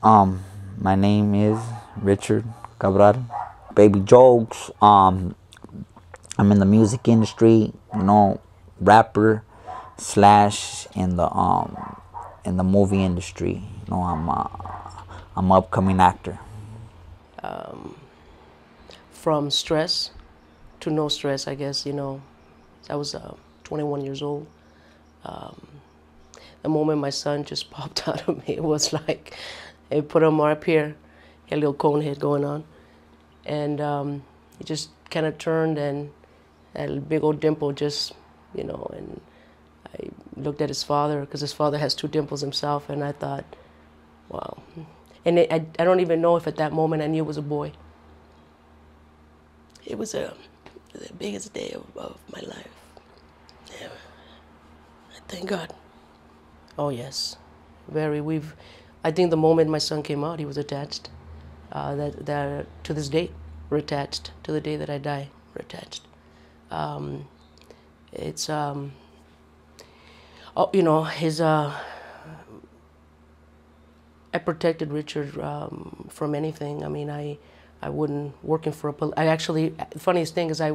My name is Richard Cabral. Baby jokes. I'm in the music industry, rapper slash in the movie industry. I'm an upcoming actor. From stress to no stress, I guess, I was 21 years old. The moment my son just popped out of me, it was like, they put him up here, he had a little cone head going on. And he just kind of turned and had a big old dimple just, and I looked at his father, because his father has two dimples himself, and I thought, wow. And I don't even know if at that moment I knew it was a boy. It was the biggest day of my life. Yeah. Thank God. Oh yes, I think the moment my son came out, he was attached. That to this day, we're attached. To the day that I die, we're attached. It's his. I protected Richard from anything. I mean, I wouldn't working for I actually, the funniest thing is I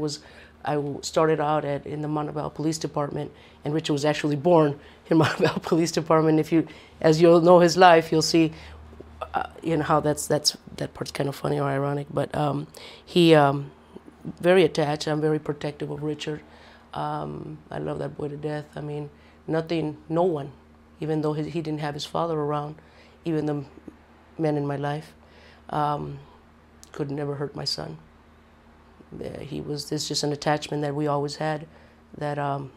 started out in the Montebello Police Department, and Richard was actually born in Montebello Police Department. As you'll know his life, you'll see, how that part's kind of funny or ironic. But he very attached. I'm very protective of Richard. I love that boy to death. I mean, no one, even though he didn't have his father around, even the men in my life, could never hurt my son. There's just an attachment that we always had that you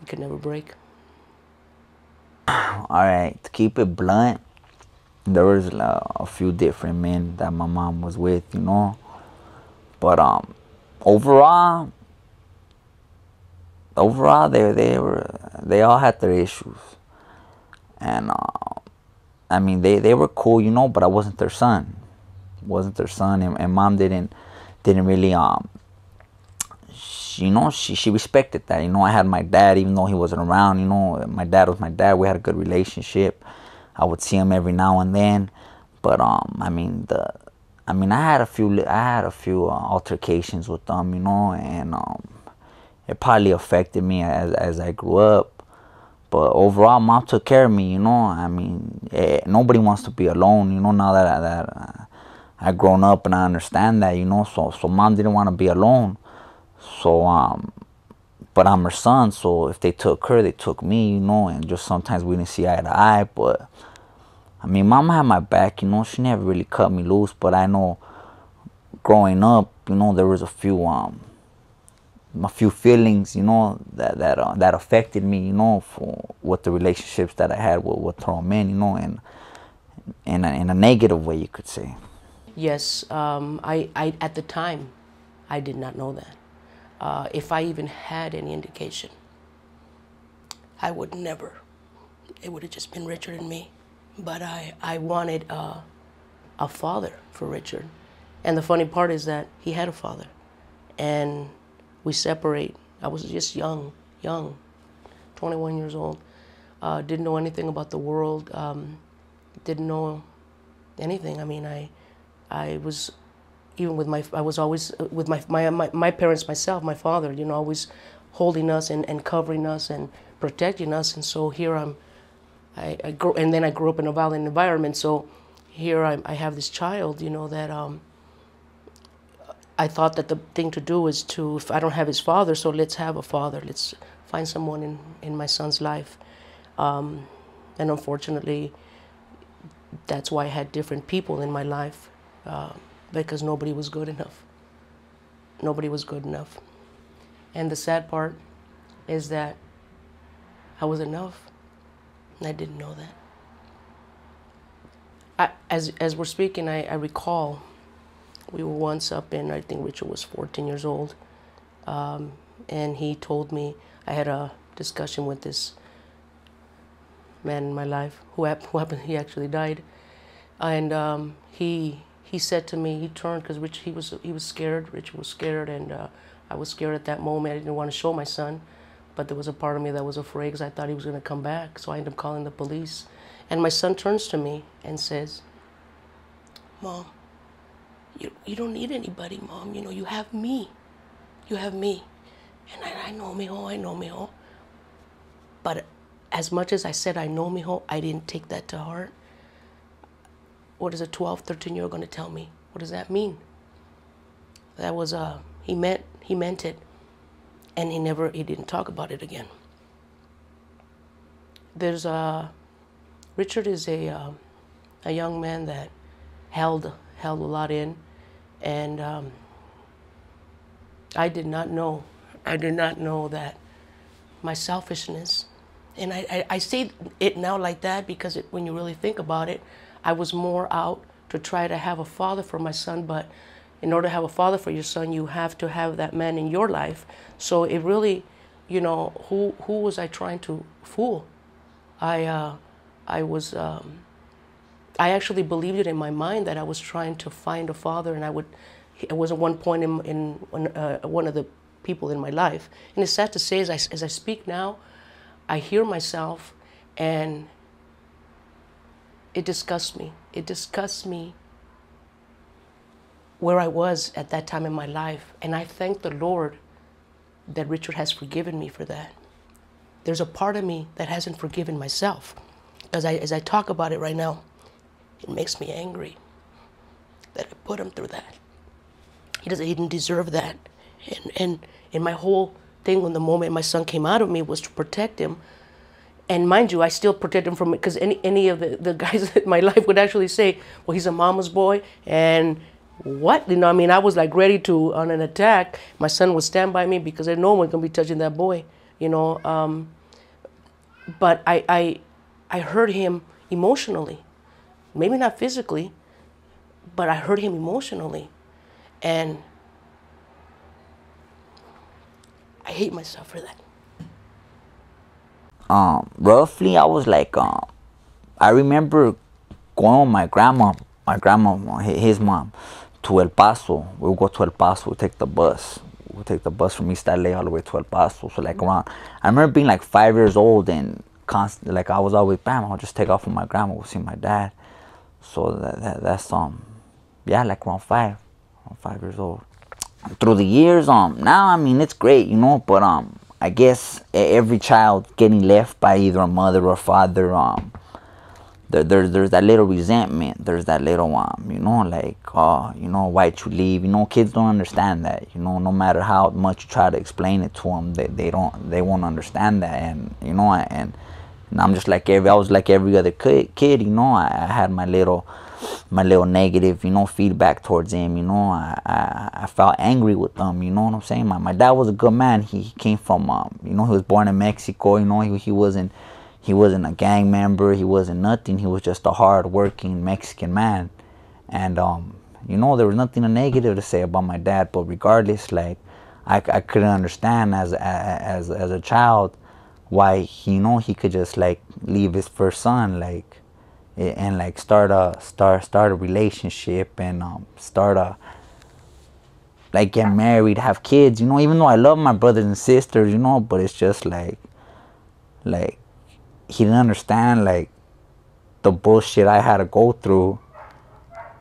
could never break. All right, to keep it blunt, there was a few different men that my mom was with, but overall, they all had their issues, and I mean they were cool, but I wasn't their son. And mom didn't really she respected that. I had my dad, even though he wasn't around. My dad was my dad. We had a good relationship. I would see him every now and then, but I had a few altercations with them, and it probably affected me as I grew up. But overall, mom took care of me, nobody wants to be alone, now that I've grown up and I understand that, so mom didn't want to be alone. So, but I'm her son, so if they took her, they took me, and just sometimes we didn't see eye to eye. But, mama had my back, she never really cut me loose. But I know growing up, there was a few feelings, that affected me, with the relationships that I had with her men, and in a negative way, you could say. Yes, I at the time, I did not know that. If I even had any indication, I would never. It would have just been Richard and me. But I wanted a father for Richard. And the funny part is that he had a father. And we separate. I was just young, 21 years old. Didn't know anything about the world. Didn't know anything. I was, even with I was always with my parents, myself, my father, always holding us and covering us and protecting us. And so here I grew, and then I grew up in a violent environment. So here I have this child, that I thought that the thing to do is if I don't have his father, so let's have a father. Let's find someone in my son's life. And unfortunately, that's why I had different people in my life. Because nobody was good enough. Nobody was good enough. And the sad part is that I was enough, and I didn't know that. As we're speaking, I recall we were once up in, I think Richard was 14 years old, and he told me, I had a discussion with this man in my life who happened, he actually died, and he said to me, he turned, because he was scared. Richard was scared, and I was scared at that moment. I didn't want to show my son, but there was a part of me that was afraid because I thought he was going to come back. So I ended up calling the police, And my son turns to me and says, Mom, you don't need anybody, Mom. You know, you have me. You have me. And I know, mijo, I know, mijo. But as much as I said, I know, mijo, I didn't take that to heart. What is a 12, 13-year-old going to tell me? What does that mean? That was, he meant it. And he didn't talk about it again. There's Richard is a young man that held a lot in, and I did not know that my selfishness, and I say it now like that because when you really think about it, I was more out to try to have a father for my son, but in order to have a father for your son, you have to have that man in your life. So it really, you know, who was I trying to fool? I actually believed it in my mind that I was trying to find a father, and it was at one point in one of the people in my life. And it's sad to say, as I speak now, I hear myself, and it disgusts me. It disgusts me where I was at that time in my life. And I thank the Lord that Richard has forgiven me for that. There's a part of me that hasn't forgiven myself. As I talk about it right now, it makes me angry that I put him through that. He didn't deserve that. And my whole thing when the moment my son came out of me was to protect him. And mind you, I still protect him from it, because any of the guys in my life would actually say, well, he's a mama's boy, and what? You know, I mean, I was like ready to, on an attack. My son would stand by me because I know no one can be touching that boy, you know. But I hurt him emotionally. Maybe not physically, but I hurt him emotionally. And I hate myself for that. Roughly, I was like, I remember going with my grandma, his mom, to El Paso. We would go to El Paso, we'd take the bus. We'd take the bus from East LA all the way to El Paso. So like around, I remember being like 5 years old, and constantly, like I was always, bam, I'll just take off with my grandma, we'll see my dad. So that's yeah, like around 5 years old. Through the years, now, I mean, it's great, you know, but I guess every child getting left by either a mother or father, there's that little resentment, there's that little you know, like, oh, you know, why'd you leave? You know, kids don't understand that, you know, no matter how much you try to explain it to them, they won't understand that. And you know, and I'm just like I was like every other kid, you know. I had my little negative, you know, feedback towards him, you know. I felt angry with them, you know what I'm saying. My dad was a good man. He came from, you know, he was born in Mexico, you know. He wasn't a gang member, he wasn't nothing. He was just a hard-working Mexican man. And you know, there was nothing negative to say about my dad. But regardless, like, I couldn't understand as a child why he, you know, he could just like leave his first son, like, and like start a relationship, and like get married, have kids, you know. Even though I love my brothers and sisters, you know, but it's just like he didn't understand like the bullshit I had to go through.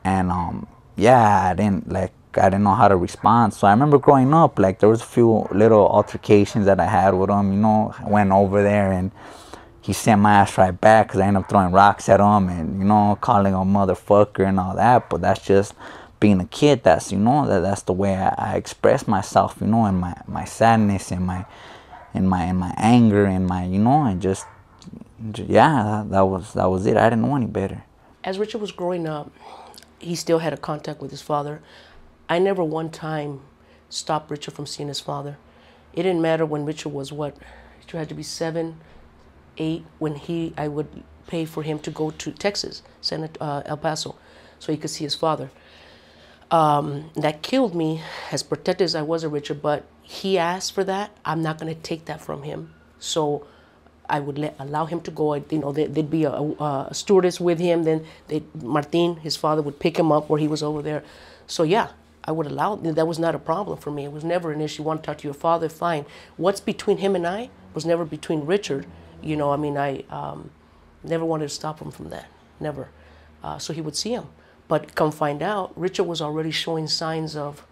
And yeah, I didn't know how to respond. So I remember growing up, like, there was a few little altercations that I had with him, you know. I went over there and he sent my ass right back because I ended up throwing rocks at him and, you know, calling him a motherfucker and all that. But that's just being a kid. That's, you know, that's the way I express myself, you know, in my sadness, in my anger, in my, you know, and just yeah, that was it. I didn't know any better. As Richard was growing up, he still had a contact with his father. I never one time stopped Richard from seeing his father. It didn't matter when Richard was what? Richard had to be 7, 8 when I would pay for him to go to Texas, El Paso, so he could see his father. That killed me, as protected as I was of Richard, but he asked for that. I'm not going to take that from him. So I would allow him to go. You know, there'd be a stewardess with him. Then Martin, his father, would pick him up where he was over there. So yeah, I would allow. That was not a problem for me. It was never an issue. You want to talk to your father? Fine. What's between him and I was never between Richard. You know, I mean, Never wanted to stop him from that. Never. So he would see him. But come find out, Richard was already showing signs of,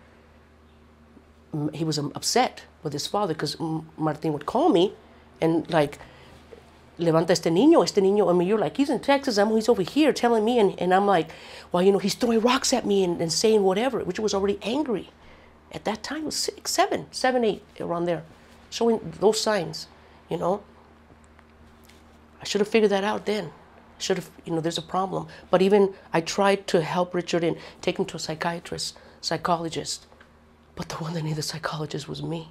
he was upset with his father because Martin would call me and like, levanta este niño. I mean, you're like, he's in Texas, he's over here telling me. And I'm like, well, you know, he's throwing rocks at me and saying whatever. Richard was already angry. At that time, it was 6, 7, 8, around there. Showing those signs, you know. I should have figured that out then. Should have, you know, there's a problem. But even I tried to help Richard and take him to a psychiatrist, psychologist. But the one that needed a psychologist was me.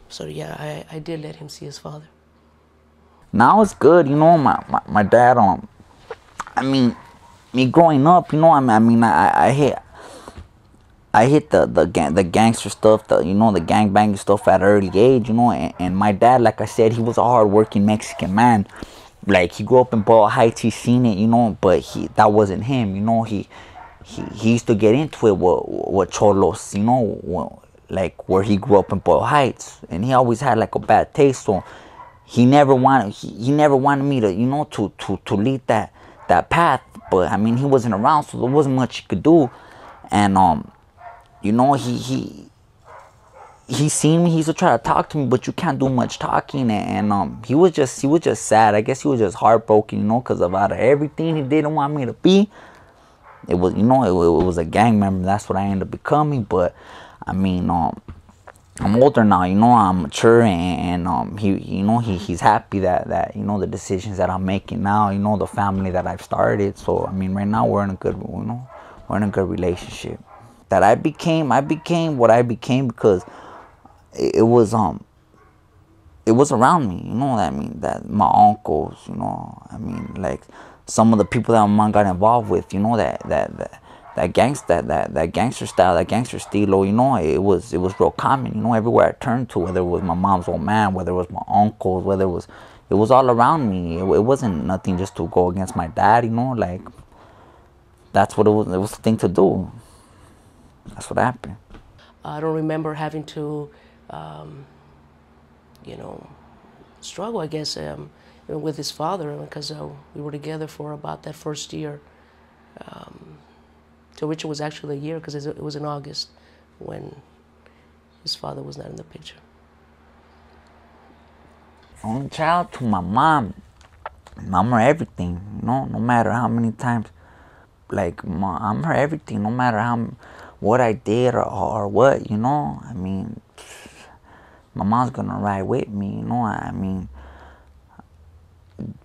So yeah, I did let him see his father. Now it's good, you know. My dad, I mean, me growing up, you know, I hit the gangster stuff, the gangbanging stuff at an early age, you know. And my dad, like I said, he was a hardworking Mexican man. Like, he grew up in Boyle Heights, he's seen it, you know, but that wasn't him, you know. He used to get into it with cholos, you know, like where he grew up in Boyle Heights, and he always had like a bad taste. So he never wanted me to, you know, to lead that path. But I mean, he wasn't around, so there wasn't much he could do. And you know, he seen me. He used to try to talk to me, but you can't do much talking. And he was just sad. I guess he was just heartbroken, you know, because out of everything he didn't want me to be, it was, you know, it was a gang member. That's what I ended up becoming. But I mean, I'm older now, you know. I'm mature, and he, you know, he's happy that you know, the decisions that I'm making now, you know, the family that I've started. So I mean, right now we're in a good, you know, we're in a good relationship. That I became what I became because it was around me, you know. I mean, that my uncles, you know, I mean, like some of the people that my mom got involved with, you know, that gangster style, that gangster stilo, you know, it was real common, you know, everywhere I turned to, whether it was my mom's old man, whether it was my uncles, whether it was all around me. It wasn't nothing just to go against my dad, you know, like that's what it was the thing to do. That's what happened. I don't remember having to, you know, struggle, I guess, with his father, because we were together for about that first year. To which it was actually a year, because it was in August when his father was not in the picture. Only child to my mom. Mom her everything, you know, no matter how many times. Like, I'm her everything, no matter what I did or what, you know. I mean, my mom's gonna ride with me, you know. I mean,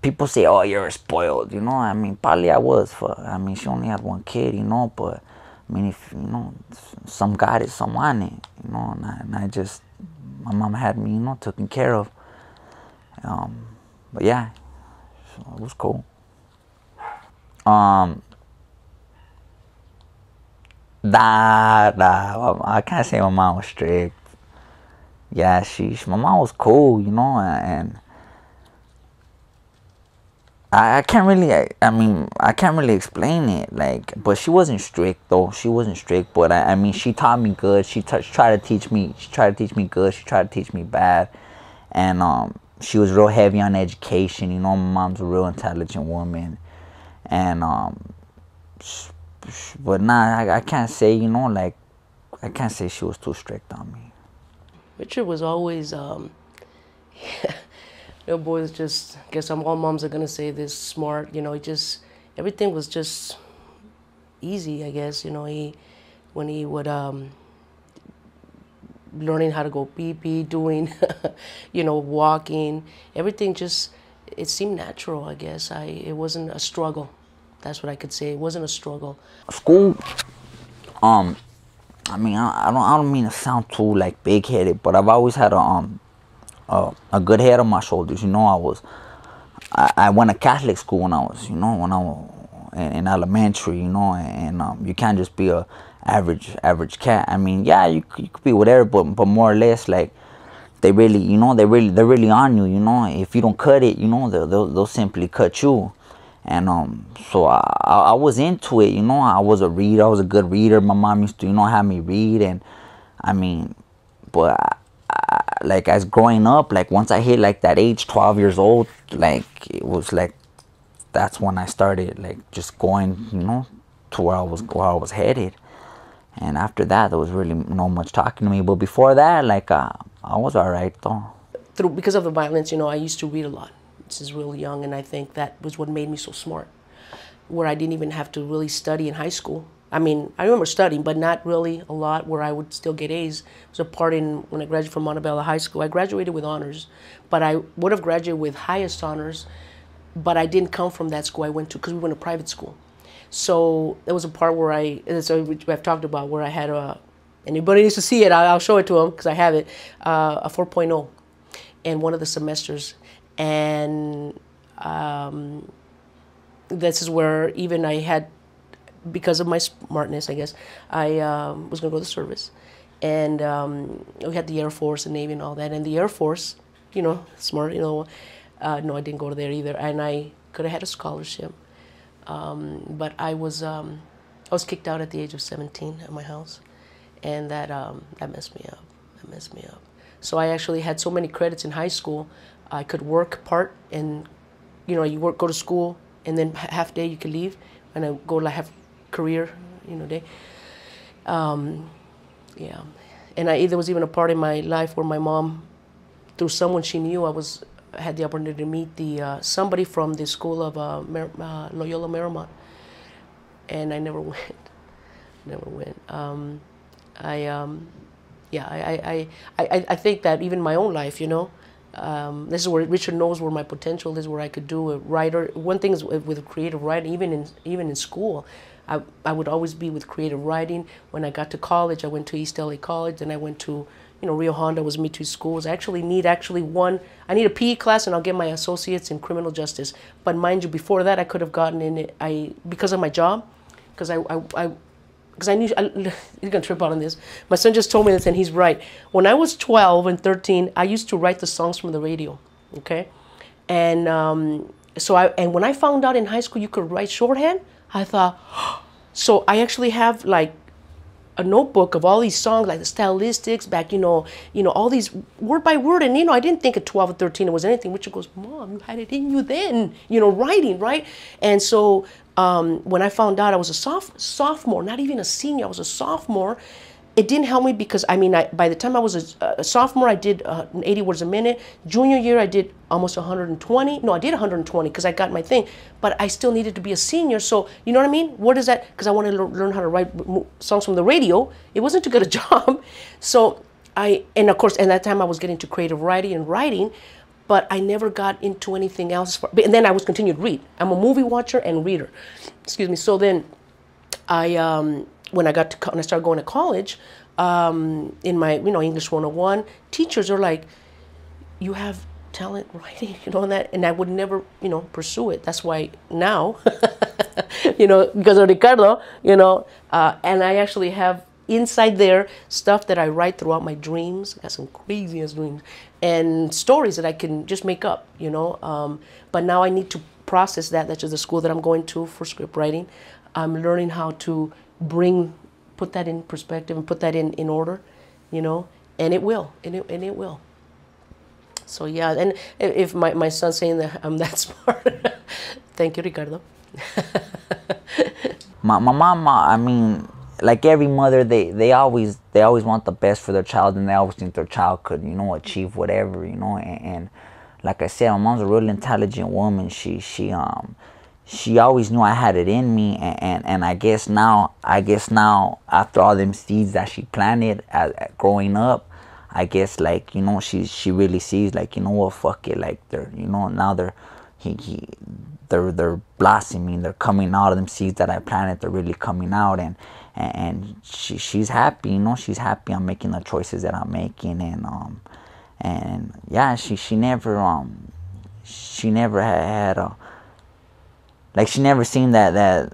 people say, oh, you're spoiled, you know. I mean, probably I was. I mean, she only had one kid, you know. But I mean, if you know, some got it, some want it, you know. And I just, my mom had me, you know, taken care of. But yeah, so it was cool. I can't say my mom was strict. Yeah, my mom was cool, you know, and I can't really, I can't really explain it, like, but she wasn't strict though. She wasn't strict, but I mean, she taught me good. She tried to teach me good. She tried to teach me bad, and she was real heavy on education. You know, my mom's a real intelligent woman, and but nah, I can't say, you know, like, I can't say she was too strict on me. Richard was always, your boy is just, I guess all moms are gonna say this, smart, you know. Everything was just easy, I guess, you know. When he would, learning how to go pee-pee, doing, you know, walking, everything just, it seemed natural, I guess. It wasn't a struggle. That's what I could say. It wasn't a struggle. School, I mean, I don't mean to sound too like big-headed, but I've always had a good head on my shoulders. You know, I went to Catholic school when I was in elementary. You know, and you can't just be a average cat. I mean, yeah, you could be whatever, but more or less, like, they really, you know, they're really on you. You know, if you don't cut it, you know, they'll simply cut you. And so I was into it, you know. I was a reader. I was a good reader. My mom used to, you know, have me read. And I mean, but like as growing up, like once I hit like that age, 12 years old, like it was like that's when I started like just going, you know, to where I was headed. And after that, there was really no much talking to me. But before that, like I was alright though. Because of the violence, you know, I used to read a lot since really young, and I think that was what made me so smart. Where I didn't even have to really study in high school. I mean, I remember studying, but not really a lot where I would still get A's. It was a part in when I graduated from Montebello High School. I graduated with honors, but I would have graduated with highest honors, but I didn't come from that school I went to because we went to private school. So there was a part where I've talked about where I had anybody needs to see it, I'll show it to them because I have it, a 4.0 in one of the semesters. And this is where even I had, because of my smartness, I guess, I was going to go to the service. And we had the Air Force and Navy and all that. And the Air Force, you know, smart, you know, no, I didn't go there either. And I could have had a scholarship. But I was kicked out at the age of 17 at my house. And that messed me up. That messed me up. So I actually had so many credits in high school. I could work part and, you know, you go to school and then half day you could leave and I go like have career, you know, day. Yeah. And there was even a part in my life where my mom, through someone she knew, I had the opportunity to meet somebody from the school of Loyola Marymount. And I never went. Never went. I think that even my own life, you know, this is where Richard knows where my potential is, where I could do a writer. One thing is with creative writing, even in school, I would always be with creative writing. When I got to college, I went to East LA College, and I went to, you know, Rio Hondo was me two schools. I actually need I need a PE class, and I'll get my associates in criminal justice. But mind you, before that, I could have gotten in it. Because of my job, because I knew, you're going to trip out on this. My son just told me this, and he's right. When I was 12 and 13, I used to write the songs from the radio, okay? And and when I found out in high school you could write shorthand, I thought, so I actually have like a notebook of all these songs, like the stylistics, back, you know, all these word by word. And, you know, I didn't think at 12 or 13 it was anything. Richard goes, Mom, you had it in you then, you know, writing, right? And so when I found out I was a sophomore, not even a senior, I was a sophomore, it didn't help me because, I mean, by the time I was a sophomore, I did 80 words a minute. Junior year, I did almost 120. No, I did 120 because I got my thing. But I still needed to be a senior. So, you know what I mean? What is that? Because I wanted to learn how to write songs from the radio. It wasn't to get a job. So and of course, at that time, I was getting to creative writing. But I never got into anything else. And then I was continued to read. I'm a movie watcher and reader. Excuse me. So then when I started going to college, in my, you know, English 101, teachers are like, you have talent writing, you know, and I would never, you know, pursue it. That's why now, you know, because of Ricardo, you know, and I actually have inside there stuff that I write throughout my dreams. I got some crazy ass dreams and stories that I can just make up, you know. But now I need to process that. That's just the school that I'm going to for script writing. I'm learning how to put that in perspective and put that in order, you know, and it will. So yeah, and if my son's saying that I'm that smart, thank you, Ricardo. My mom, I mean, like every mother, they always want the best for their child, and they always think their child could, you know, achieve whatever, you know. And like I said, my mom's a really intelligent woman. She always knew I had it in me, and I guess now after all them seeds that she planted growing up, I guess, like, you know, she really sees, like, you know what, fuck it, like, they're, you know, now they're blossoming, they're coming out of them seeds that I planted, they're really coming out, and she's happy, you know, she's happy I'm making the choices that I'm making, and yeah, she never had a, like, she never seen that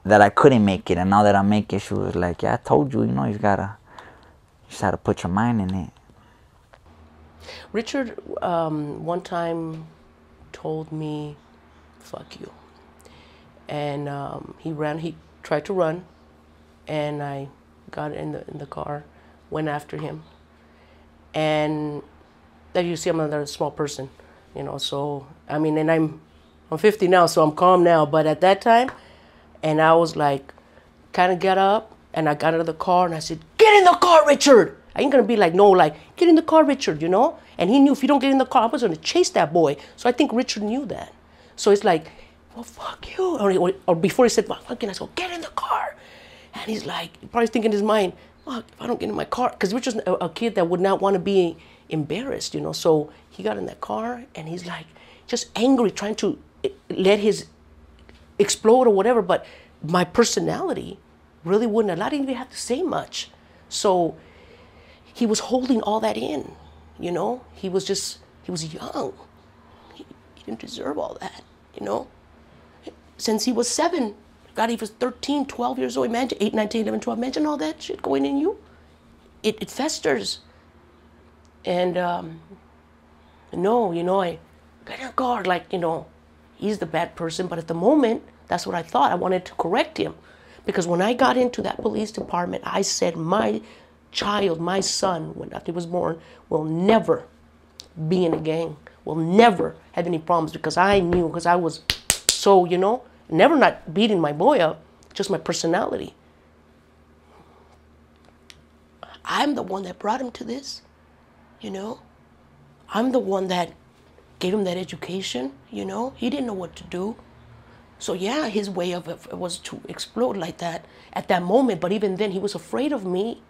I couldn't make it, and now that I make it, she was like, yeah, I told you, you know, you just gotta put your mind in it. Richard one time told me, fuck you. And he tried to run, and I got in the car, went after him. And as you see, I'm another small person, you know. So I mean, and I'm 50 now, so I'm calm now. But at that time, and I was like, kind of got up, and I got out of the car, and I said, "Get in the car, Richard." I ain't gonna be like, no, like, get in the car, Richard, you know. And he knew if you don't get in the car, I was gonna chase that boy. So I think Richard knew that. So it's like, well, fuck you. Or before he said, well, fucking, I said, get in the car. And he's like, probably thinking in his mind, fuck, if I don't get in my car, because Richard's a kid that would not want to be embarrassed, you know. So he got in that car, and he's like, just angry, trying to let his explode or whatever. But my personality really wouldn't allow. I didn't even have to say much. So he was holding all that in, you know. He was young. He didn't deserve all that, you know. Since he was 7, God, he was 13, 12 years old. Imagine 8, 9, 10, 11, 12. Imagine all that shit going in you. It festers. And no, you know, I got in guard, like, you know, he's the bad person. But at the moment, that's what I thought. I wanted to correct him. Because when I got into that police department, I said, my child, my son, when after he was born, will never be in a gang, will never have any problems, because I knew, because I was so, you know, never not beating my boy up, just my personality. I'm the one that brought him to this, you know. I'm the one that gave him that education, you know. He didn't know what to do. So yeah, his way of it was to explode like that at that moment. But even then, he was afraid of me.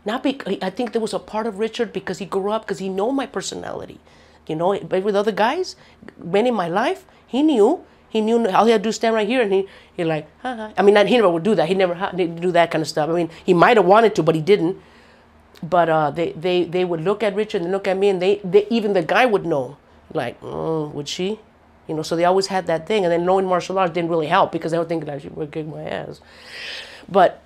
Not because, I think there was a part of Richard because he grew up, because he knew my personality, you know. But with other guys, men in my life, he knew all he had to do is stand right here, and he like, ha. I mean, he never would do that. He never didn't do that kind of stuff. I mean, he might have wanted to, but he didn't. But they would look at Richard and look at me, and they even the guy would know, like, would she? You know, so they always had that thing. And then knowing martial arts didn't really help, because they were thinking I should kick my ass. But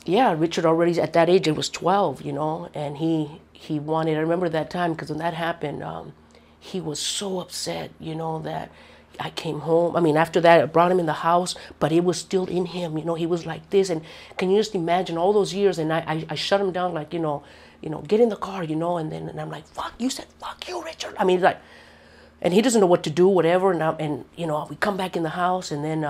yeah, Richard already at that age, it was 12, you know, and he wanted, I remember that time, because when that happened, he was so upset, you know, that I came home. I mean, after that, I brought him in the house, but it was still in him, you know. He was like this, and can you just imagine all those years? And I shut him down, like, you know, get in the car, you know, and I'm like, fuck, you said, fuck you, Richard. I mean, like, and he doesn't know what to do, whatever, and you know, we come back in the house, and then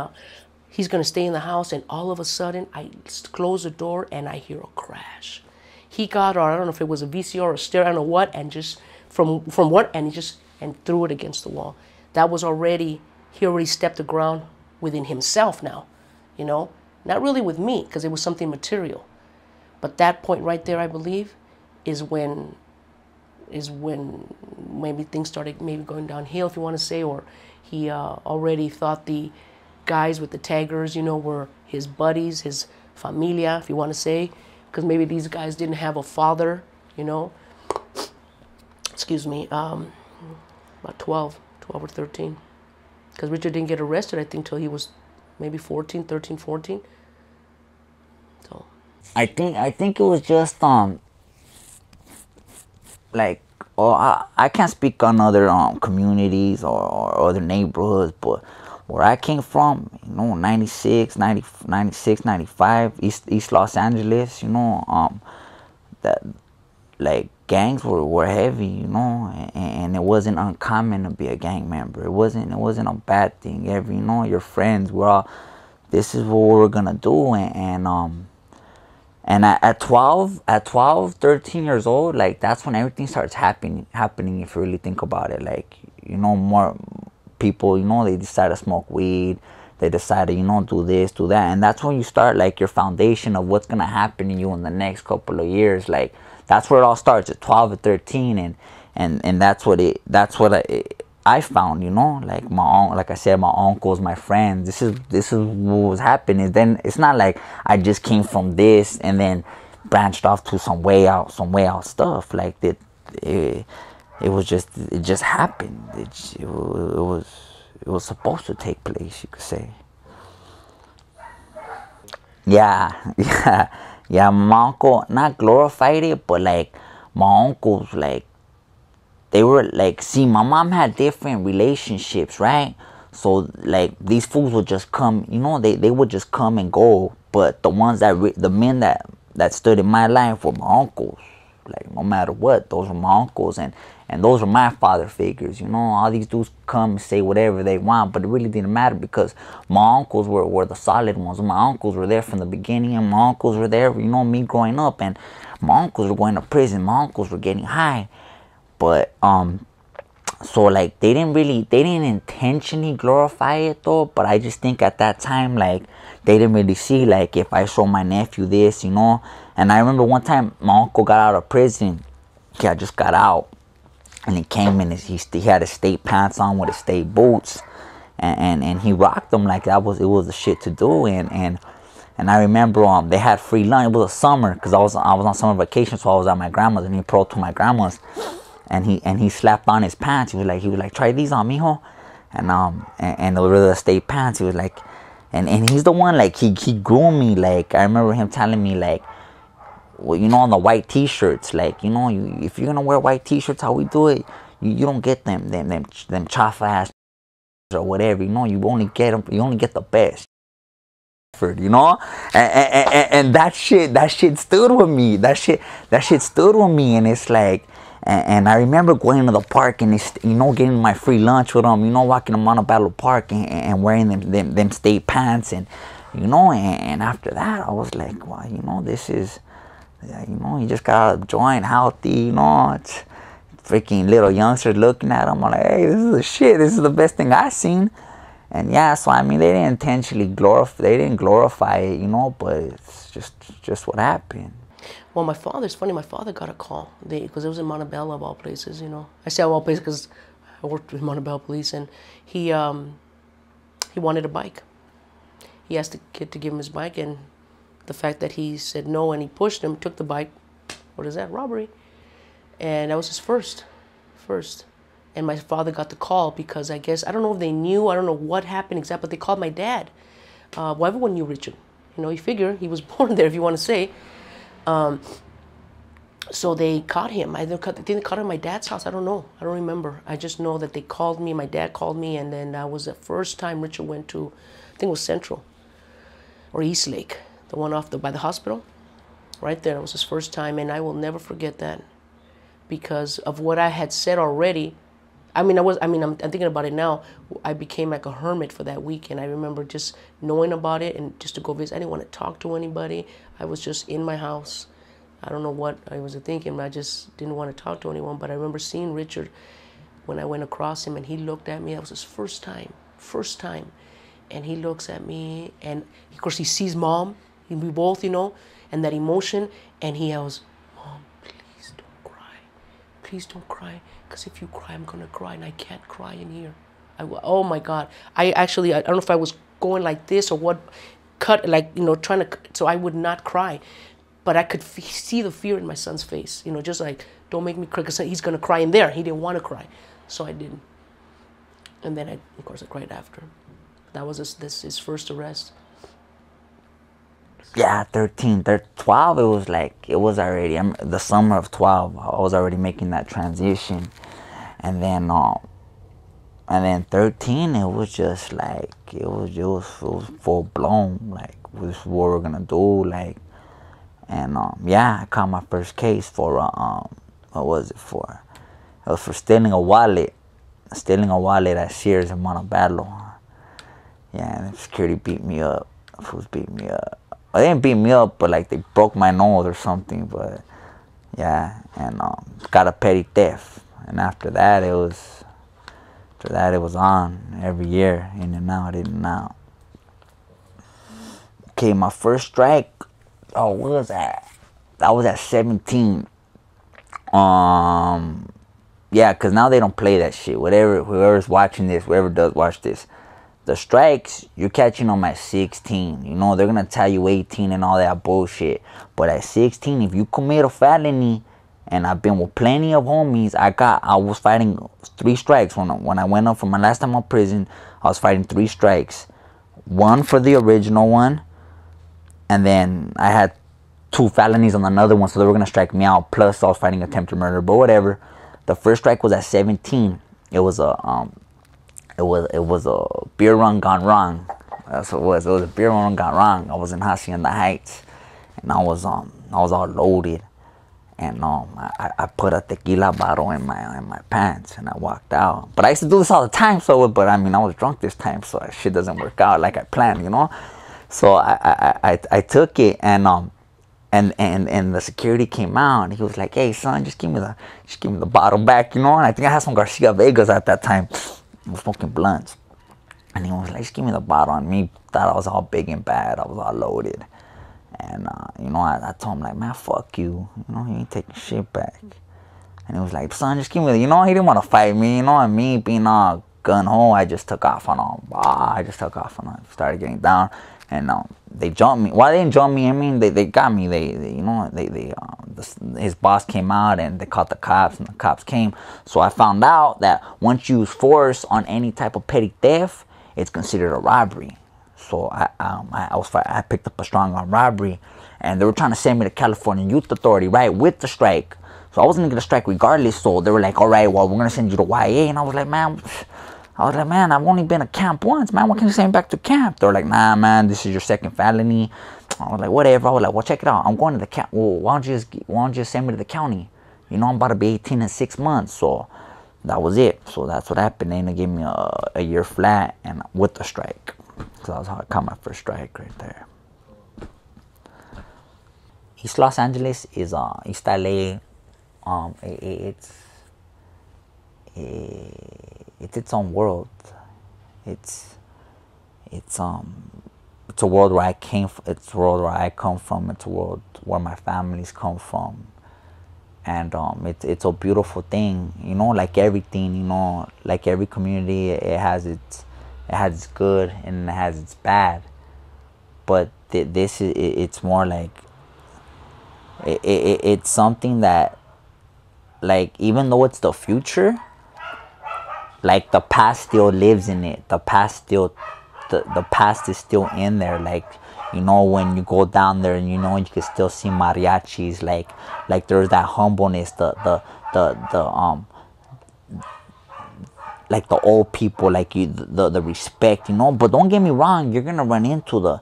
he's gonna stay in the house, and all of a sudden, I close the door, and I hear a crash. He got, or I don't know if it was a VCR or a stereo, I don't know what, and just from what, and he just threw it against the wall. That was already, he already stepped the ground within himself now, you know, not really with me, because it was something material. But that point right there, I believe, is when maybe things started maybe going downhill, if you want to say, or he already thought the guys with the taggers, you know, were his buddies, his familia, if you want to say, because maybe these guys didn't have a father, you know. Excuse me, about 12 or 13. Because Richard didn't get arrested, I think, till he was maybe 13, 14. So I think it was just like, I can't speak on other communities or other neighborhoods, but where I came from, you know, 96, 95, East Los Angeles, you know, that, like, gangs were heavy, you know, and it wasn't uncommon to be a gang member. It wasn't a bad thing. You know, your friends were all, this is what we're gonna do, and at 12, 13 years old, like, that's when everything starts happening, if you really think about it. Like, you know, more people, you know, they decide to smoke weed, they decide to, you know, do this, do that, and that's when you start, like, your foundation of what's gonna happen to you in the next couple of years. Like, that's where it all starts, at 12 or 13, and that's what I found, you know, like like I said, my uncles, my friends, this is what was happening. Then it's not like I just came from this and then branched off to some way out stuff. Like it just happened. It was supposed to take place, you could say. Yeah, my uncle not glorified it, but like my uncles, like, they were like, see, my mom had different relationships, right? So like, these fools would just come, you know, they would just come and go. But the ones the men that stood in my life were my uncles, Like, no matter what, those were my uncles, and those were my father figures. You know, all these dudes come and say whatever they want, but it really didn't matter because my uncles were the solid ones. My uncles were there from the beginning, and my uncles were there, you know, me growing up, and my uncles were going to prison. My uncles were getting high, but so like they didn't intentionally glorify it though, but I just think at that time, like, they didn't really see, like, if I show my nephew this, you know. And I remember one time my uncle got out of prison. He had just got out, and he came in, he had his state pants on with his state boots, and he rocked them like it was the shit to do. And I remember they had free lunch. It was a summer because I was on summer vacation, so I was at my grandma's, and he pro to my grandma's, and he slapped on his pants. He was like, try these on, mijo. And the real state pants. He was like, and he's the one, like, he groomed me. Like, I remember him telling me, like, well, you know, on the white t-shirts, like, you know, if you're gonna wear white t-shirts, how we do it, you don't get them chafa ass or whatever, you know. You only get the best, you know. And that shit stood with me. That shit stood with me. And it's like, and I remember going to the park and you know, getting my free lunch with them, you know, walking to Montebello Park and wearing them state pants, and you know, and after that I was like, well, you know, this is, you know, you just got a joint, healthy, you know. It's freaking little youngsters looking at them. I'm like, hey, this is the shit. This is the best thing I've seen. And yeah, so I mean, they didn't intentionally glorify it, you know, but it's just what happened. Well, it's funny, my father got a call, because it was in Montebello, of all places, you know. I say of all places because I worked with Montebello police, and he wanted a bike. He asked the kid to give him his bike, and the fact that he said no and he pushed him, took the bike, what is that, robbery? And that was his first. And my father got the call because I guess, I don't know if they knew, I don't know what happened exactly, but they called my dad. Well, everyone knew Richard. You know, you figure he was born there, if you want to say. So they caught him. I think they caught him at my dad's house. I don't know. I don't remember. I just know that they called me. My dad called me, and then that was the first time Richard went to, I think it was Central or East Lake, the one by the hospital. Right there. It was his first time, and I will never forget that because of what I had said already. I'm thinking about it now. I became like a hermit for that week, and I remember just knowing about it and just to go visit. I didn't want to talk to anybody. I was just in my house. I don't know what I was thinking, but I just didn't want to talk to anyone. But I remember seeing Richard when I went across him, and he looked at me. That was his first time. And he looks at me, and of course he sees Mom. We both, you know, and that emotion. And he yells, Mom, please don't cry. Please don't cry. Because if you cry, I'm going to cry, and I can't cry in here. Oh, my God. I don't know if I was going like this or what, trying to, so I would not cry. But I could see the fear in my son's face, you know, just like, don't make me cry, because he's going to cry in there. He didn't want to cry. So I didn't. And then, of course, I cried after. That was his first arrest. Yeah, 12, it was already, the summer of 12, I was already making that transition. And then 13, it was just like, it was full blown, like, this is what we're gonna do, like. And yeah, I caught my first case for what was it for? It was for stealing a wallet at Sears in Montebello. Yeah, and security beat me up. Fools beat me up. Well, they didn't beat me up, but like they broke my nose or something. But yeah, and got a petty theft. And after that, it was on every year, in and out. Okay, my first strike. Oh, what was that? That was at 17. Yeah, cause now they don't play that shit. Whoever's watching this, whoever does watch this, the strikes, you're catching them at 16. You know, they're gonna tell you 18 and all that bullshit. But at 16, if you commit a felony, and I've been with plenty of homies, I was fighting 3 strikes. When I went up for my last time in prison, I was fighting 3 strikes. 1 for the original one, and then I had 2 felonies on another one, so they were gonna strike me out. Plus, I was fighting attempted murder, but whatever. The first strike was at 17. It was a beer run gone wrong. That's what it was. It was a beer run gone wrong. I was in Hacienda Heights, and I was all loaded. And I put a tequila bottle in my pants and I walked out. But I used to do this all the time. So, but I mean, I was drunk this time, so shit doesn't work out like I planned, you know. So I took it, and the security came out. And he was like, "Hey son, just give me the bottle back, you know." And I think I had some Garcia Vegas at that time. I was smoking blunts, and he was like, "Just give me the bottle." And me thought I was all big and bad. I was all loaded. And, you know, I told him, like, "Man, fuck you. You know, you ain't taking shit back." And he was like, "Son, just give me the," you know, he didn't want to fight me, you know, and me being all gun-ho, I just took off on him. I just took off on him. Started getting down. And they jumped me. Well, they didn't jump me. I mean, they got me. They you know, his boss came out and they called the cops, and the cops came. So I found out that once you use force on any type of petty theft, it's considered a robbery. So I picked up a strong arm robbery, and they were trying to send me to California Youth Authority, right, with the strike. So I wasn't gonna strike regardless. So they were like, "All right, well, we're gonna send you to YA," and I was like, "Man." I've only been to camp once, man. Why can't you send me back to camp? They're like, "Nah, man, this is your second felony." I was like, "Whatever." I was like, "Well, check it out. I'm going to the camp. Well, why don't you just send me to the county? You know, I'm about to be 18 in 6 months." So that was it. So that's what happened. And they gave me a year flat and with the strike. So that was how I caught my first strike right there. East Los Angeles is East LA. It's its own world. It's a world where I came from. It's a world where I come from. It's a world where my families come from. And it's a beautiful thing, you know. Like everything, you know, like every community, it has its good and it has its bad. But this is it's more like it's something that, like, even though it's the future, like the past still lives in it. The past is still in there. Like, you know, when you go down there and, you know, you can still see mariachis. Like there's that humbleness, like the old people, like the respect, you know. But don't get me wrong, you're gonna run into the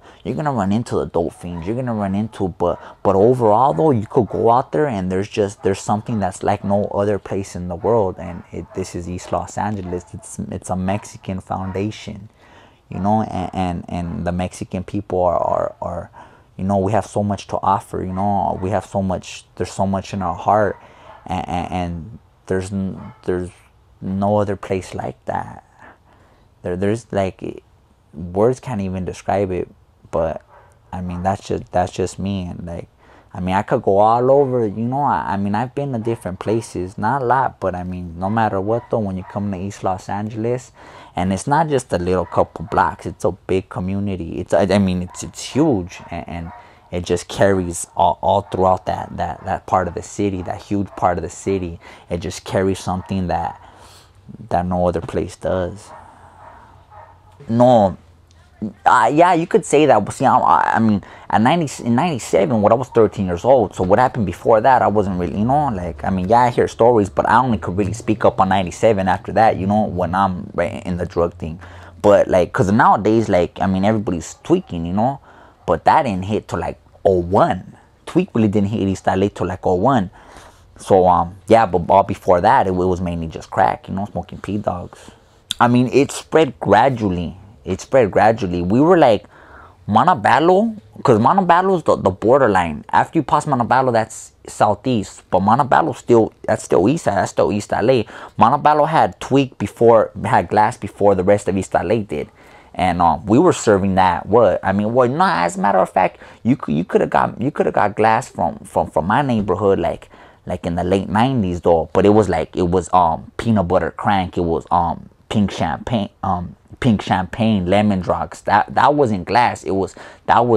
dope fiends. You're gonna run into, but overall though, you could go out there and there's something that's like no other place in the world. And this is East Los Angeles. It's a Mexican foundation, you know, and the Mexican people are you know, we have so much to offer, you know. We have so much. There's so much in our heart, and there's no other place like that. There's like, words can't even describe it. But I mean, that's just me. And like, I mean, I could go all over, you know. I mean, I've been to different places, not a lot, but I mean, no matter what though, when you come to East Los Angeles, and it's not just a little couple blocks, it's a big community. I mean, it's huge, and it just carries all throughout that part of the city, that huge part of the city. It just carries something that no other place does. No, yeah, you could say that. But see, I mean, in '97, when I was 13 years old. So what happened before that, I wasn't really, you know, like, I mean, yeah, I hear stories, but I only could really speak up on '97 after that, you know, when I'm right in the drug thing. But like, cause nowadays, like, I mean, everybody's tweaking, you know, but that didn't hit till like '01. Tweak really didn't hit East LA till like '01. So yeah, but all before that, it was mainly just crack, you know, smoking P-Dogs. I mean, it spread gradually. We were like Montebello, because Montebello is the borderline. After you pass Montebello, that's southeast. But Montebello that's still east side. That's still East LA. Montebello had glass before the rest of East LA did. And we were serving that. No, as a matter of fact, you could have got glass from my neighborhood, like in the late '90s though. But it was peanut butter crank. It was pink champagne, lemon drops. That wasn't glass. It was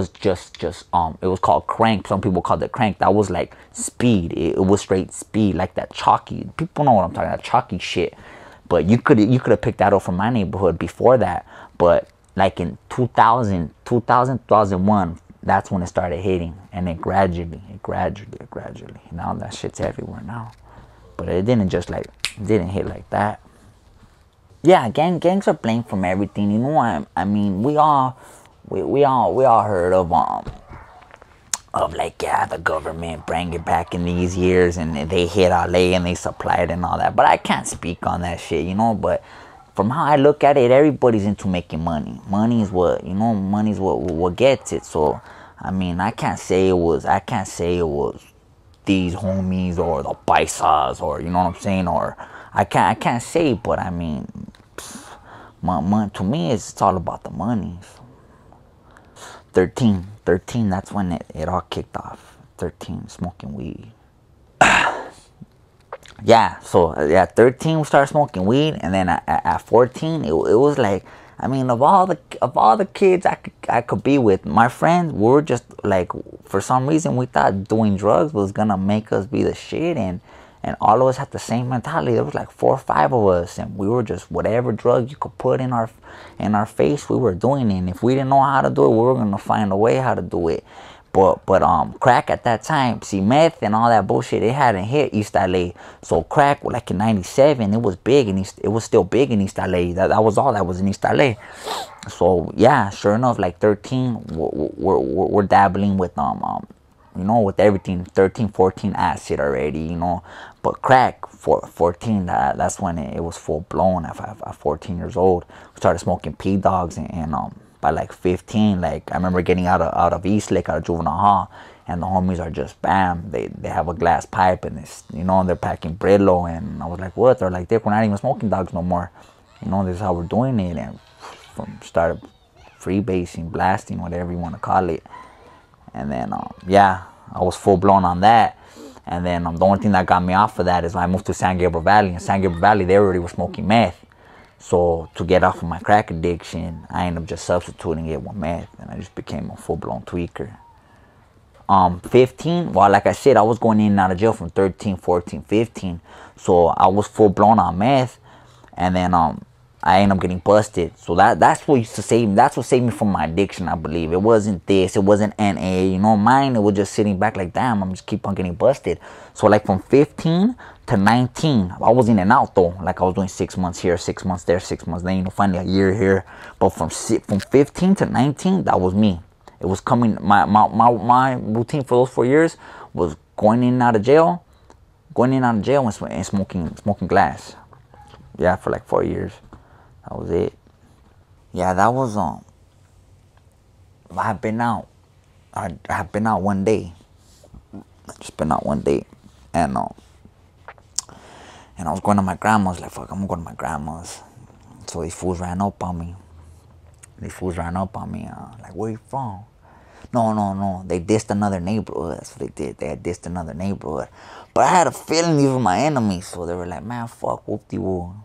just it was called crank. Some people called it crank. That was like speed. It was straight speed, like that chalky. People know what I'm talking about, chalky shit. But you could have picked that up from my neighborhood before that. But like in 2001, that's when it started hitting, and it gradually. Now that shit's everywhere now. But it didn't hit like that. Yeah, gangs are blamed from everything. You know, I mean, we all heard of of like, yeah, the government bring it back in these years and they hit LA and they supplied and all that. But I can't speak on that shit, you know. But from how I look at it, everybody's into making money. Money is what, you know, money is what gets it. So I mean, I can't say it was these homies or the paisas, or you know what I'm saying, or I can't say, but I mean, to me it's all about the money. 13, that's when it all kicked off. 13, smoking weed. Yeah, so yeah, 13 we started smoking weed, and then at 14 it was like, I mean, of all the kids I could be with, my friends, we were just like, for some reason we thought doing drugs was gonna make us be the shit, and all of us had the same mentality. There was like 4 or 5 of us, and we were just, whatever drug you could put in our face, we were doing it. And if we didn't know how to do it, we were gonna find a way how to do it. But crack at that time, see, meth and all that bullshit, it hadn't hit East LA. So crack, like in '97, it was big, and it was still big in East LA. That was all that was in East LA. So yeah, sure enough, like 13, we're dabbling with you know, with everything. 13, 14, acid already, you know. But crack, 14, that's when it was full blown. At 14 years old, we started smoking P-Dogs, and by like 15, like I remember getting out of East Lake, out of juvenile hall, and the homies are just, bam, they have a glass pipe, and it's, you know, they're packing Brillo, and I was like, what? They're like, Dick, we're not even smoking dogs no more, you know, this is how we're doing it. And started freebasing, blasting, whatever you want to call it. And then yeah, I was full blown on that. And then the only thing that got me off of that is when I moved to San Gabriel Valley. In San Gabriel Valley, they already were smoking meth. So to get off of my crack addiction, I ended up just substituting it with meth, and I just became a full-blown tweaker. 15, well, like I said, I was going in and out of jail from 13, 14, 15. So I was full-blown on meth, and then I ended up getting busted. So that's what used to save me. That's what saved me from my addiction, I believe. It wasn't this. It wasn't NA. You know, mine, it was just sitting back like, damn, I'm just keep on getting busted. So like from 15 to 19, I was in and out though. Like I was doing 6 months here, 6 months there, 6 months then, you know, finally a year here. But from 15 to 19, that was me. It was coming, my routine for those 4 years was going in and out of jail, and smoking glass. Yeah, for like 4 years. That was it. Yeah, that was I had been out. I had been out one day. I just been out one day, and I was going to my grandma's. Like, fuck, I'm going to my grandma's. So these fools ran up on me. Like, where you from? No. They dissed another neighborhood. That's what they did. They had dissed another neighborhood. But I had a feeling these were my enemies. So they were like, man, fuck, whoop-de-woo.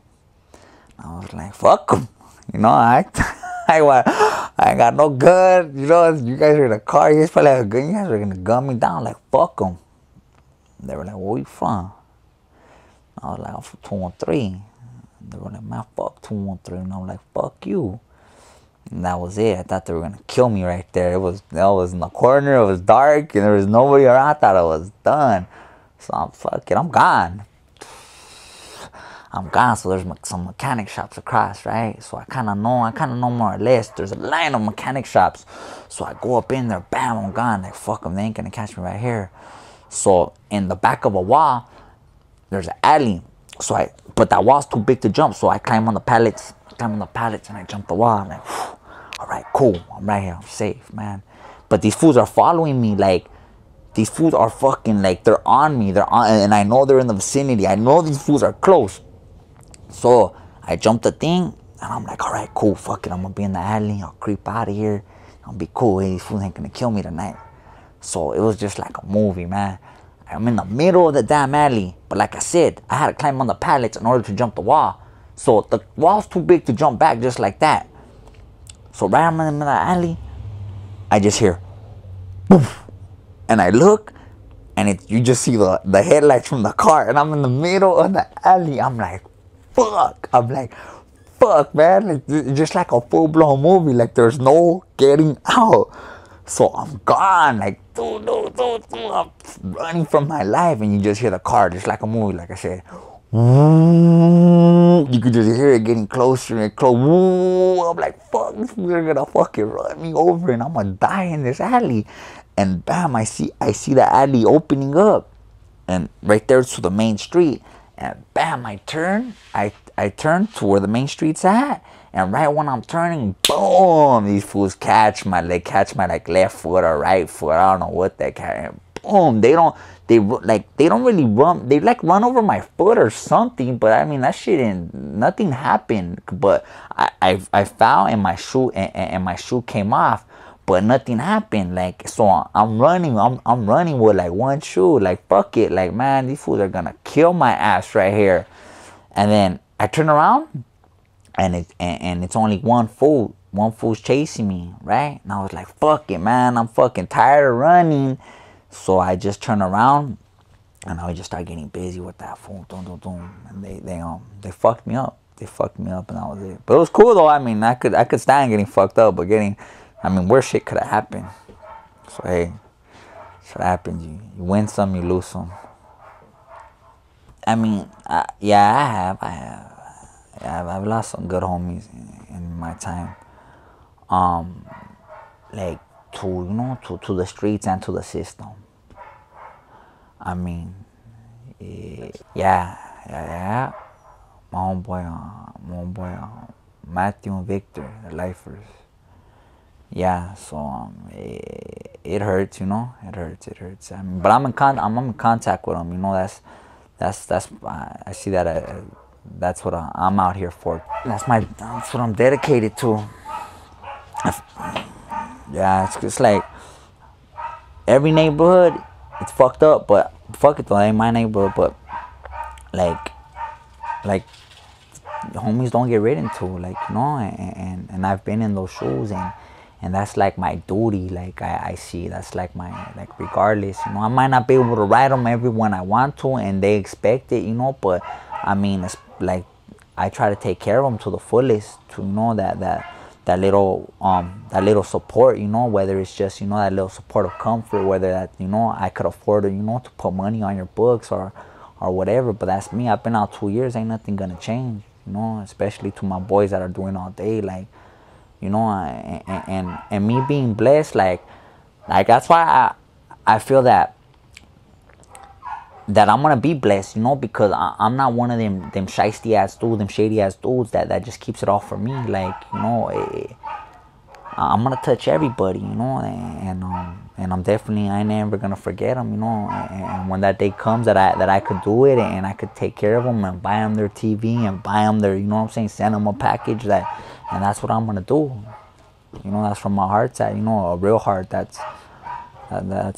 I was like, fuck them. You know, I ain't got no gun. You know, you guys are in a car. You guys probably have a gun. You guys are going to gun me down. Like, fuck them. They were like, where you from? I was like, I'm from 213. They were like, man, fuck 213. And I was like, fuck you. And that was it. I thought they were going to kill me right there. That was in the corner. It was dark, and there was nobody around. I thought I was done. So I'm fuck it. I'm gone. So there's some mechanic shops across, right? So I kind of know more or less. There's a line of mechanic shops. So I go up in there, bam, I'm gone. Like, fuck them, they ain't gonna catch me right here. So in the back of a wall, there's an alley. But that wall's too big to jump. So I climb on the pallets, and I jump the wall. I'm like, whew, all right, cool. I'm right here, I'm safe, man. But these fools are following me, like, these fools are fucking, like, they're on me. And I know they're in the vicinity. I know these fools are close. So I jumped the thing, and I'm like, all right, cool, fuck it, I'm gonna be in the alley, I'll creep out of here, I'll be cool, hey, these fools ain't gonna kill me tonight. So it was just like a movie, man. I'm in the middle of the damn alley, but like I said, I had to climb on the pallets in order to jump the wall. So the wall's too big to jump back just like that. So right in the middle of the alley, I just hear, poof, and I look, and you just see the headlights from the car, and I'm in the middle of the alley. I'm like, fuck, man. It's just like a full-blown movie. Like, there's no getting out. So I'm gone. Like, I'm running from my life. And you just hear the car, just like a movie, like I said. You could just hear it getting closer and closer. I'm like, fuck, this fool's gonna fucking run me over and I'm gonna die in this alley. And bam, I see the alley opening up. And right there to the main street. And bam, I turn to where the main street's at. And right when I'm turning, boom, these fools catch my like left foot or right foot. I don't know what they catch. Boom, they don't really run. They like run over my foot or something. But I mean that shit nothing happened. But I fell and my shoe and my shoe came off. But nothing happened. Like, so I'm running with like one shoe. Like, fuck it. Like, man, these fools are gonna kill my ass right here. And then I turn around and it's only one fool. One fool's chasing me, right? And I was like, fuck it, man. I'm fucking tired of running. So I just turn around and I just start getting busy with that fool. And they fucked me up. They fucked me up and that was it. But it was cool though. I mean, I could stand getting fucked up, but worse shit could have happened. So hey, shit happens. You win some, you lose some. I mean, yeah, I have. I've lost some good homies in my time. Like to the streets and to the system. I mean, yeah. My homeboy, Matthew and Victor, the lifers. Yeah, so it hurts, It hurts. I mean, but I'm in contact with them. That's I see that. That's what I'm out here for. That's what I'm dedicated to. Yeah, it's like every neighborhood, it's fucked up, but fuck it though, it ain't my neighborhood. But like homies don't get written to, and I've been in those shoes, and that's like my duty. Like I see that's like regardless, I might not be able to write them everyone I want to, and they expect it, but I mean, it's like I try to take care of them to the fullest, to that little support, whether it's just that little support of comfort, whether that I could afford to put money on your books or whatever. But that's me. I've been out 2 years, ain't nothing gonna change, especially to my boys that are doing all day, like, and me being blessed, like that's why I feel that I'm gonna be blessed, because I'm not one of them shiesty ass dudes, them shady ass dudes that just keeps it all for me. Like, I'm gonna touch everybody, and I'm definitely, I ain't never gonna forget them, and when that day comes that I could do it and I could take care of them and buy them their TV and buy them their, send them a package, and that's what I'm gonna do. That's from my heart, a real heart. That's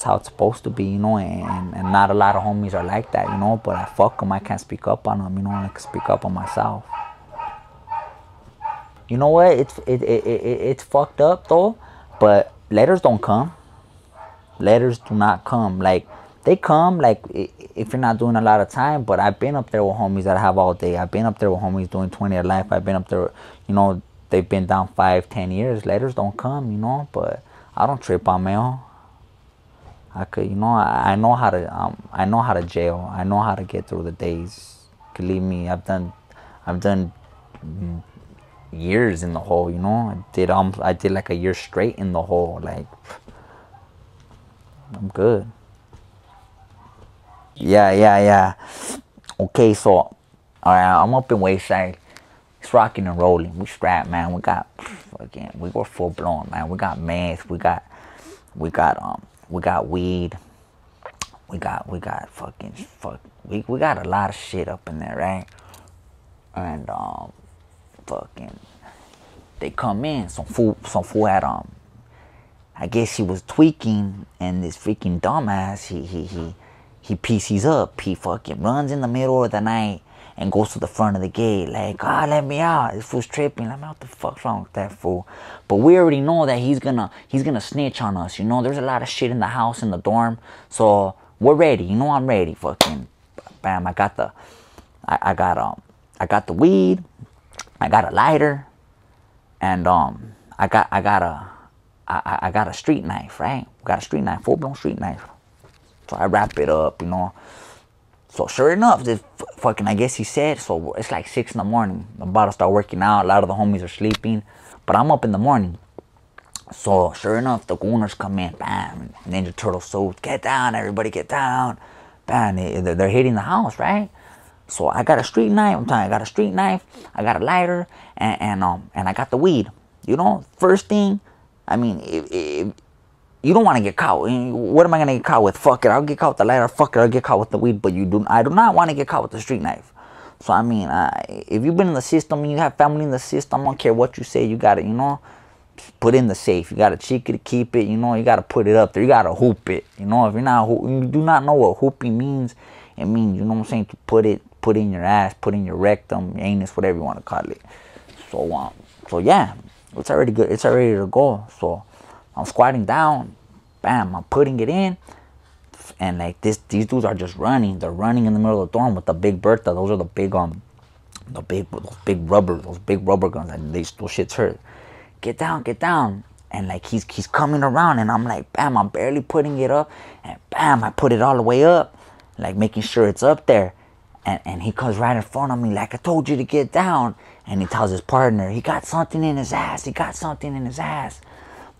how it's supposed to be, and not a lot of homies are like that, but I fuck them. I can't speak up on them, I can speak up on myself. You know what? It's fucked up though, but letters don't come. Letters do not come. Like, they come, like, if you're not doing a lot of time, but I've been up there with homies that I have all day. I've been up there with homies doing 20 of life. I've been up there, they've been down 5-10 years. Letters don't come, but I don't trip on mail. I could, I know how to jail. I know how to get through the days. Believe me, I've done years in the hole, I did like a year straight in the hole. Like, I'm good. Yeah. Okay, so all right, I'm up in Wayside. It's rocking and rolling. We strapped, man. We were full blown, man. We got meth. We got weed. We got we got a lot of shit up in there, right? And they come in. Some fool had I guess he was tweaking, and this freaking dumbass, he PCs up. He fucking runs in the middle of the night and goes to the front of the gate like, let me out. This fool's tripping. Like, what the fuck's wrong with that fool? But we already know that he's gonna snitch on us. There's a lot of shit in the house, in the dorm. So we're ready. I'm ready. Fucking bam. I got the weed. I got a lighter, and I got a street knife, right? We got a street knife, full blown street knife. So I wrap it up, So sure enough, this fucking, I guess he said, so it's like 6 in the morning. I'm about to start working out. A lot of the homies are sleeping, but I'm up in the morning. So sure enough, the gooners come in, bam, Ninja Turtle sowed, get down, everybody get down, bam, they're hitting the house, right? So I got a street knife, I'm telling you, I got a street knife, I got a lighter, and I got the weed. You know, first thing, I mean, if you don't want to get caught. What am I gonna get caught with? Fuck it, I'll get caught with the lighter. Fuck it, I'll get caught with the weed. But I do not want to get caught with the street knife. So I mean, if you've been in the system, you have family in the system, I don't care what you say, you gotta, you know, put in the safe. You gotta cheek it to keep it. You know, you gotta put it up there. You gotta hoop it. You know, if you do not know what hooping means, it means, you know what I'm saying, to put in your ass, put in your rectum, your anus, whatever you want to call it. So yeah, it's already good. It's already to go. So I'm squatting down, bam, I'm putting it in, and like these dudes are just running. They're running in the middle of the dorm with the big Bertha. Those are the big those big rubber guns, and those shits hurt. Get down, and like he's coming around, and I'm like, bam, I'm barely putting it up, and bam, I put it all the way up, like making sure it's up there, and he comes right in front of me, like, I told you to get down, and he tells his partner, he got something in his ass.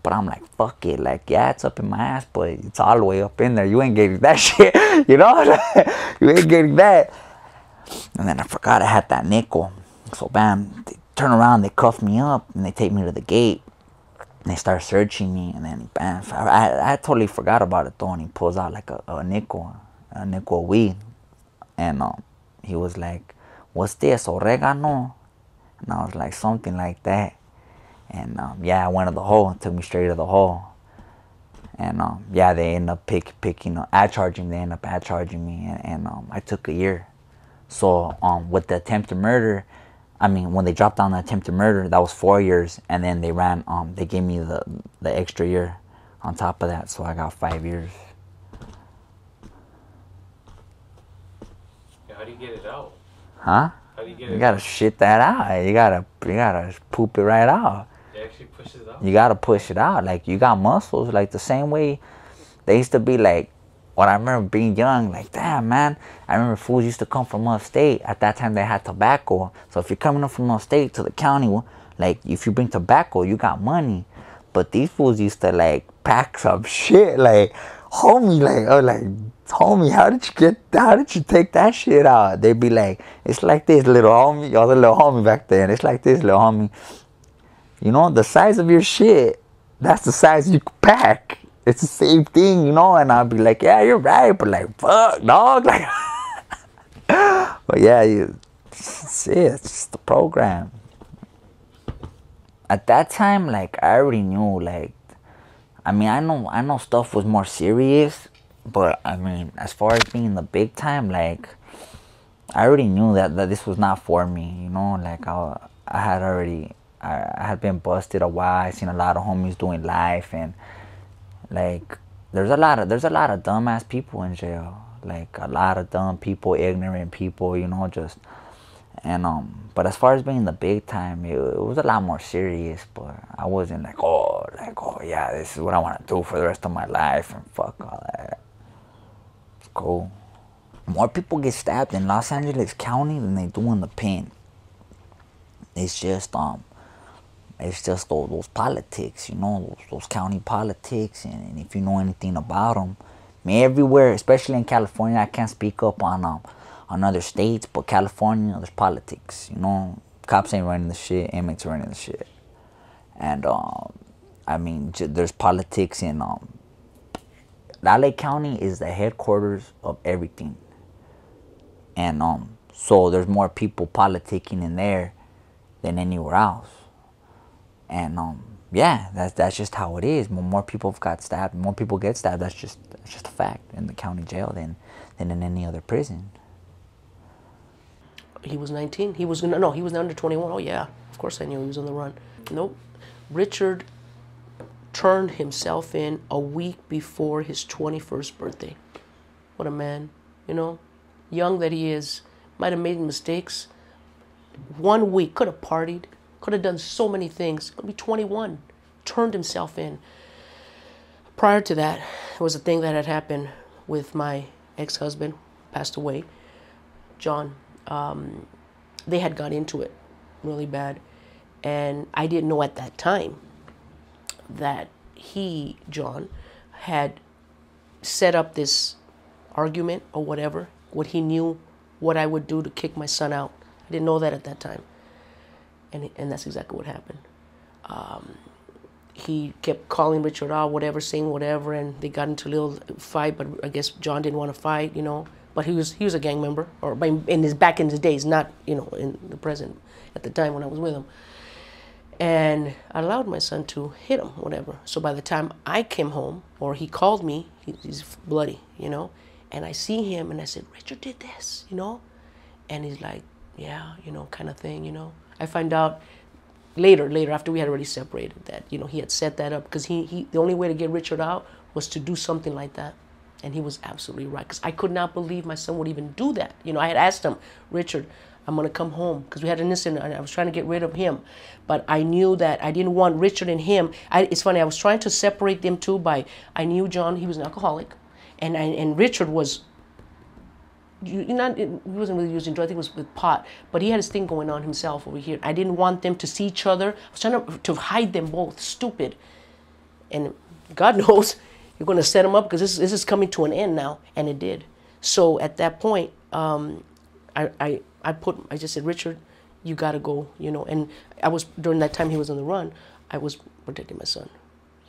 But I'm like, fuck it, like, yeah, it's up in my ass, but it's all the way up in there. You ain't getting that shit, you know? You ain't getting that. And then I forgot I had that nickel. So bam, they turn around, they cuff me up, and they take me to the gate. And they start searching me, and then bam, I totally forgot about it though, and he pulls out like a nickel of weed. And he was like, what's this, oregano? And I was like, something like that. And yeah, I went to the hole and took me straight to the hole. And yeah, they end up picking ad charging. They end up ad charging me, and I took a year. So with the attempted murder, I mean, when they dropped down the attempted murder, that was 4 years, and then they gave me the extra year on top of that, so I got 5 years. Yeah, how do you get it out? Huh? How do you get it You gotta out? shit that out. You gotta poop it right out. It actually pushes out? You gotta push it out. Like, you got muscles, like the same way they used to be like, when I remember being young, like, damn, man, I remember fools used to come from upstate. At that time, they had tobacco. So if you're coming up from upstate to the county, like, if you bring tobacco, you got money. But these fools used to, like, pack some shit. Like, homie, homie, how did you take that shit out? They'd be like, it's like this, little homie. Y'all the little homie back then. It's like this, little homie. You know, the size of your shit, that's the size you pack. It's the same thing, you know, and I'll be like, yeah, you're right, but like, fuck, dog, like, but yeah, it's just the program. At that time, like, I already knew, like, I mean, I know stuff was more serious, but I mean, as far as being the big time, like, I already knew that this was not for me, you know, like, I had been busted a while. I seen a lot of homies doing life, and like, there's a lot of dumbass people in jail, like a lot of dumb people, ignorant people, you know, just, and but as far as being the big time, it was a lot more serious. But I wasn't like, oh yeah, this is what I want to do for the rest of my life, and fuck all that. It's cool. More people get stabbed in Los Angeles County than they do in the pen. It's just those politics, you know, those county politics, and if you know anything about them, I mean, everywhere, especially in California, I can't speak up on other states, but California, there's politics, you know, cops ain't running the shit, inmates are running the shit, and I mean, there's politics in LA County is the headquarters of everything, and so there's more people politicking in there than anywhere else. And yeah, that's just how it is. More people have got stabbed, more people get stabbed. That's just a fact in the county jail than in any other prison. He was 19. He was under 21. Oh yeah, of course I knew he was on the run. Nope. Richard turned himself in a week before his 21st birthday. What a man, you know, young that he is. Might have made mistakes. 1 week, could have partied. Could have done so many things. Could be 21. Turned himself in. Prior to that, it was a thing that had happened with my ex-husband, passed away. John. They had got into it really bad. And I didn't know at that time that he, John, had set up this argument or whatever, what he knew what I would do to kick my son out. I didn't know that at that time. And that's exactly what happened. He kept calling Richard out, whatever, saying whatever, and they got into a little fight, but I guess John didn't want to fight, you know. But he was a gang member, or back in his days, not, you know, in the present, at the time when I was with him. And I allowed my son to hit him, whatever. So by the time I came home, or he called me, he's bloody, you know, and I see him, and I said, Richard did this, you know? And he's like, yeah, you know, kind of thing, you know. I find out later, after we had already separated, that, you know, he had set that up, because the only way to get Richard out was to do something like that. And he was absolutely right, because I could not believe my son would even do that. You know, I had asked him, Richard, I'm going to come home, because we had an incident, and I was trying to get rid of him. But I knew that I didn't want Richard and him. It's funny, I was trying to separate them two I knew John, he was an alcoholic, and Richard was, he wasn't really using drugs, I think it was with pot, but he had his thing going on himself over here. I didn't want them to see each other. I was trying to hide them both, stupid. And God knows, you're going to set them up, because this is coming to an end now, and it did. So at that point, I just said, Richard, you got to go, you know. And during that time he was on the run, I was protecting my son.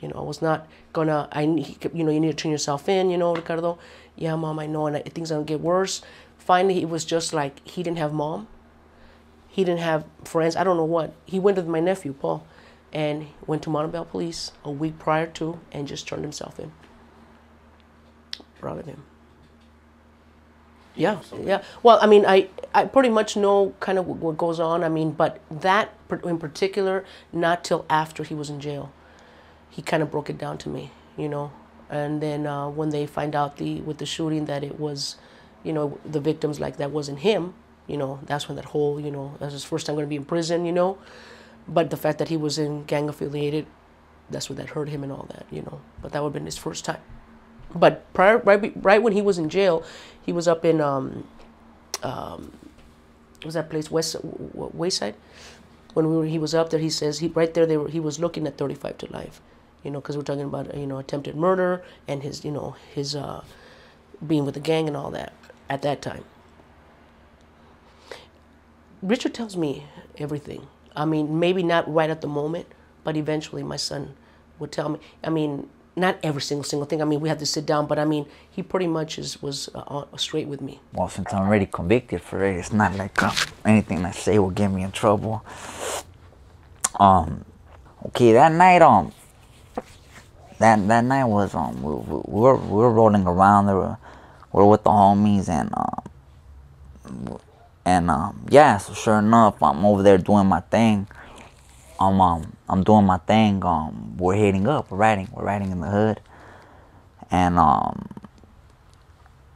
You know, I was not gonna, you know, you need to turn yourself in, you know, Ricardo. Yeah, Mom, I know, and things are gonna get worse. Finally, it was just like, he didn't have mom. He didn't have friends. I don't know what. He went with my nephew, Paul, and went to Montebello Police a week prior to, and just turned himself in. Proud of him. Yeah, yeah. Well, I mean, I pretty much know kind of what goes on. I mean, but that in particular, not till after he was in jail. He kind of broke it down to me, you know. And then when they find out with the shooting that it was, you know, the victims, like, that wasn't him, you know, that's when that whole, you know, that was his first time going to be in prison, you know. But the fact that he was in gang affiliated, that's what that hurt him and all that, you know. But that would have been his first time. But right when he was in jail, he was up in what was that place, Wayside? When he was up there, he says he was looking at 35 to life, you know, because we're talking about, you know, attempted murder and his, you know, his being with the gang and all that at that time. Richard tells me everything. I mean, maybe not right at the moment, but eventually my son would tell me. I mean, not every single thing. I mean, we had to sit down, but I mean, he pretty much was straight with me. Well, since I'm already convicted for it, it's not like anything I say will get me in trouble. Okay, that night, that night was we were rolling around. We were with the homies, and yeah. So sure enough, I'm over there doing my thing. I'm doing my thing. We're heading up. We're riding in the hood, and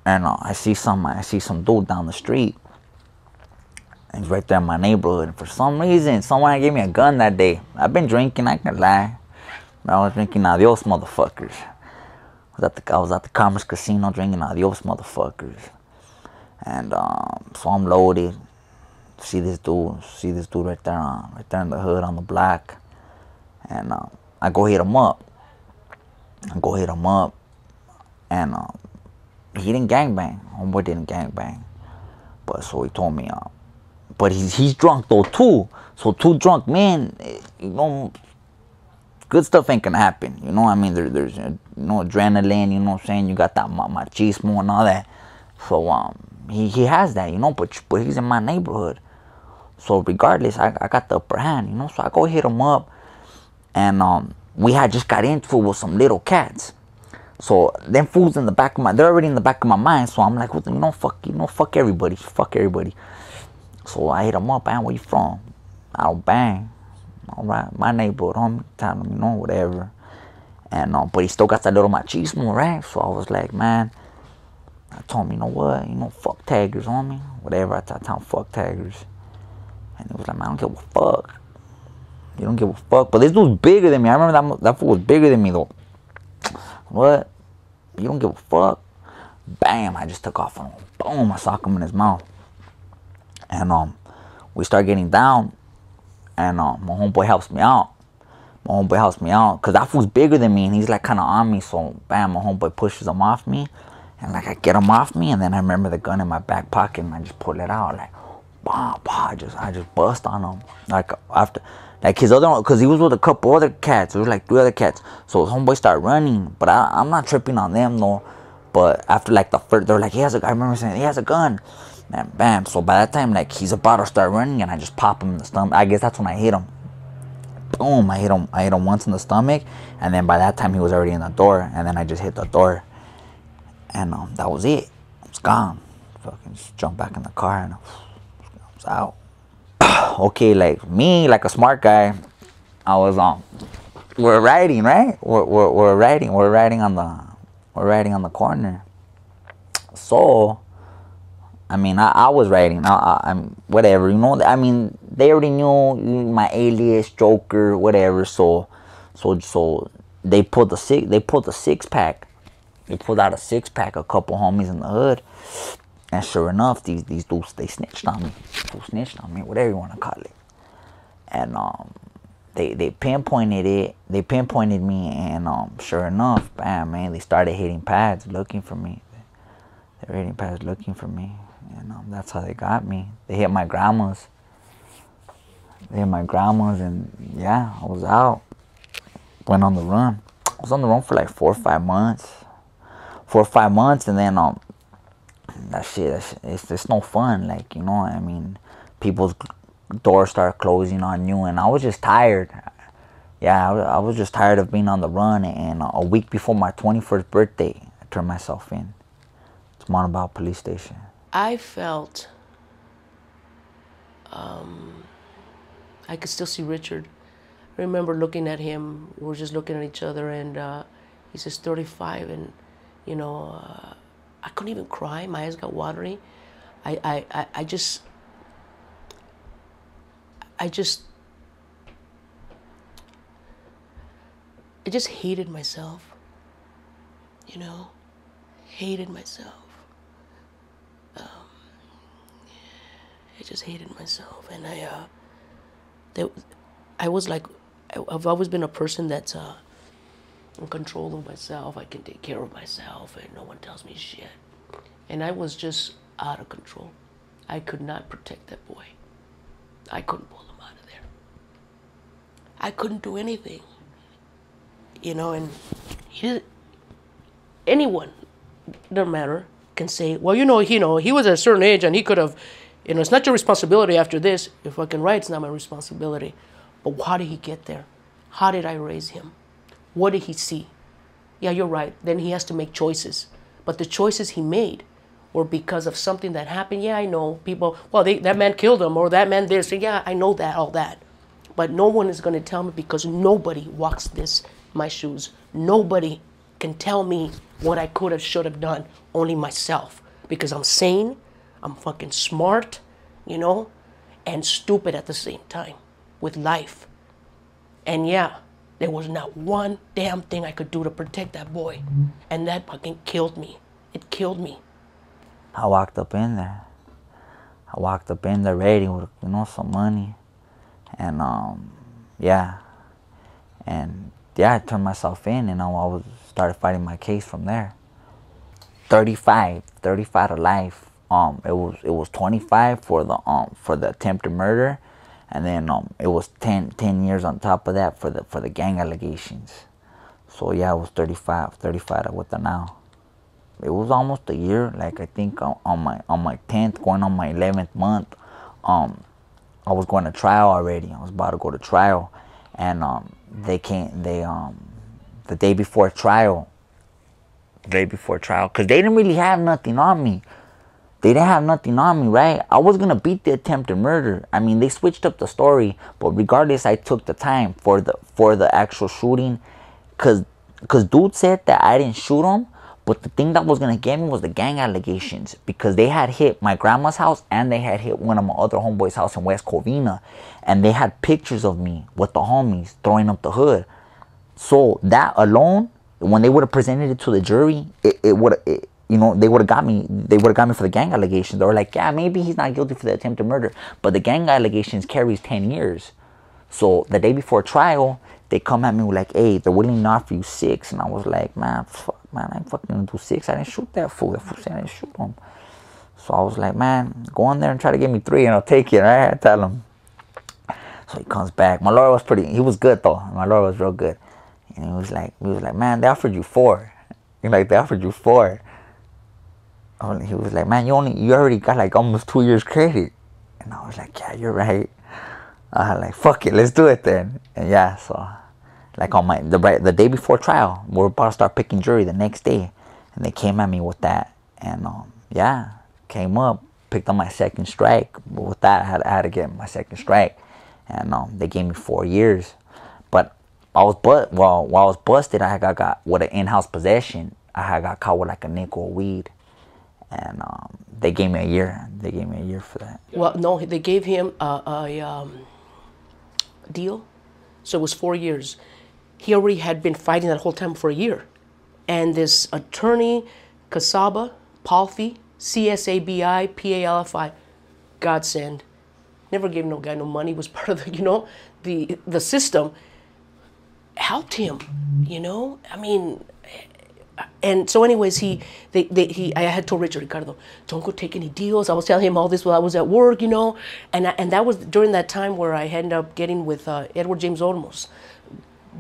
I see some dude down the street. And he's right there in my neighborhood. And for some reason, someone gave me a gun that day. I've been drinking. I can lie. But I was drinking adios, motherfuckers. I was at the Commerce Casino drinking adios, motherfuckers. And so I'm loaded. See this dude right there in the hood on the block, and I go hit him up. And he didn't gangbang. Homeboy didn't gangbang, but so he told me, but he's drunk though too. So two drunk men, you know, good stuff ain't gonna happen. You know what I mean? There's you know, adrenaline. You know what I'm saying? You got that machismo and all that. So he has that, you know, but he's in my neighborhood. So regardless, I got the upper hand, you know. So I go hit him up, and we had just got into it with some little cats. So them fools in the back of they're already in the back of my mind. So I'm like, well, fuck everybody. So I hit him up, man, where you from? I don't bang. All right, my neighborhood, homie. Tell him, you know, whatever. And but he still got that little machismo, right? So I was like, man, I told him, you know what, fuck taggers, homie. Whatever, I tell him, fuck taggers. And he was like, man, I don't give a fuck. You don't give a fuck. But this dude's bigger than me. I remember that fool was bigger than me, though. What? You don't give a fuck? Bam, I just took off on him. Boom, I socked him in his mouth. And we start getting down, and my homeboy helps me out. Because that fool's bigger than me, and he's like kind of on me. So bam, my homeboy pushes him off me, and like I get him off me, and then I remember the gun in my back pocket, and I just pull it out, like bah, bah, I just bust on him. Like after, like his other, because he was with a couple other cats. There was like 3 other cats. So his homeboy started running, but I'm not tripping on them though. But after like the first, they're like, I remember saying he has a gun. And bam. So by that time, like he's about to start running, and I just pop him in the stomach. I guess that's when I hit him. Boom! I hit him once in the stomach, and then by that time he was already in the door, and then I just hit the door, and that was it. I was gone. Fucking just jumped back in the car, and I was out. Okay, like me, like a smart guy, I was we're riding, right? We're riding on the corner. So I mean, I was writing. I'm whatever, you know. I mean, they already knew my alias, Joker, whatever. So they pulled the 6-pack. They pulled out a 6-pack. A couple homies in the hood, and sure enough, these dudes, they snitched on me. Whatever you want to call it. And they pinpointed it. They pinpointed me, and sure enough, bam, man, they started hitting pads looking for me. They were hitting pads looking for me. And that's how they got me. They hit my grandma's. And yeah, I was out. Went on the run. I was on the run for like 4 or 5 months. 4 or 5 months, and then that shit, it's no fun. Like, you know, I mean, people's doors start closing on you, and I was just tired. Yeah, I was just tired of being on the run. And a week before my 21st birthday, I turned myself in to Mountain Police Station. I felt I could still see Richard. I remember looking at him. We were just looking at each other, and he says 35, and you know, I couldn't even cry. My eyes got watery. I just hated myself. You know, hated myself. I just hated myself, and I was like, I've always been a person that's in control of myself. I can take care of myself, and no one tells me shit. And I was just out of control. I could not protect that boy. I couldn't pull him out of there. I couldn't do anything, you know. And anyone, doesn't matter, can say, well, you know, he was at a certain age and he could have, you know, it's not your responsibility after this. If I can write, it's not my responsibility. But how did he get there? How did I raise him? What did he see? Yeah, you're right. Then he has to make choices. But the choices he made were because of something that happened. Yeah, I know. People, well, that man killed him, or that man this. Yeah, I know that, all that. But no one is going to tell me, because nobody walks my shoes. Nobody can tell me what I could have, should have done. Only myself. Because I'm sane, I'm fucking smart, you know, and stupid at the same time with life. And yeah, there was not one damn thing I could do to protect that boy. And that fucking killed me. It killed me. I walked up in there ready with, you know, some money. And yeah. And yeah, I turned myself in, and I started fighting my case from there. 35 to life. It was 25 for the attempted murder, and then it was 10 years on top of that for the gang allegations. So yeah, it was 35 with the now. It was almost a year. Like, I think on my 10th, going on my 11th month, I was going to trial already. I was about to go to trial, and the day before trial, because they didn't really have nothing on me. Right? I was going to beat the attempted murder. I mean, they switched up the story, but regardless, I took the time for the actual shooting, because dude said that I didn't shoot him, but the thing that was going to get me was the gang allegations, because they had hit my grandma's house, and they had hit one of my other homeboys' house in West Covina, and they had pictures of me with the homies throwing up the hood. So that alone, when they would have presented it to the jury, it would they would have got me. They would have got me for the gang allegations. They were like, yeah, maybe he's not guilty for the attempted murder, but the gang allegations carries 10 years. So the day before trial, they come at me with like, hey, they're willing to offer you 6. And I was like, man, fuck, man, I ain't fucking gonna do 6. I didn't shoot that fool. That fool said I didn't shoot him. So I was like, man, go in there and try to give me 3 and I'll take it, right? I tell him. So he comes back. My lawyer was he was good though. My lawyer was real good. And he was like, man, they offered you 4. They offered you 4. He was like, man, you already got like almost 2 years credit. And I was like, yeah, you're right. I was like, fuck it, let's do it then. And yeah, so like on the day before trial, we were about to start picking jury the next day, and they came at me with that, and yeah, came up, picked up my second strike. But with that, I had to get my second strike, and they gave me 4 years. But while I was busted, I got with an in-house possession. I got caught with like a nickel of weed, and they gave me a year. They gave me a year for that. Well, no, they gave him a deal, so it was 4 years. He already had been fighting that whole time for a year, and this attorney, Casaba, Palfi, CSABI, PALFI, godsend, never gave no guy no money. Was part of the system. Helped him, I mean. And so anyways, I had told Ricardo, don't go take any deals. I was telling him all this while I was at work, and that was during that time where I ended up getting with Edward James Olmos.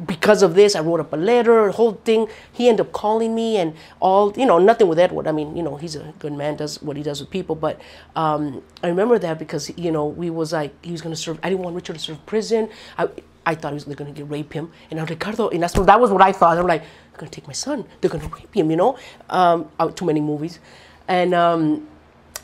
Because of this, I wrote up a letter, the whole thing. He ended up calling me and all, nothing with Edward. I mean, he's a good man, does what he does with people. But I remember that because, we was like, he was going to serve, I didn't want Richard to serve prison. I thought he was going to rape him. And I was Ricardo, and that was what I thought. I'm like, they're going to take my son. They're going to rape him, too many movies. And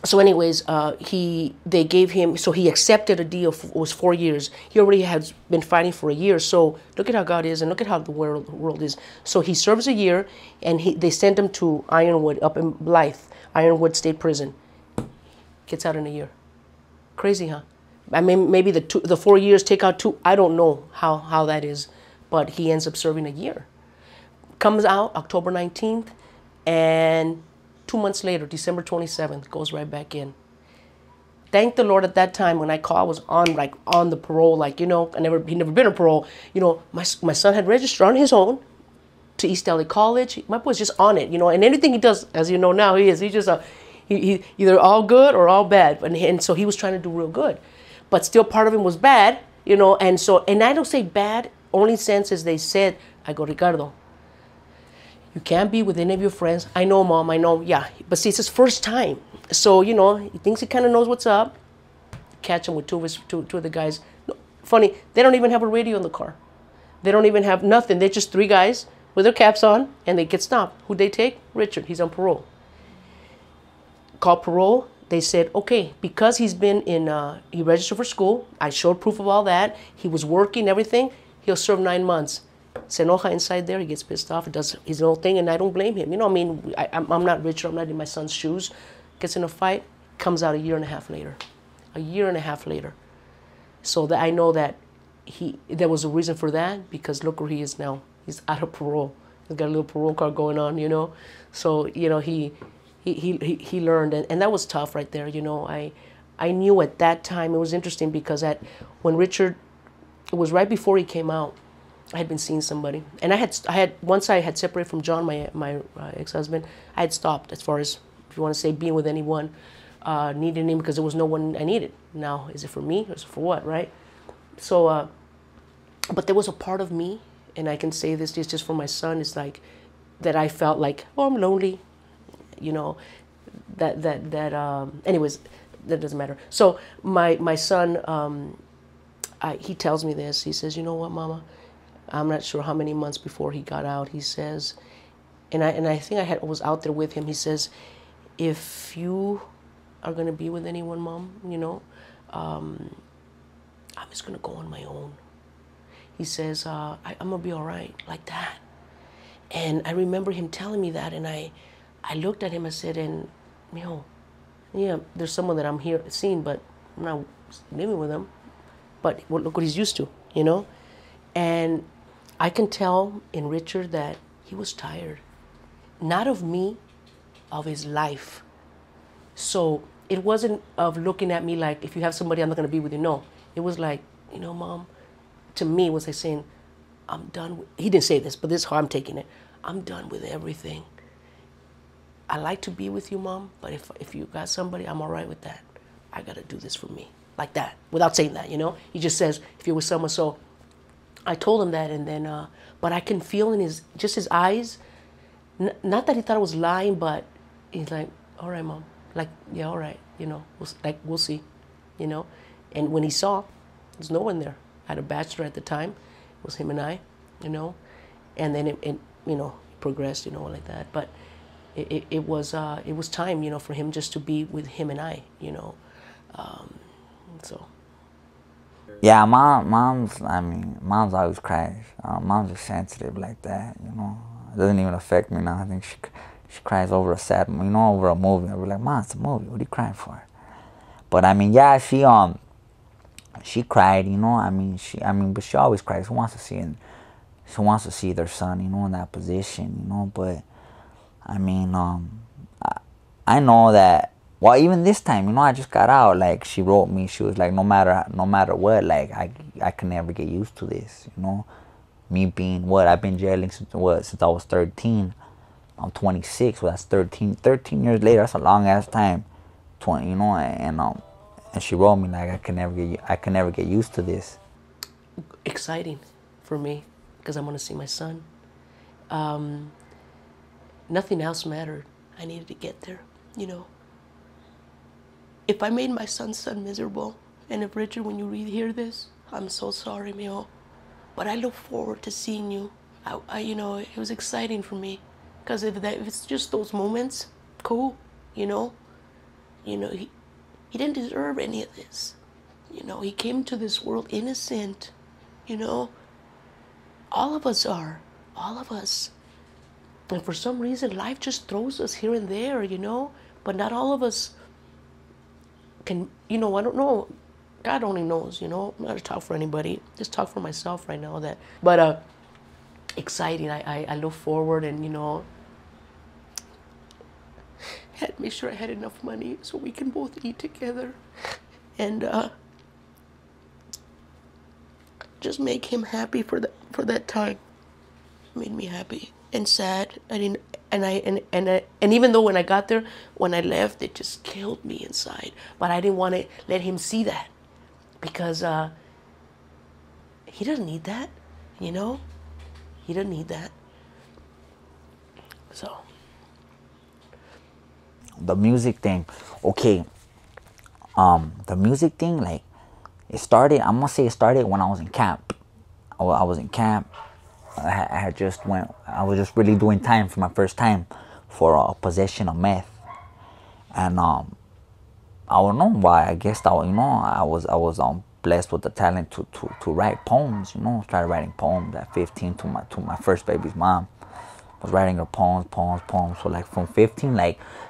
so anyways, they gave him, so he accepted a deal, it was 4 years. He already had been fighting for a year. So look at how God is and look at how the world is. So he serves a year and they sent him to Ironwood up in Blythe, Ironwood State Prison. Gets out in a year. Crazy, huh? I mean, maybe the 4 years take out 2. I don't know how that is, but he ends up serving a year. Comes out October 19th, and 2 months later, December 27th, goes right back in. Thank the Lord at that time when I called, I was on the parole, he never been on parole. My son had registered on his own to East LA College. My boy's just on it, and anything he does, as you know now, he's just he either all good or all bad. And so he was trying to do real good. But still part of him was bad, and I don't say bad, only sense as they said, I go, Ricardo, you can't be with any of your friends. I know, Mom, I know, yeah. But see, it's his first time. So, he thinks he kind of knows what's up. Catch him with two of the guys. No, funny, they don't even have a radio in the car. They don't even have nothing. They're just 3 guys with their caps on, and they get stopped. Who'd they take? Richard, he's on parole. Call parole. They said, okay, because he's been he registered for school. I showed proof of all that. He was working, everything. He'll serve 9 months. Se enoja inside there. He gets pissed off. He does his own thing, and I don't blame him. I'm not Richard. I'm not in my son's shoes. Gets in a fight. Comes out a year and a half later. A year and a half later. So that I know that there was a reason for that, because look where he is now. He's out of parole. He's got a little parole card going on, So, he learned, and that was tough right there. I knew at that time, it was interesting because when Richard, it was right before he came out, I had been seeing somebody, and once I had separated from John, my ex-husband, I had stopped as far as, if you want to say, being with anyone, needing him, because there was no one I needed. Now, is it for me or is it for what, right? So, but there was a part of me, and I can say this just for my son, is like that I felt like, oh, I'm lonely. Anyways, that doesn't matter. So my son, he tells me this. He says, you know what, Mama? I'm not sure how many months before he got out. He says, and I think I was out there with him. He says, if you are going to be with anyone, Mom, I'm just going to go on my own. He says, I'm going to be all right, like that. And I remember him telling me that, and I looked at him, I said, and, yeah, there's someone that I'm here seeing, but I'm not living with him. But look what he's used to, And I can tell in Richard that he was tired. Not of me, of his life. So it wasn't of looking at me like, if you have somebody, I'm not going to be with you. No, it was like, you know, Mom, to me, was like saying, I'm done with, he didn't say this, but this is how I'm taking it. I'm done with everything. I like to be with you, Mom, but if you got somebody, I'm all right with that. I got to do this for me. Like that, without saying that, you know? He just says, if you're with someone. So I told him that, and then, but I can feel in his eyes, not that he thought I was lying, but he's like, all right, Mom. Like, yeah, all right, you know, we'll see, you know? And when he saw, there's no one there. I had a bachelor at the time. It was him and I, you know? And then it you know, progressed, you know, like that. But it was time, you know, for him just to be with him and I, you know? So. Yeah, mom's always cries. Mom's just sensitive like that, you know. It doesn't even affect me now. I think she cries over a sad, you know, over a movie. I'll be like, Mom, it's a movie. What are you crying for? But I mean, yeah, she cried, you know. But she always cries. She wants to see their son, you know, in that position, you know. But I mean, I know that. Well, even this time, you know, I just got out. Like, she wrote me. She was like, no matter what, like, I can never get used to this, you know. Me being what I've been jailing since I was 13. I'm 26. Well, that's 13 years later. That's a long ass time. 20, you know, and she wrote me like, I can never get used to this. Exciting for me because I'm gonna see my son. Nothing else mattered. I needed to get there, you know. If I made my son's son miserable, and if Richard, when you hear this, I'm so sorry, mijo. But I look forward to seeing you. You know, it was exciting for me, because if it's just those moments, cool, you know. You know, he didn't deserve any of this. You know, he came to this world innocent. You know, all of us are, all of us. And for some reason, life just throws us here and there, you know. But not all of us can, you know, I don't know. God only knows, you know. I'm not to talk for anybody. Just talk for myself right now. But exciting. I look forward, and, you know, had to make sure I had enough money so we can both eat together, and just make him happy for that time. Made me happy and sad. I didn't, and even though when I got there, when I left, it just killed me inside. But I didn't want to let him see that, because he doesn't need that, you know. He doesn't need that. So. The music thing, okay. The music thing, like, it started. I'm gonna say it started when I was in camp. I was in camp. I was just really doing time for my first time for possession of meth, and I don't know why. I guess I was blessed with the talent to write poems. You know, started writing poems at 15 to my first baby's mom. Was writing her poems. So like from 15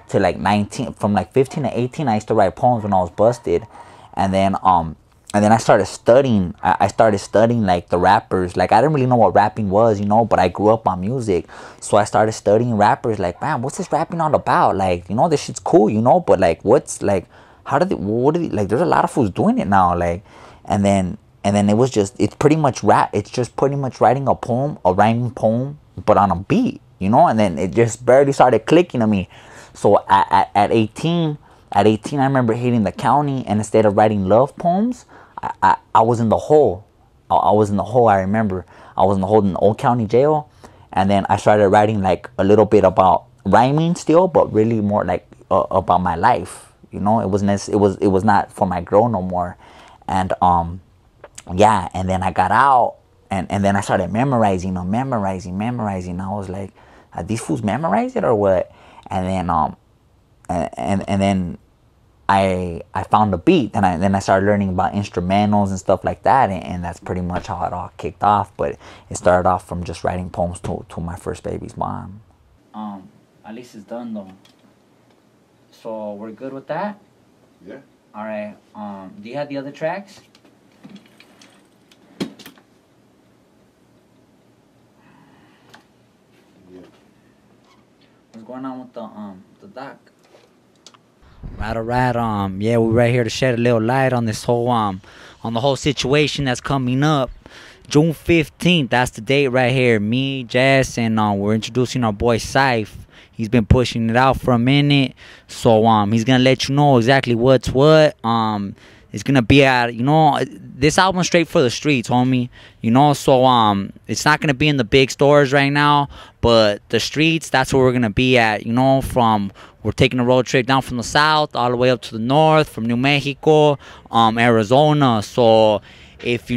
to 19, from like 15 to 18, I used to write poems when I was busted, and then I started studying. I started studying like the rappers. Like, I didn't really know what rapping was, you know, but I grew up on music, so I started studying rappers. Like, man, what's this rapping all about? Like, you know, this shit's cool, you know, but like, what's like, like, there's a lot of fools doing it now, like, and then it's pretty much rap. It's just pretty much writing a rhyming poem, but on a beat, you know, and then it just barely started clicking to me. So at 18, I remember hitting the county, and instead of writing love poems, I was in the hole. I was in the hole. I remember I was in the hole in the old county jail, and then I started writing like a little bit about rhyming still, but really more like about my life. You know, it was not for my girl no more, and yeah. And then I got out, and then I started memorizing. I was like, are these fools memorize it or what? And then and then I found the beat, and then I started learning about instrumentals and stuff like that, and that's pretty much how it all kicked off. But it started off from just writing poems to my first baby's mom. At least it's done though. So we're good with that? Yeah. All right. Do you have the other tracks? Yeah. Let's going on with the doc? Right, alright. Yeah, we're right here to shed a little light on this whole on the whole situation that's coming up. June 15th, that's the date right here. Me, Jess, and we're introducing our boy Syph. He's been pushing it out for a minute, so he's gonna let you know exactly what's what. It's gonna be at, this album's straight for the streets, homie. So it's not gonna be in the big stores right now, but the streets, that's where we're gonna be at. We're taking a road trip down from the south all the way up to the north, from New Mexico, Arizona. So if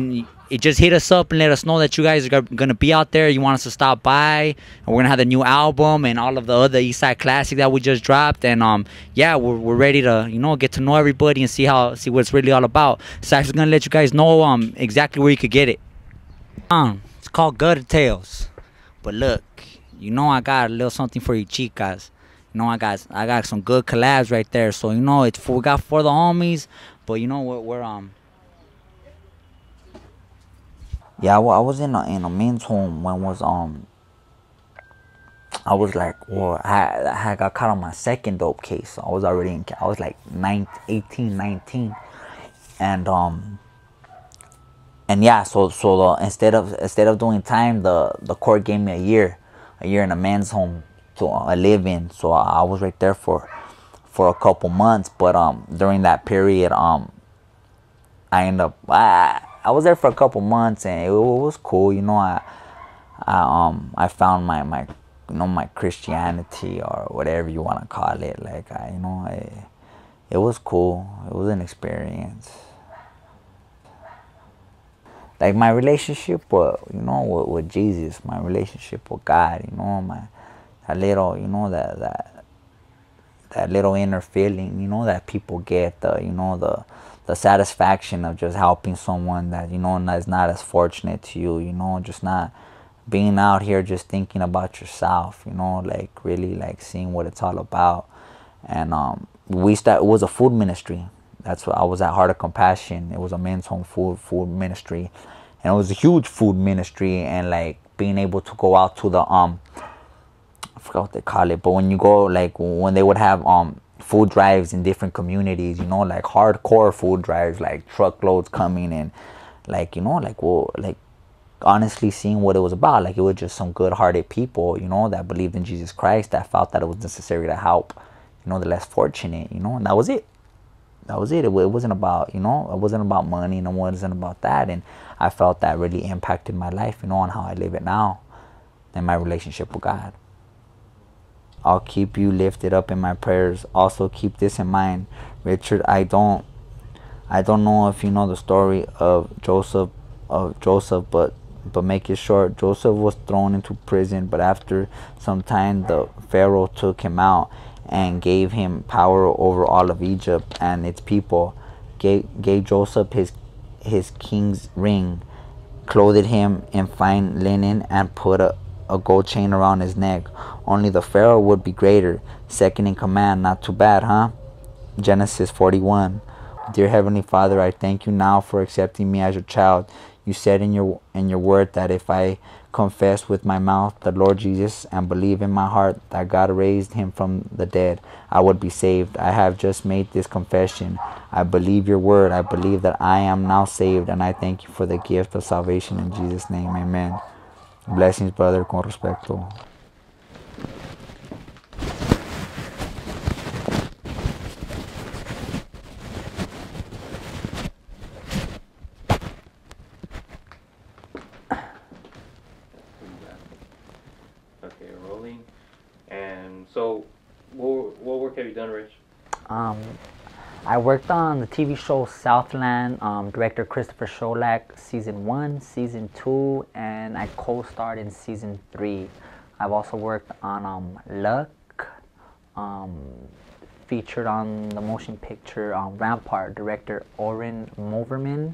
it just hit us up and let us know that you guys are gonna be out there. You want us to stop by, and we're gonna have the new album and all of the other Eastside classic that we just dropped. And yeah, we're ready to get to know everybody and see what it's really all about. Syph's gonna let you guys know exactly where you could get it. It's called Gutter Tales. But look, I got a little something for you chicas. I got some good collabs right there. So we got for the homies, but we're yeah, I was in a men's home when I was like, I got caught on my second dope case. So I was already I was like 18, 19, and yeah, instead of doing time, the court gave me a year in a men's home to live in. So I was right there for a couple months, but during that period, I ended up I was there for a couple months, and it was cool. I found my Christianity, or whatever you want to call it. Like it was cool. It was an experience. Like my relationship with Jesus, my relationship with God. That little that little inner feeling, that people get, the satisfaction of just helping someone that is not as fortunate to you, just not being out here just thinking about yourself, like really like seeing what it's all about. And it was a food ministry. That's what I was at. Heart of Compassion. It was a men's home food ministry, and it was a huge food ministry. And like being able to go out to the I forgot what they call it, but when you go, like when they would have food drives in different communities, like hardcore food drives, like truckloads coming in, like honestly seeing what it was about. Like it was just some good-hearted people, that believed in Jesus Christ, that felt that it was necessary to help, the less fortunate, and that was it. It wasn't about, it wasn't about money, and it wasn't about that. And I felt that really impacted my life, on how I live it now, and my relationship with God. I'll keep you lifted up in my prayers. Also keep this in mind, Richard. I don't know if you know the story of Joseph, but make it short. Joseph was thrown into prison, but after some time the Pharaoh took him out and gave him power over all of Egypt and its people. Gave Joseph his king's ring, clothed him in fine linen, and put a gold chain around his neck. Only the Pharaoh would be greater, second in command. Not too bad, huh? Genesis 41. Dear Heavenly Father, I thank you now for accepting me as your child. You said in your word that if I confess with my mouth the Lord Jesus and believe in my heart that God raised him from the dead, I would be saved. I have just made this confession. I believe your word. I believe that I am now saved, and I thank you for the gift of salvation in Jesus' name. Amen. Blessings, brother, con respecto. Okay, rolling. And so, what work have you done, Rich? I worked on the TV show Southland, director Christopher Sholak, season 1, season 2, and I co-starred in season 3. I've also worked on Luck, featured on the motion picture Rampart, director Oren Moverman,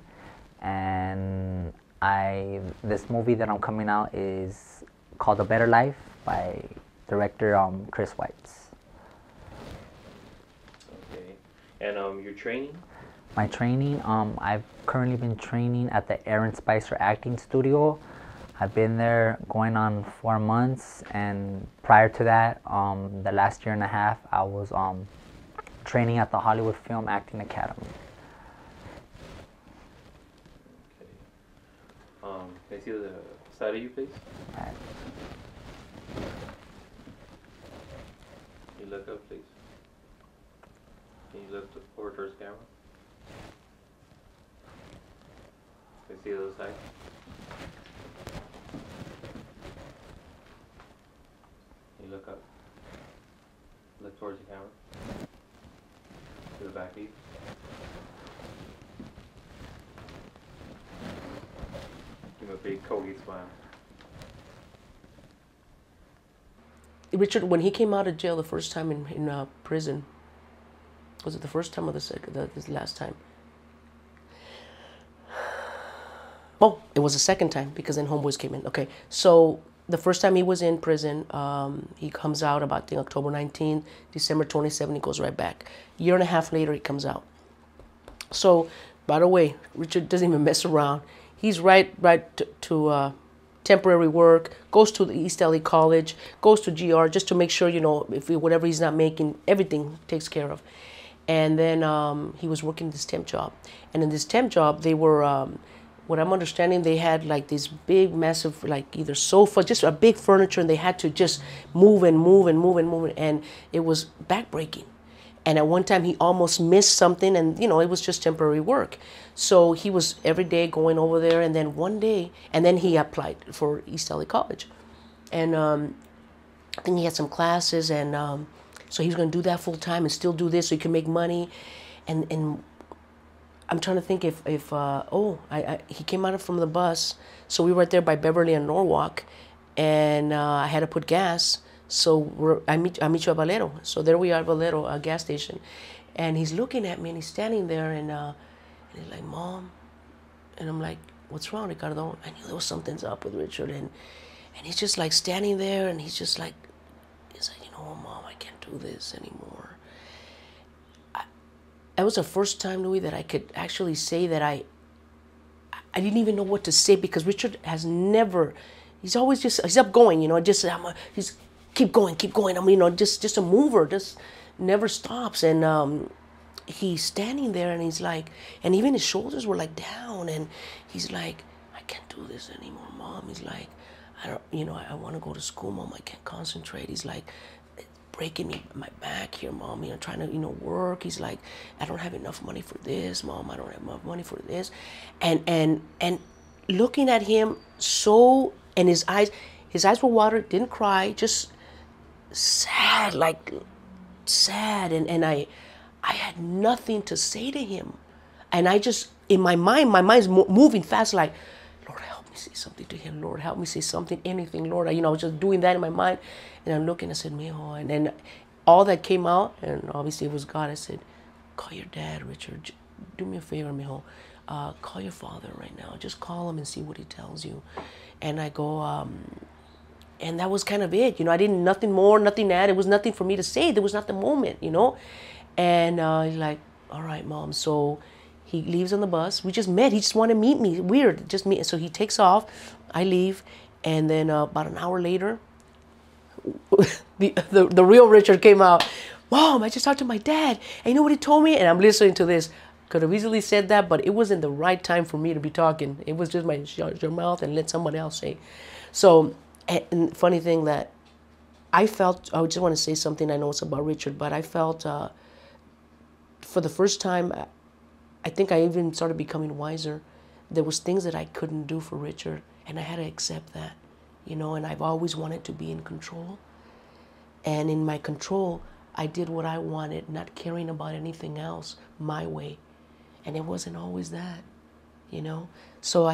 and this movie that I'm coming out is called A Better Life by director Chris Weitz. And your training? My training, I've currently been training at the Aaron Spicer Acting Studio. I've been there going on 4 months, and prior to that, the last year and a half, I was training at the Hollywood Film Acting Academy. Okay. Can I see the side of you, please? Right. Can you look up, please? Can you look forward towards the camera? Can I see the other side? Can you look up? Look towards the camera. To the back of you. Give him a big Kogi smile. Richard, when he came out of jail the first time in prison, was it the first time or the last time? Oh, it was the second time because then Homeboys came in. Okay, so the first time he was in prison, he comes out about, I think, October 19th, December 27th, he goes right back. A year and a half later, he comes out. So, by the way, Richard doesn't even mess around. He's right to temporary work, goes to the East LA College, goes to GR just to make sure, you know, if whatever he's not making, everything takes care of. And then he was working this temp job. And in this temp job, they were, what I'm understanding, they had like these big, massive, like either sofa, just a big furniture, and they had to just move and move and move and move. And it was backbreaking. And at one time, he almost missed something, and, you know, it was just temporary work. So he was every day going over there, and then one day, and then he applied for East LA College. And I think he had some classes, and so he was going to do that full time and still do this so he can make money. And I'm trying to think if he came out from the bus. So we were right there by Beverly and Norwalk, and I had to put gas. So I meet you at Valero. So there we are at Valero, a gas station. And he's looking at me, and he's standing there, and he's like, Mom. And I'm like, what's wrong, Ricardo? I knew there was something's up with Richard. And he's just like standing there, and he's like, you know, Mom, I can't do this anymore. That was the first time, Louis, that I could actually say that I didn't even know what to say, because Richard has never, he's always he's up going, you know, he's keep going. I mean, you know, just a mover, just never stops. And he's standing there, and he's like, and even his shoulders were like down, and he's like, I can't do this anymore, Mom. He's like, I want to go to school, Mom. I can't concentrate. He's like, breaking me my back here, Mom, you know, trying to, you know, work. He's like, I don't have enough money for this, Mom. I don't have enough money for this. And looking at him so, and his eyes were watered, didn't cry, just sad, and I had nothing to say to him. And I just, in my mind's moving fast, like, Lord, help me say something to him. Lord, help me say something, anything, Lord. I was just doing that in my mind. And I'm looking, I said, Mijo. And then all that came out, and obviously it was God. I said, call your dad, Richard. Do me a favor, Mijo. Call your father right now. Just call him and see what he tells you. And I go, and that was kind of it. You know, I didn't, nothing more, nothing to add. It was nothing for me to say. There was not the moment, you know. And he's like, all right, Mom. So he leaves on the bus. We just met. He just wanted to meet me. Weird, just meet. So he takes off. I leave. And then about an hour later, the real Richard came out. Mom, I just talked to my dad. And you know what he told me? And I'm listening to this. Could have easily said that, but it wasn't the right time for me to be talking. It was just shut your mouth and let someone else say. So, and funny thing that I felt, I just want to say something. I know it's about Richard, but I felt for the first time, I think I even started becoming wiser. There was things that I couldn't do for Richard, and I had to accept that, you know, and I've always wanted to be in control. And in my control, I did what I wanted, not caring about anything else, my way. And it wasn't always that, you know. So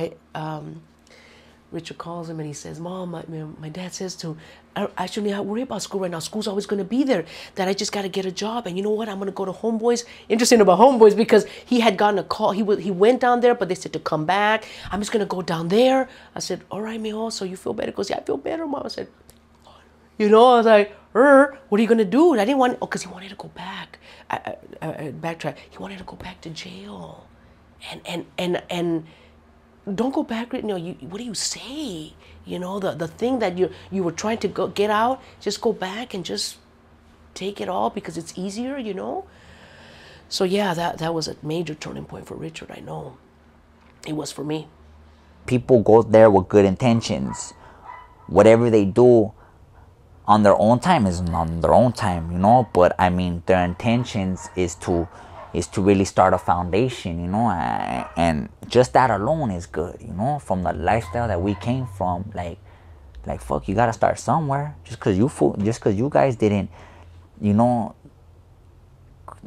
Richard calls him and he says, Mom, my dad says to, actually, I worry about school right now. School's always going to be there, that I just got to get a job. And you know what? I'm going to go to Homeboys. Interesting about Homeboys, because he had gotten a call. He went down there, but they said to come back. I'm just going to go down there. I said, all right, mijo, so you feel better? He goes, yeah, I feel better, Mom. I said, you know, I was like, what are you going to do? And I didn't want, because he wanted to go back. Backtrack. He wanted to go back to jail. And don't go back. You know, what do you say? You know, the thing that you were trying to get out, just go back and just take it all because it's easier, you know. So yeah, that was a major turning point for Richard. I know it was for me. People go there with good intentions. Whatever they do on their own time is on their own time, you know. But I mean, their intentions is to really start a foundation, you know, and just that alone is good, you know. From the lifestyle that we came from, like fuck, you gotta start somewhere. Just cause you guys didn't, you know,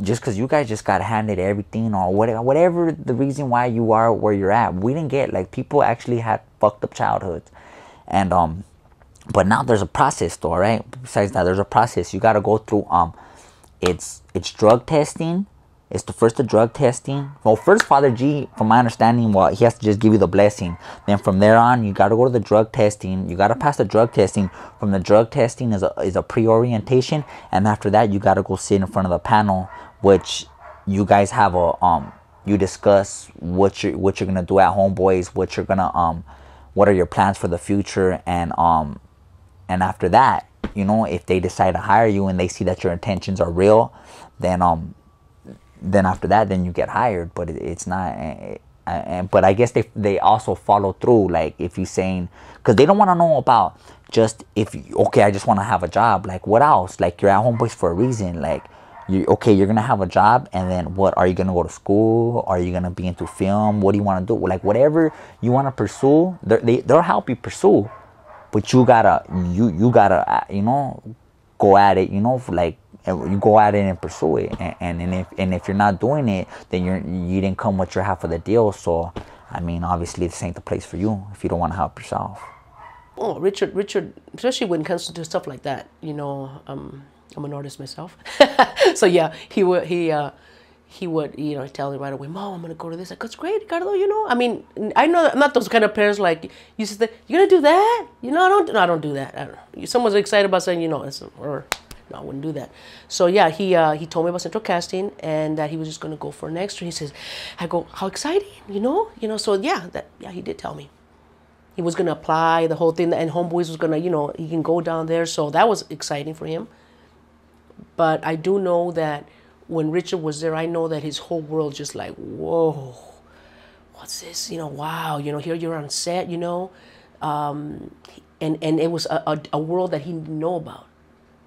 just cause you guys just got handed everything or whatever the reason why you are where you're at. We didn't get, like, people actually had fucked up childhoods, and but now there's a process though, right? Besides that, there's a process. You gotta go through it's drug testing. It's the drug testing. Well, first, Father G, from my understanding, well, he has to just give you the blessing. Then from there on, you got to go to the drug testing. You got to pass the drug testing. From the drug testing is a pre-orientation. And after that, you got to go sit in front of the panel, which you guys have you discuss what you're going to do at Homeboys, what are your plans for the future. And after that, you know, if they decide to hire you and they see that your intentions are real, then after that, then you get hired. But it's not, but I guess they also follow through. Like, if you're saying, because they don't want to know about just okay, I just want to have a job. Like, what else? Like, you're at Homeboys for a reason. Like, you're going to have a job, and then what? Are you going to go to school? Are you going to be into film? What do you want to do? Like, whatever you want to pursue, they'll help you pursue. But you gotta, you know, go at it, you know, like, you go at it and pursue it, and if you're not doing it, then you didn't come with your half of the deal. So I mean, obviously this ain't the place for you if you don't want to help yourself. Oh, Richard, especially when it comes to stuff like that, you know, I'm an artist myself, so yeah, he would you know, tell me right away, Mom, I'm gonna go to this. I go, it's great, Ricardo, you know. I mean, I know I'm not those kind of parents like you said, you're gonna do that, you know. I don't do that. I don't know. Someone's excited about saying, you know, no, I wouldn't do that. So yeah, he told me about Central Casting and that he was just gonna go for an extra. He says, I go, how exciting, you know. So yeah, he did tell me he was gonna apply the whole thing, and Homeboys was gonna, you know, he can go down there. So that was exciting for him. But I do know that when Richard was there, I know that his whole world just like, whoa, what's this? You know, wow, you know, here you're on set, you know, and it was a world that he didn't know about.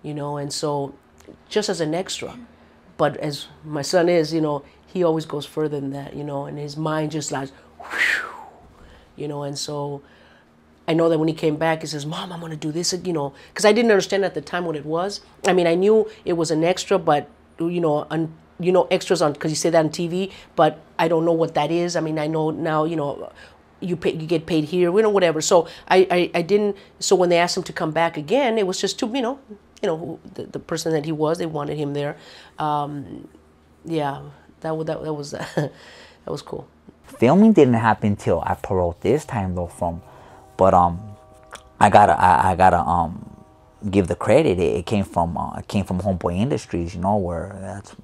You know, and so just as an extra, but as my son is, you know, he always goes further than that, you know, and his mind just like, whew, you know, and so I know that when he came back, he says, Mom, I'm going to do this, you know, because I didn't understand at the time what it was. I mean, I knew it was an extra, but, you know, extras on, because you say that on TV, but I don't know what that is. I mean, I know now, you know, you get paid here, you know, whatever. So I didn't, so when they asked him to come back again, it was just to, you know, the person that he was, they wanted him there. Yeah, that was that was cool. Filming didn't happen till I paroled this time though. But I gotta give the credit. It came from Homeboy Industries, you know, where that's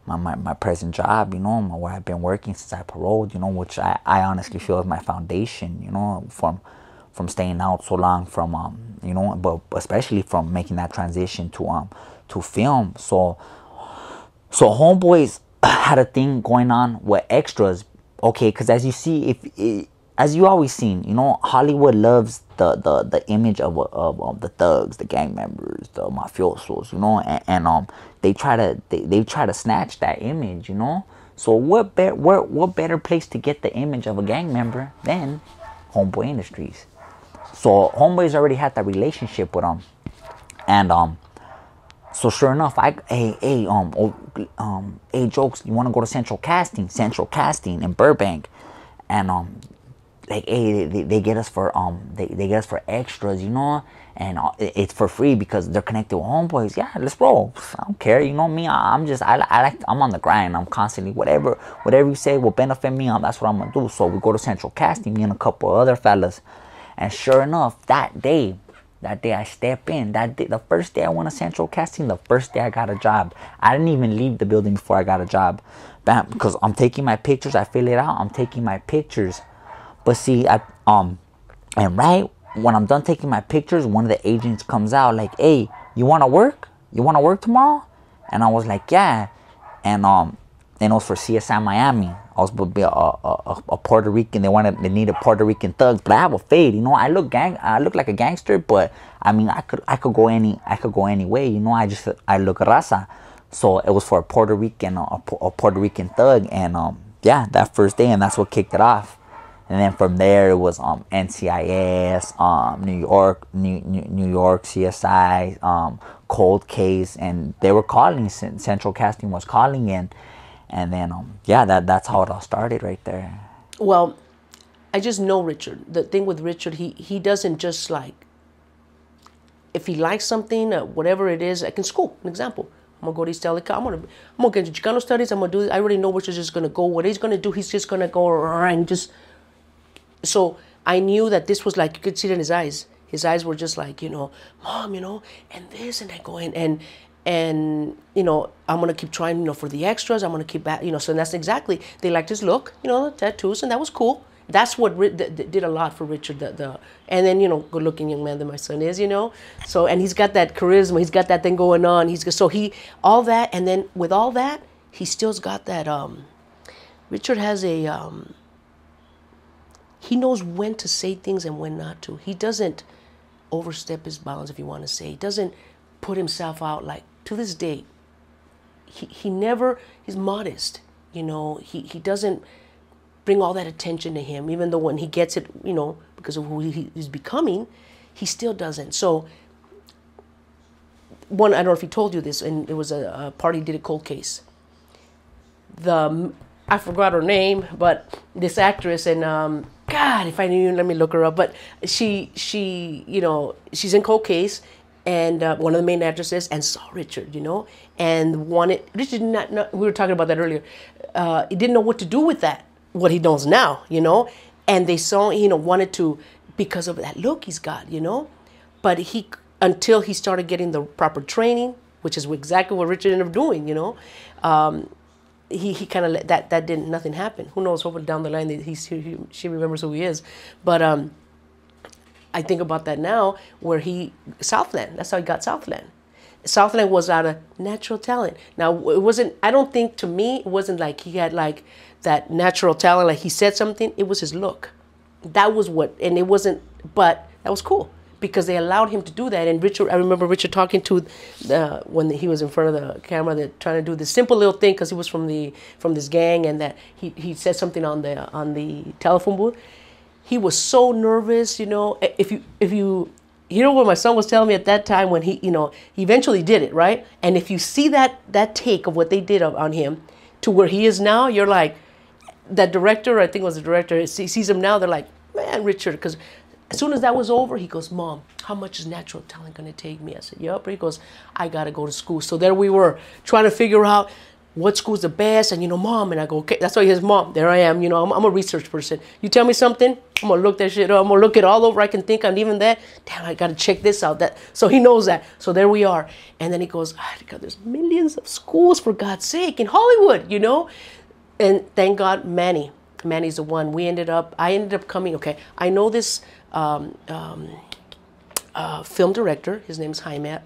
my present job, you know, where I've been working since I paroled, you know, which I honestly feel is my foundation, you know, from staying out so long from you know, but especially from making that transition to film. So Homeboys had a thing going on with extras, okay, because as you see, as you always seen, you know, Hollywood loves the image of the thugs, the gang members, the mafiosos, you know, and they try to snatch that image, you know. So what better place to get the image of a gang member than Homeboy Industries? So Homeboys already had that relationship with them, and so sure enough, hey Jokes, you want to go to Central Casting in Burbank, and like, hey, they get us for they get us for extras, you know, and it's for free because they're connected with Homeboys. Yeah, let's roll. I don't care, you know me. I'm on the grind. I'm constantly whatever you say will benefit me. That's what I'm gonna do. So we go to Central Casting, me and a couple other fellas, and sure enough, that day I step in. That day, the first day I went to Central Casting, the first day I got a job. I didn't even leave the building before I got a job. Bam, because I'm taking my pictures. I fill it out. I'm taking my pictures. But see, and right when I'm done taking my pictures, one of the agents comes out like, "Hey, you want to work? You want to work tomorrow?" And I was like, "Yeah." And it was for CSI Miami. I was supposed to be a Puerto Rican. They needed Puerto Rican thugs, but I have a fade. You know, I look like a gangster, but I mean, I could go any way. You know, I look raza. So it was for a Puerto Rican thug, and yeah, that first day, and that's what kicked it off. And then from there, it was NCIS, New York CSI, Cold Case, and they were calling. Central Casting was calling in, and then yeah, that's how it all started right there. Well, I just know Richard. The thing with Richard, he doesn't just like, if he likes something, whatever it is, like in school, an example. I'm gonna go to East LA. I'm gonna get into Chicano studies. I'm gonna do. I already know Richard's just gonna go. What he's gonna do, he's just gonna go and just. So I knew that this was like, you could see it in his eyes. His eyes were just like, you know, Mom, you know, and this, and I go in, and you know, I'm gonna keep trying, you know, for the extras. I'm gonna keep back, you know. So that's exactly, they liked his look, you know, the tattoos, and that was cool. That's what did a lot for Richard. And then, you know, good looking young man that my son is, you know. So, and he's got that charisma. He's got that thing going on. All that, and then with all that, he still's got that. Richard has a. He knows when to say things and when not to. He doesn't overstep his bounds, if you want to say. He doesn't put himself out like, to this day. He never, he's modest, you know. He doesn't bring all that attention to him, even though when he gets it, you know, because of who he's becoming, he still doesn't. So, I don't know if he told you this, and it was a party did a cold case. I forgot her name, but this actress, and God, if I knew, let me look her up. But she, you know, she's in cold case, and one of the main actresses, and saw Richard, you know, and Richard did not know, we were talking about that earlier. He didn't know what to do with that, what he knows now, you know, and they saw, you know, wanted to, because of that look he's got, you know, but until he started getting the proper training, which is exactly what Richard ended up doing, you know. He kind of let nothing happen. Who knows? Hopefully down the line that she remembers who he is. But I think about that now, where Southland. That's how he got Southland. Southland was out of natural talent. Now it wasn't. I don't think, to me, it wasn't like he had like that natural talent. Like he said something. It was his look. That was what, and it wasn't. But that was cool, because they allowed him to do that. And Richard, I remember Richard talking to when he was in front of the camera, that trying to do this simple little thing, because he was from this gang, and that he said something on the telephone booth. He was so nervous, you know. If you know what my son was telling me at that time, when he, you know, he eventually did it, right? And if you see that take of what they did on him to where he is now, you're like, that director, I think it was the director, sees him now, they're like, man, Richard, because as soon as that was over, he goes, Mom, how much is natural talent going to take me? I said, yep. He goes, I got to go to school. So there we were, trying to figure out what school's the best. And, you know, Mom, and I go, okay. That's why he says, Mom, there I am. You know, I'm a research person. You tell me something, I'm going to look that shit up. I'm going to look it all over. I can think on even that. Damn, I got to check this out. So he knows that. So there we are. And then he goes, God, there's millions of schools, for God's sake, in Hollywood, you know. And thank God, Manny's the one. I ended up coming, okay, I know this film director. His name's Jaime,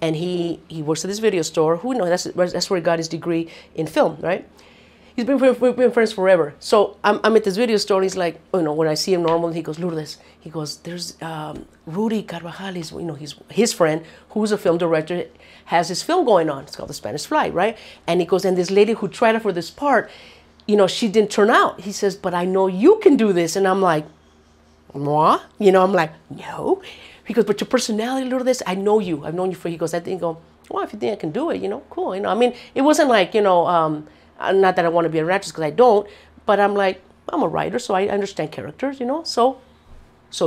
and he works at this video store. Who knows? That's where he got his degree in film, right? We've been friends forever. So I'm at this video store, and he's like, you know, when I see him normal, he goes, Lourdes, he goes, there's Rudy Carvajal, you know, he's his friend, who's a film director, has his film going on. It's called The Spanish Fly, right? And he goes, and this lady who tried out for this part, you know, she didn't turn out. He says, but I know you can do this. And I'm like, moi? You know, I'm like, no. He goes, but your personality, Lourdes, I know you. I've known you for, he goes, I think, well, if you think I can do it, you know, cool. You know, I mean, it wasn't like, you know, not that I want to be an actress, because I don't, but I'm like, I'm a writer, so I understand characters, you know. So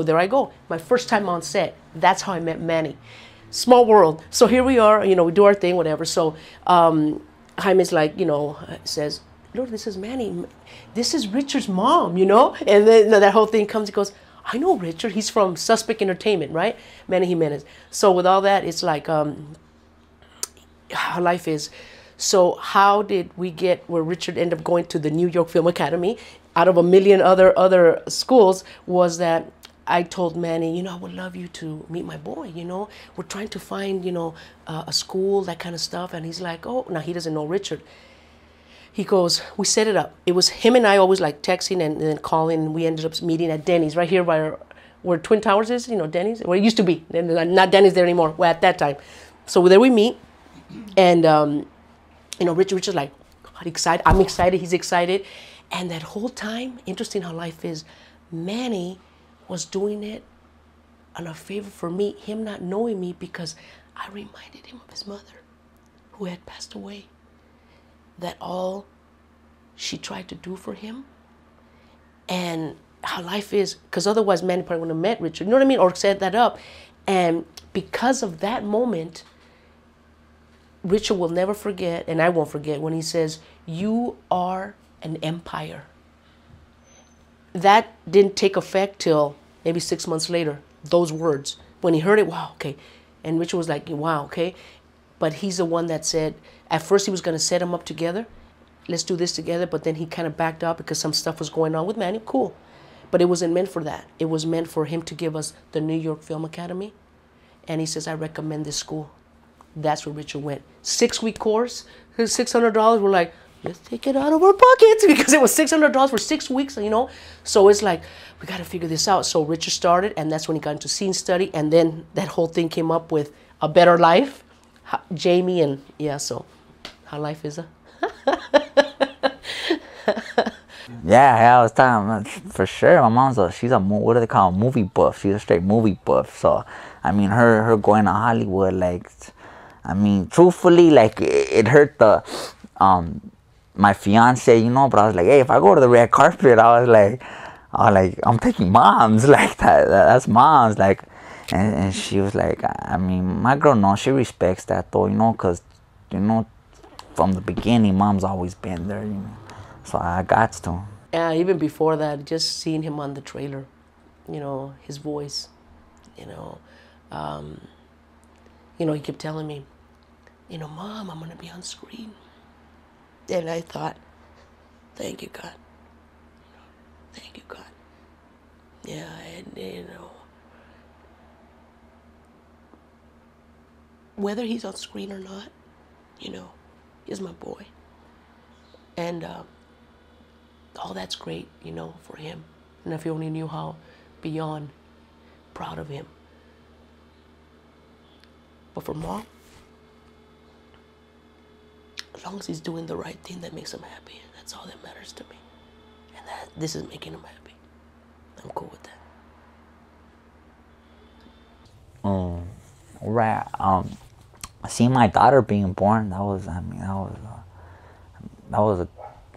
there I go. My first time on set. That's how I met Manny. Small world. So here we are, you know, we do our thing, whatever. So Jaime's like, you know, says, Lord, this is Manny. This is Richard's mom, you know? And then that whole thing comes, he goes, I know Richard. He's from Suspect Entertainment, right? Manny Jimenez. So with all that, it's like how life is. So how did we get where Richard ended up going to the New York Film Academy out of a million other schools? Was that I told Manny, I would love you to meet my boy. We're trying to find, a school, that kind of stuff. And he's like, oh, now he doesn't know Richard. He goes, we set it up. It was him and I always like texting and then calling. And we ended up meeting at Denny's right here by where Twin Towers is, Denny's, where it used to be. Not Denny's there anymore, well, at that time. So there we meet. And, Richard's like, God, excited. I'm excited. He's excited. And that whole time, interesting how life is, Manny was doing it on a favor for me, him not knowing me, because I reminded him of his mother who had passed away. That all she tried to do for him, and how life is, because otherwise Manny probably wouldn't have met Richard, you know what I mean, or set that up. And because of that moment, Richard will never forget, and I won't forget, when he says, you are an empire. That didn't take effect till maybe 6 months later, those words. When he heard it, wow, okay. And Richard was like, wow, okay. But he's the one that said, at first he was going to set them up together. Let's do this together. But then he kind of backed up because some stuff was going on with Manny. Cool. But it wasn't meant for that. It was meant for him to give us the New York Film Academy. And he says, I recommend this school. That's where Richard went. 6-week course, $600. We're like, let's take it out of our pockets, because it was $600 for 6 weeks, So it's like, we got to figure this out. So Richard started, and that's when he got into scene study. And then that whole thing came up with A Better Life, Jamie, and yeah, so how life is. Yeah, I was talking for sure. My mom's she's a what do they call it? Movie buff. She's a straight movie buff. So I mean, her going to Hollywood, like, I mean, truthfully, like it hurt the my fiance, but I was like, hey, if I go to the red carpet, I was like, I'm taking moms, like that's moms, like, and she was like, I mean, my girl knows, she respects that though, because from the beginning, mom's always been there, so I got to. Yeah, even before that, just seeing him on the trailer, his voice, he kept telling me, Mom, I'm gonna be on screen. And I thought, thank you, God. Thank you, God. Yeah, and whether he's on screen or not, he's my boy. And all that's great, for him. And if you only knew how beyond proud of him. But for Mom, as long as he's doing the right thing that makes him happy, that's all that matters to me. And this is making him happy. I'm cool with that. Right. Seeing my daughter being born, that was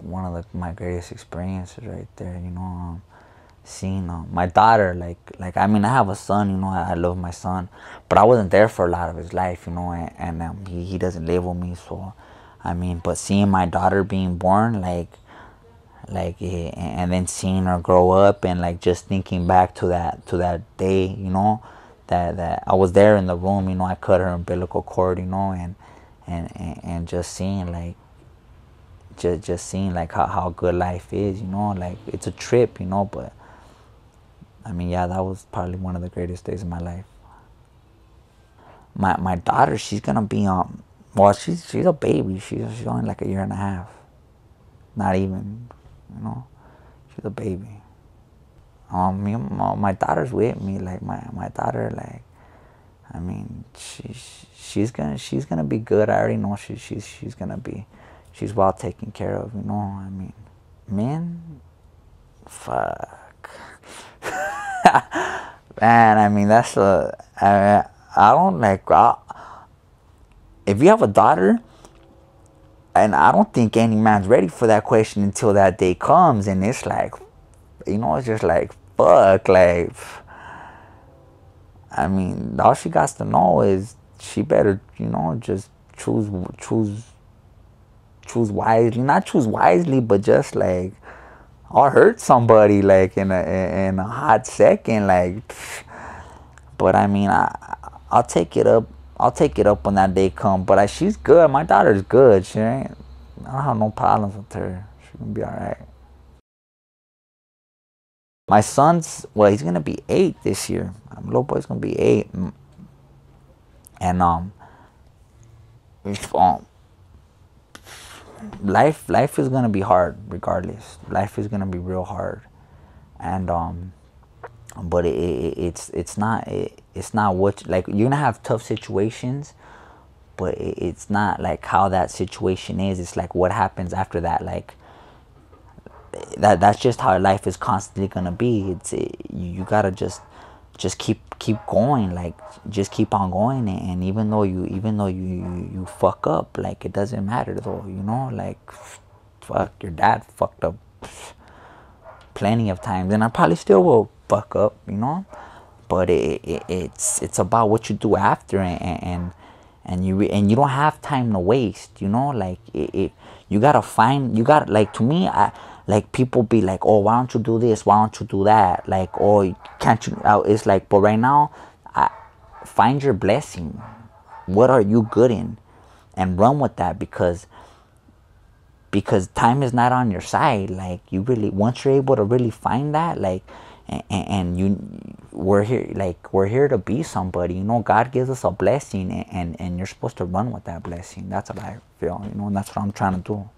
one of my greatest experiences right there. Seeing my daughter, like I mean, I have a son. I love my son, but I wasn't there for a lot of his life. And he doesn't live with me, so. I mean, but seeing my daughter being born, and then seeing her grow up, and like just thinking back to that day, that I was there in the room, I cut her umbilical cord, and just seeing just seeing how good life is, like it's a trip, but I mean, yeah, that was probably one of the greatest days of my life. My daughter, she's gonna be well, she's a baby. She's only like a year and a half. Not even, she's a baby. My daughter's with me. Like my daughter, like, I mean, she's gonna be good. I already know she's gonna be. She's well taken care of. I mean, man, fuck, man. I mean, that's I don't like. If you have a daughter, and I don't think any man's ready for that question until that day comes, and it's like, it's just like, fuck, like, I mean, all she got to know is she better, just choose wisely, not choose wisely, but just like, or hurt somebody, like in a hot second, like, but I mean, I'll take it up I'll take it up when that day comes. But she's good. My daughter's good. She ain't. I don't have no problems with her. She's gonna be all right. My son's, well, he's gonna be 8 this year. Little boy's gonna be 8, and life is gonna be hard regardless. Life is gonna be real hard, and but it's not what, like, you're gonna have tough situations, but it's not like how that situation is. It's like what happens after that. Like that's just how life is constantly gonna be. You gotta just keep going. Like just keep on going, and even though you fuck up, like it doesn't matter though. You know, like fuck, your dad fucked up plenty of times, and I probably still will fuck up. You know, but it's about what you do after, and you don't have time to waste. You know, like you gotta like, to me, like people be like, oh, why don't you do this, why don't you do that, like, oh, can't you, it's like, but right now, find your blessing. What are you good in, and run with that, because time is not on your side. Like you really, once you're able to really find that, like, and we're here to be somebody. You know, God gives us a blessing, and you're supposed to run with that blessing. That's what I feel, you know, and that's what I'm trying to do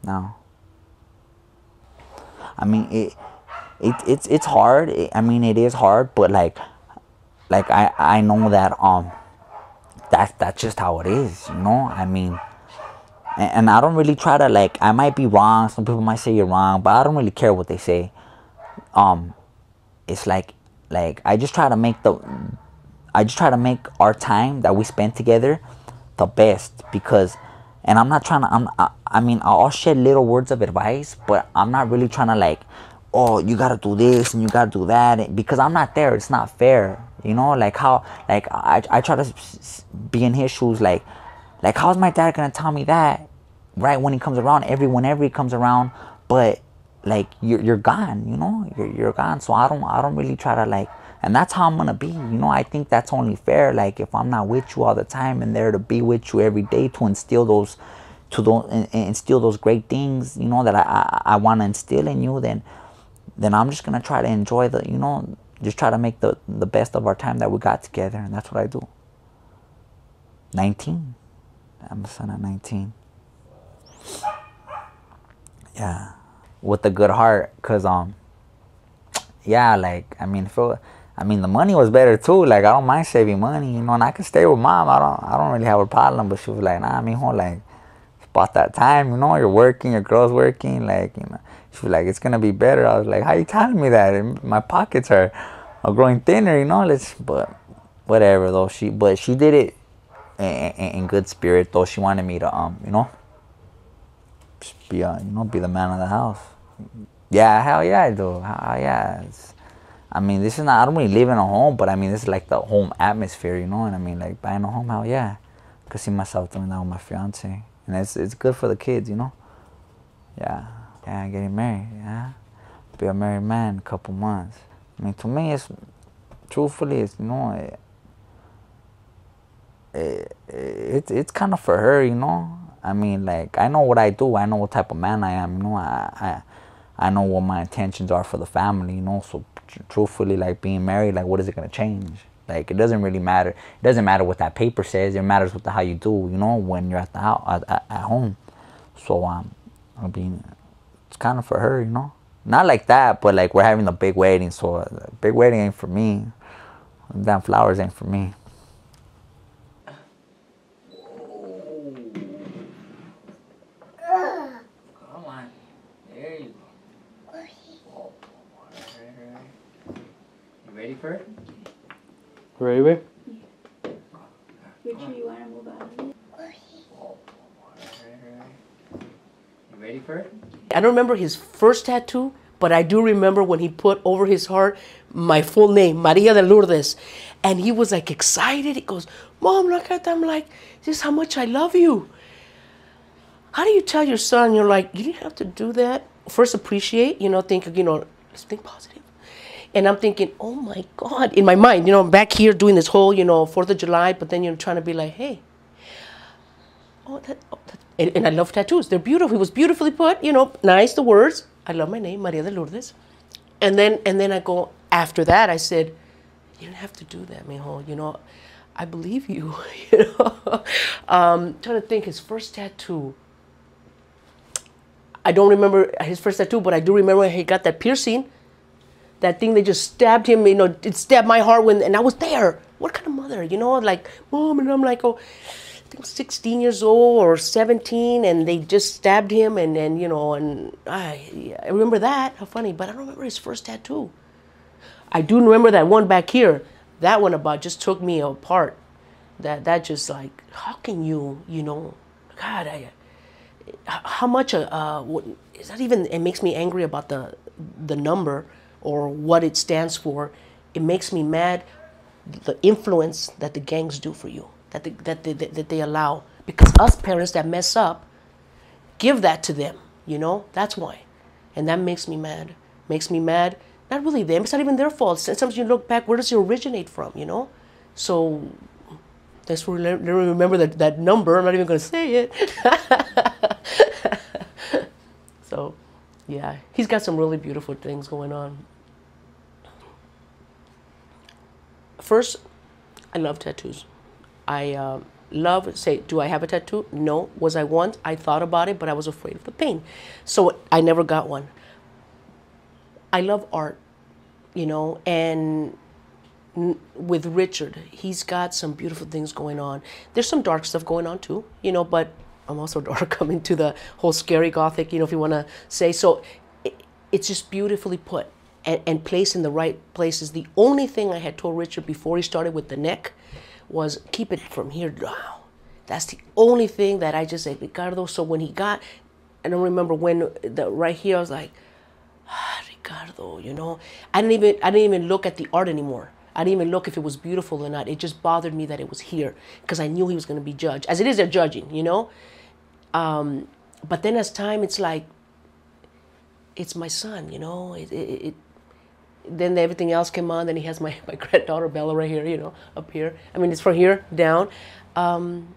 now. I mean, it's hard. I mean, it is hard, but like I know that that's just how it is, you know. I mean, and I don't really try to, like, I might be wrong. Some people might say you're wrong, but I don't really care what they say. It's like I just try to make our time that we spend together the best, because, and I'm not trying to, I mean, I'll shed little words of advice, but I'm not really trying to, like, oh, you gotta do this and you gotta do that, because I'm not there. It's not fair, you know. Like how, like I try to be in his shoes. Like how's my dad gonna tell me that right when he comes around? Whenever he comes around, but like you're gone, you know. You're gone. So I don't really try to, like, and that's how I'm gonna be, you know. I think that's only fair. Like if I'm not with you all the time and there to be with you every day to instill those great things, you know, that I want to instill in you, then I'm just gonna try to enjoy the, you know, just try to make the best of our time that we got together, and that's what I do. 19. I'm a son at 19. Yeah, with a good heart, cause yeah, like, I mean, the money was better too. Like I don't mind saving money, you know, and I can stay with mom. I don't really have a problem. But she was like, nah, mijo, like, it's about that time, you know. You're working, your girl's working, like, you know. She was like, it's gonna be better. I was like, how you telling me that? And my pockets are growing thinner, you know. But whatever though. She did it in good spirit though. She wanted me to you know, just be be the man of the house. Yeah, hell yeah, I do. Hell yeah. I mean, this is not, I don't really live in a home, but I mean, this is like the home atmosphere, you know. And I mean, like, buying a home, hell yeah. I could see myself doing that with my fiance, and it's good for the kids, you know. Yeah, getting married, yeah. Be a married man in a couple months. I mean, to me, truthfully, you know, it's kind of for her, you know. I mean, like, I know what I do. I know what type of man I am, you know. I know what my intentions are for the family, you know. So truthfully, like, being married, like, what is it gonna change? Like, it doesn't really matter. It doesn't matter what that paper says. It matters what how you do, you know, when you're at the house, at home. So I mean, it's kind of for her, you know. Not like that, but like, we're having a big wedding, so a big wedding ain't for me. Damn flowers ain't for me. Come on, there you go. You ready for it? Ready, babe? Which one you want to move out of it? You ready for it? I don't remember his first tattoo, but I do remember when he put over his heart my full name, Maria de Lourdes. And he was like excited. He goes, Mom, look at that. I'm like, this is how much I love you. How do you tell your son, you're like, you didn't have to do that? First, appreciate, you know, think, you know, let's think positive. And I'm thinking, oh my God, in my mind, I'm back here doing this whole, 4th of July, but then you're trying to be like, hey, and I love tattoos. They're beautiful. It was beautifully put, nice, the words. I love my name, Maria de Lourdes. And then I go, after that, I said, you didn't have to do that, mijo. I believe you, trying to think, his first tattoo. I don't remember his first tattoo, but I do remember when he got that piercing. That thing, they just stabbed him, it stabbed my heart and I was there. What kind of mother, like, Mom, and I'm like, oh, I think 16 years old or 17, and they just stabbed him, and I remember that, how funny, but I don't remember his first tattoo. I do remember that one back here. That one about just took me apart. That just like, how can you, God, how much, is that even, it makes me angry about the number or what it stands for. It makes me mad, the influence that the gangs do for you, that they allow. Because us parents that mess up, give that to them, that's why. And that makes me mad. Makes me mad. Not really them. It's not even their fault. Sometimes you look back, where does it originate from, So that's where I remember that number. I'm not even going to say it. So, yeah, he's got some really beautiful things going on. First, I love tattoos. I do I have a tattoo? No. Was I once? I thought about it, but I was afraid of the pain. So I never got one. I love art, and with Richard, he's got some beautiful things going on. There's some dark stuff going on too, but I'm also dark. I'm into the whole scary gothic, if you want to say. So it's just beautifully put and placed in the right places. The only thing I had told Richard before he started with the neck was keep it from here down. That's the only thing that I just said, Ricardo. So when he got, I don't remember when, right here, I was like, Ricardo, I didn't even look at the art anymore. I didn't even look if it was beautiful or not. It just bothered me that it was here because I knew he was going to be judged. As it is, they're judging, But then as time, it's like, it's my son, then everything else came on. Then he has my granddaughter Bella right here, up here. I mean, it's from here down. I'm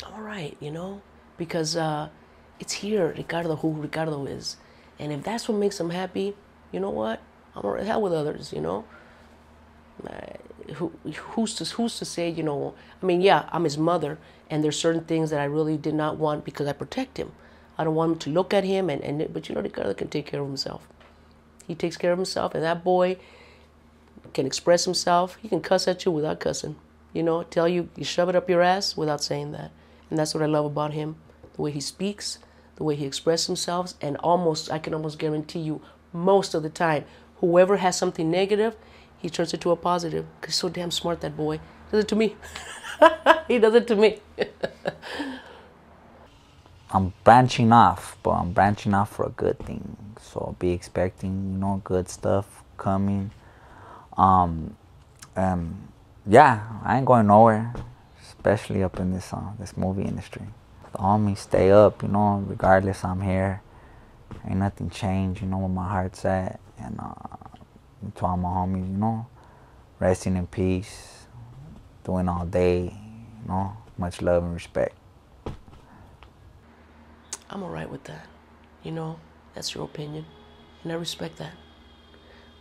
all right, because it's here, Ricardo, who Ricardo is. And if that's what makes him happy, you know what? I'm all right, hell with others, Who's to say, I mean, yeah, I'm his mother, and there's certain things that I really did not want because I protect him. I don't want him to look at him, but Ricardo can take care of himself. He takes care of himself, and that boy can express himself. He can cuss at you without cussing, tell you shove it up your ass without saying that. And that's what I love about him, the way he speaks, the way he expresses himself, and I can almost guarantee you, most of the time, whoever has something negative, he turns it to a positive. Because he's so damn smart, that boy. He does it to me. He does it to me. I'm branching off, but I'm branching off for a good thing. So I'll be expecting, good stuff coming. Yeah, I ain't going nowhere, especially up in this movie industry. The homies stay up, regardless, I'm here. Ain't nothing changed, where my heart's at. And to all my homies, resting in peace, doing all day, much love and respect. I'm all right with that. That's your opinion, and I respect that.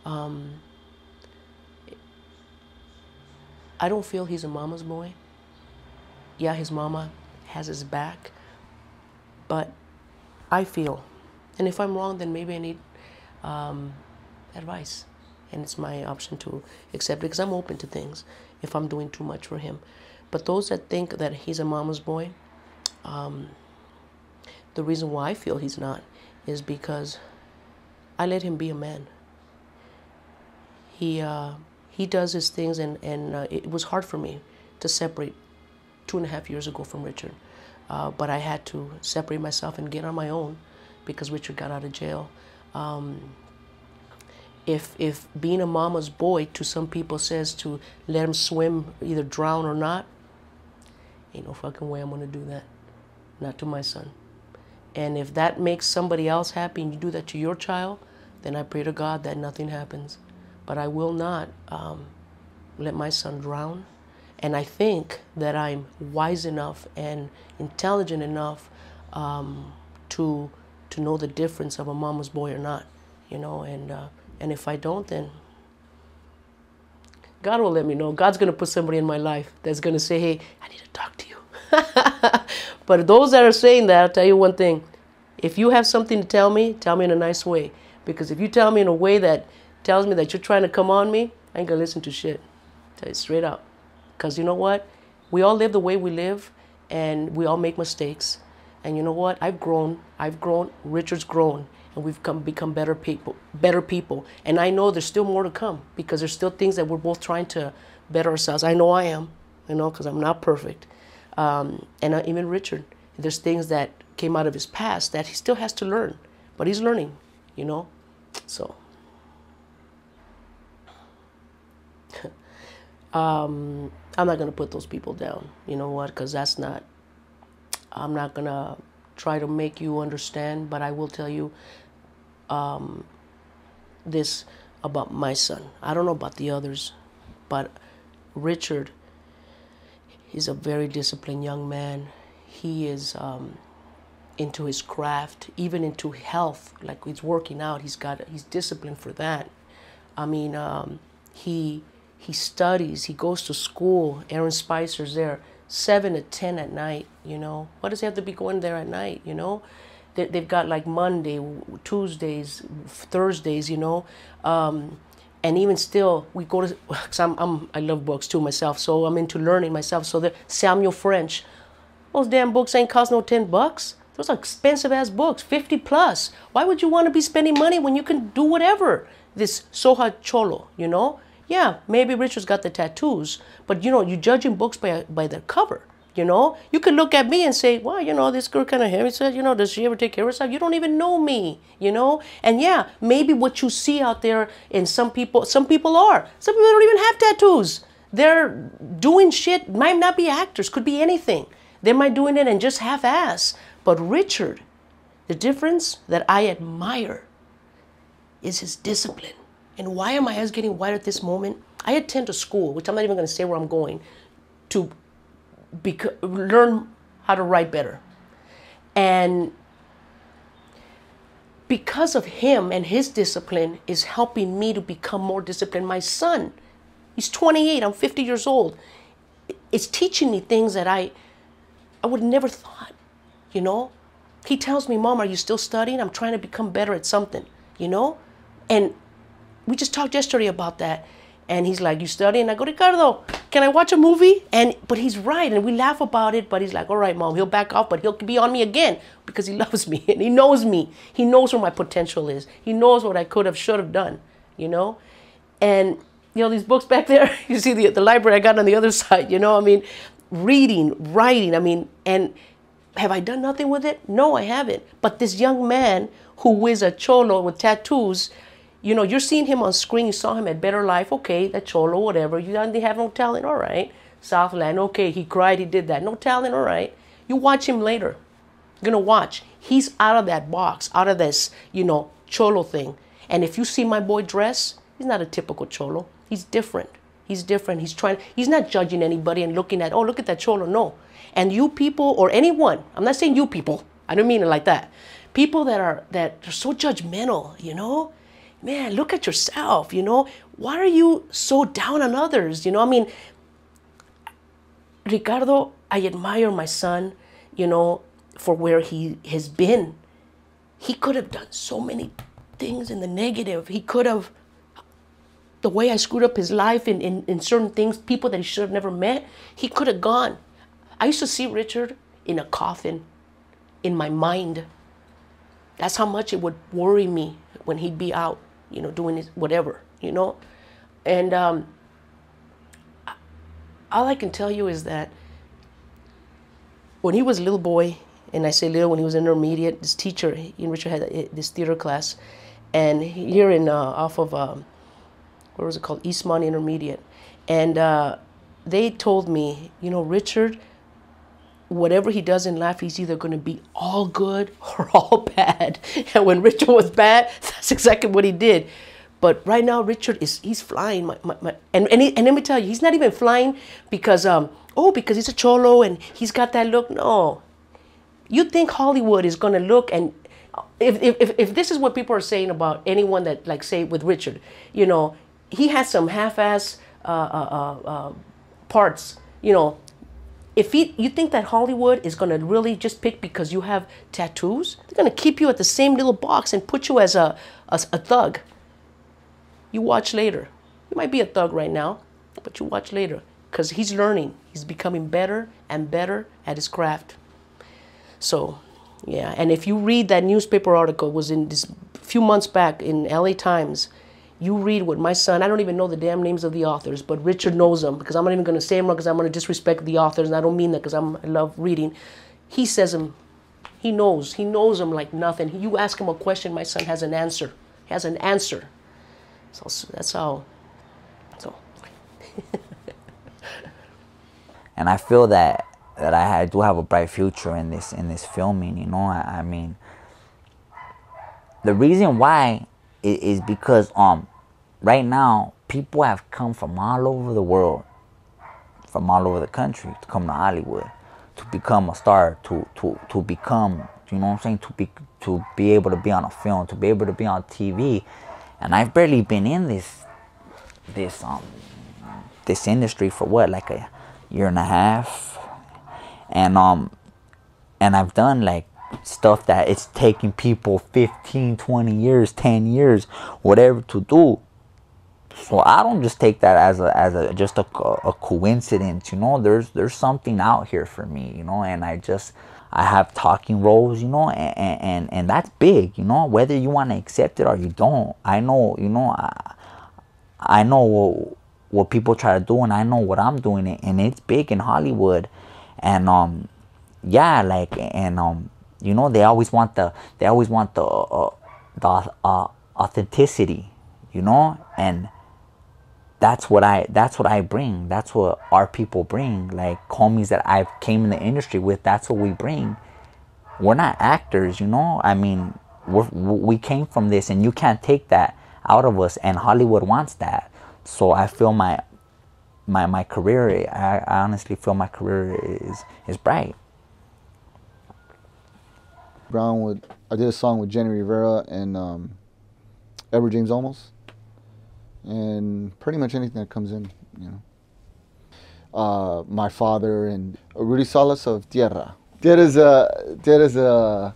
I don't feel he's a mama's boy. Yeah, his mama has his back, but I feel, and if I'm wrong, then maybe I need advice, and it's my option to accept it because I'm open to things if I'm doing too much for him. But those that think that he's a mama's boy, the reason why I feel he's not is because I let him be a man. He does his things, and it was hard for me to separate 2.5 years ago from Richard. But I had to separate myself and get on my own because Richard got out of jail. If being a mama's boy to some people says to let him swim, either drown or not, ain't no fucking way I'm gonna do that. Not to my son. And if that makes somebody else happy and you do that to your child, then I pray to God that nothing happens. But I will not let my son drown. And I think that I'm wise enough and intelligent enough to know the difference of a mama's boy or not, you know. And if I don't, then God will let me know. God's going to put somebody in my life that's going to say, hey, I need to talk to you. But those that are saying that, I'll tell you one thing. If you have something to tell me in a nice way. Because if you tell me in a way that tells me that you're trying to come on me, I ain't going to listen to shit. Tell you straight up. Because you know what? We all live the way we live, and we all make mistakes. And you know what? I've grown. Richard's grown. And we've become better people. And I know there's still more to come, because there's still things that we're both trying to better ourselves. I know I am, you know, because I'm not perfect. Even Richard, there's things that came out of his past that he still has to learn, but he's learning, you know. So I'm not gonna put those people down. You know what? Because I'm not gonna try to make you understand, but I will tell you this about my son. I don't know about the others, but Richard is a very disciplined young man. He is into his craft, even into health. Like, he's working out. He's disciplined for that. I mean, he studies. He goes to school. Aaron Spicer's there 7 to 10 at night. You know, why does he have to be going there at night? You know, they've got like Monday, Tuesdays, Thursdays. You know. And even still, we go to, cause I love books too myself, so I'm into learning myself. So the Samuel French, those damn books ain't cost no $10. Those are expensive ass books, 50 plus. Why would you want to be spending money when you can do whatever? This Soja Cholo, you know? Yeah, maybe Richard's got the tattoos, but you know, you're judging books by their cover. You know, you could look at me and say, well, you know, this girl kind of hairy says, you know, does she ever take care of herself? You don't even know me, you know? And yeah, maybe what you see out there in some people are. Some people don't even have tattoos. They're doing shit, might not be actors, could be anything. They might doing it and just half-ass. But Richard, the difference that I admire is his discipline. And why are my eyes getting wide at this moment? I attend a school, which I'm not even going to say where I'm going, to learn how to write better. And because of him and his discipline is helping me to become more disciplined. My son, he's 28, I'm 50 years old. It's teaching me things that I would have never thought, you know. He tells me, Mom, are you still studying? I'm trying to become better at something, you know. And we just talked yesterday about that. And he's like, you studying? I go, Ricardo, can I watch a movie? But he's right, and we laugh about it, but he's like, all right, Mom, he'll back off, but he'll be on me again because he loves me, and he knows me. He knows where my potential is. He knows what I could have, should have done, you know? And, you know, these books back there, you see the library I got on the other side, you know? I mean, reading, writing, I mean, and have I done nothing with it? No, I haven't. But this young man who is a cholo with tattoos, you know, you're seeing him on screen. You saw him at Better Life. Okay, that cholo, whatever. You they have no talent. All right. Southland. Okay, he cried. He did that. No talent. All right. You watch him later. You're going to watch. He's out of that box, out of this, you know, cholo thing. And if you see my boy dress, he's not a typical cholo. He's different. He's different. He's not judging anybody and looking at, oh, look at that cholo. No. And you people or anyone, I'm not saying you people. I don't mean it like that. People that are so judgmental, you know. Man, look at yourself, you know. Why are you so down on others? You know, I mean, Ricardo, I admire my son, you know, for where he has been. He could have done so many things in the negative. He could have, the way I screwed up his life in certain things, people that he should have never met, he could have gone. I used to see Richard in a coffin in my mind. That's how much it would worry me when he'd be out, you know, doing his whatever, you know. And all I can tell you is that when he was a little boy, and I say little, when he was intermediate, this teacher, Richard had this theater class, and here in off of what was it called, Eastmont Intermediate, and they told me, you know, Richard, whatever he does in life, he's either going to be all good or all bad. And when Richard was bad, that's exactly what he did. But right now, Richard he's flying. And let me tell you, he's not even flying because because he's a cholo and he's got that look. No, you think Hollywood is going to look, and if this is what people are saying about anyone that, like, say with Richard, you know, he has some half-ass parts, you know. If you think that Hollywood is going to really just pick because you have tattoos, they're going to keep you at the same little box and put you as a thug. You watch later. You might be a thug right now, but you watch later, because he's learning. He's becoming better and better at his craft. So, yeah. And if you read that newspaper article, it was in this few months back in LA Times, you read what my son, I don't even know the damn names of the authors, but Richard knows them, because I'm not even going to say them because I'm going to disrespect the authors, and I don't mean that because I love reading. He says them. He knows them like nothing. You ask him a question, my son has an answer. He has an answer. So that's how. So. And I feel that I do have a bright future in this filming. You know, I mean, the reason why is because right now people have come from all over the world, from all over the country, to come to Hollywood, to become a star, to become, you know what I'm saying, to be able to be on a film, to be able to be on TV. And I've barely been in this industry for what, like a year and a half, and I've done like stuff that it's taking people 15, 20 years, 10 years, whatever to do. So I don't just take that as a coincidence, you know. There's something out here for me, you know, and I have talking roles, you know, and that's big, you know, whether you want to accept it or you don't. I know, you know, I know what people try to do, and I know what I'm doing, and it's big in Hollywood. And yeah, like, and you know, they always want the authenticity, you know, and that's what I bring. That's what our people bring. Like homies that I came in the industry with, that's what we bring. We're not actors, you know. I mean, we came from this, and you can't take that out of us. And Hollywood wants that. So I feel my career. I honestly feel my career is bright. I did a song with Jenny Rivera and Edward James Olmos. And pretty much anything that comes in, you know. My father and Rudy Salas of Tierra. Tierra's a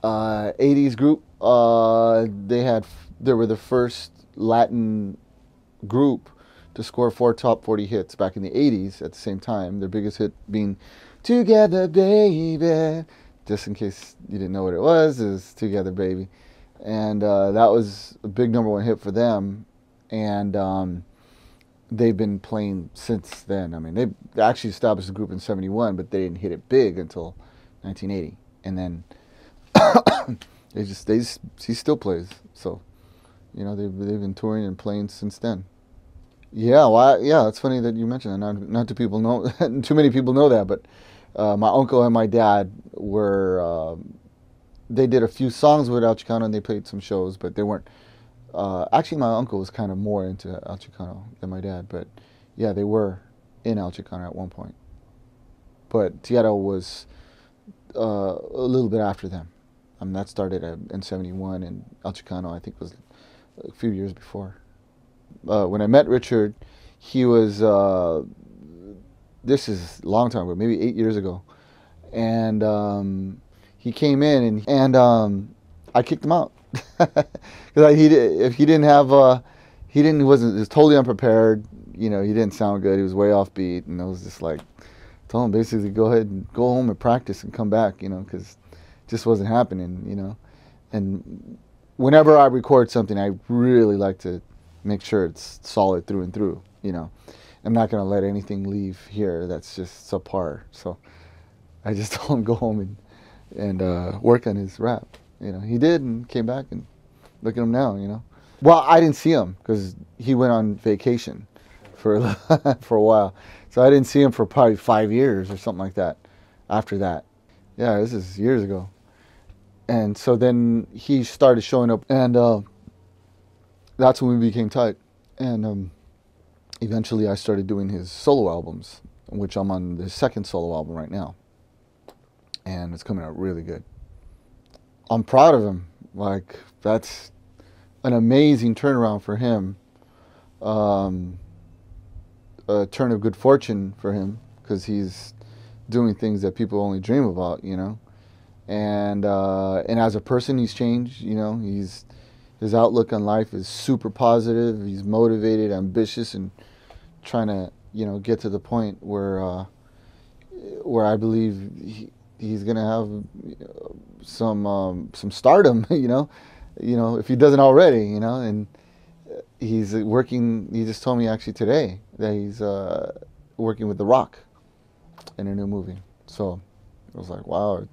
80s group. They were the first Latin group to score 4 top 40 hits back in the 80s at the same time. Their biggest hit being Together Baby. Just in case you didn't know what it was Together Baby. And that was a big #1 hit for them. And they've been playing since then. I mean, they actually established the group in '71, but they didn't hit it big until 1980. And then he still plays. So, you know, they've been touring and playing since then. Yeah, well, yeah, it's funny that you mentioned that. Not too many people know that, but my uncle and my dad were. They did a few songs with El Chicano, and they played some shows, but they weren't. Actually, my uncle was kind of more into El Chicano than my dad, but yeah, they were in El Chicano at one point. But Tierra was a little bit after them. That started in '71, and El Chicano, I think, was a few years before. When I met Richard, he was, this is a long time ago, maybe 8 years ago, and he came in, and I kicked him out. Because he was totally unprepared. You know, he didn't sound good. He was way off beat, and I was just like, told him basically go ahead and go home and practice and come back. You know, because it just wasn't happening. You know, and whenever I record something, I really like to make sure it's solid through and through. You know, I'm not gonna let anything leave here that's just subpar. So I just told him go home and work on his rap. You know, he did, and came back, and look at him now, you know. Well, I didn't see him because he went on vacation for a while. So I didn't see him for probably 5 years or something like that. after that. Yeah, this is years ago. And so then he started showing up, and that's when we became tight. And eventually I started doing his solo albums, which I'm on the second solo album right now. And it's coming out really good. I'm proud of him. Like, that's an amazing turnaround for him. A turn of good fortune for him, because he's doing things that people only dream about, you know. And as a person, he's changed. You know, his outlook on life is super positive. He's motivated, ambitious, and trying to, you know, get to the point where I believe he's gonna have some stardom. You know, if he doesn't already, you know. And he's working. He just told me actually today that he's working with The Rock in a new movie. So I was like, wow.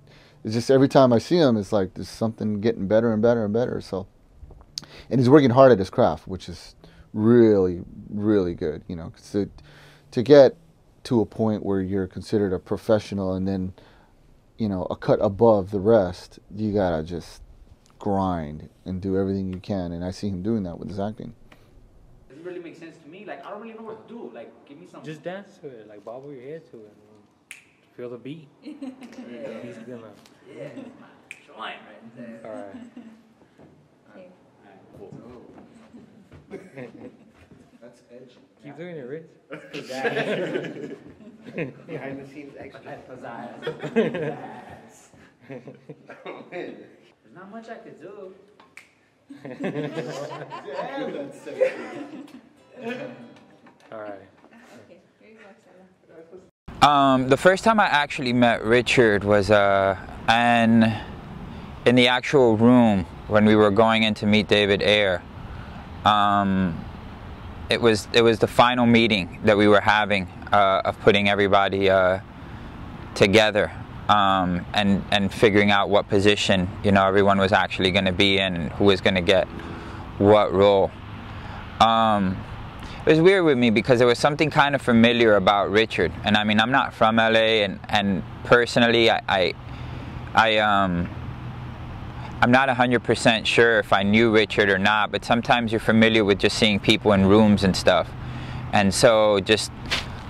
It's just every time I see him, it's like there's something getting better and better and better. So, and he's working hard at his craft, which is really, really good. You know, 'cause to get to a point where you're considered a professional and then, you know, a cut above the rest, you gotta just grind and do everything you can. And I see him doing that with his acting. Doesn't really make sense to me. Like, I don't really know what to do. Like, give me some. Just dance to it, like bobble your head to it. Feel the beat. He's gonna. Yeah, my joint right there. All right. Cool. That's edgy. Keep doing it, Rich. Behind the scenes extra. There's not much I could do. All right. Okay, here you go, Salas. The first time I actually met Richard was in the actual room when we were going in to meet Mvrd3r. It was the final meeting that we were having of putting everybody together and figuring out what position, you know, everyone was actually going to be in and who was going to get what role. It was weird with me because there was something kind of familiar about Richard, and I mean, I'm not from LA, and personally I'm not 100% sure if I knew Richard or not, but sometimes you're familiar with just seeing people in rooms and stuff, and so just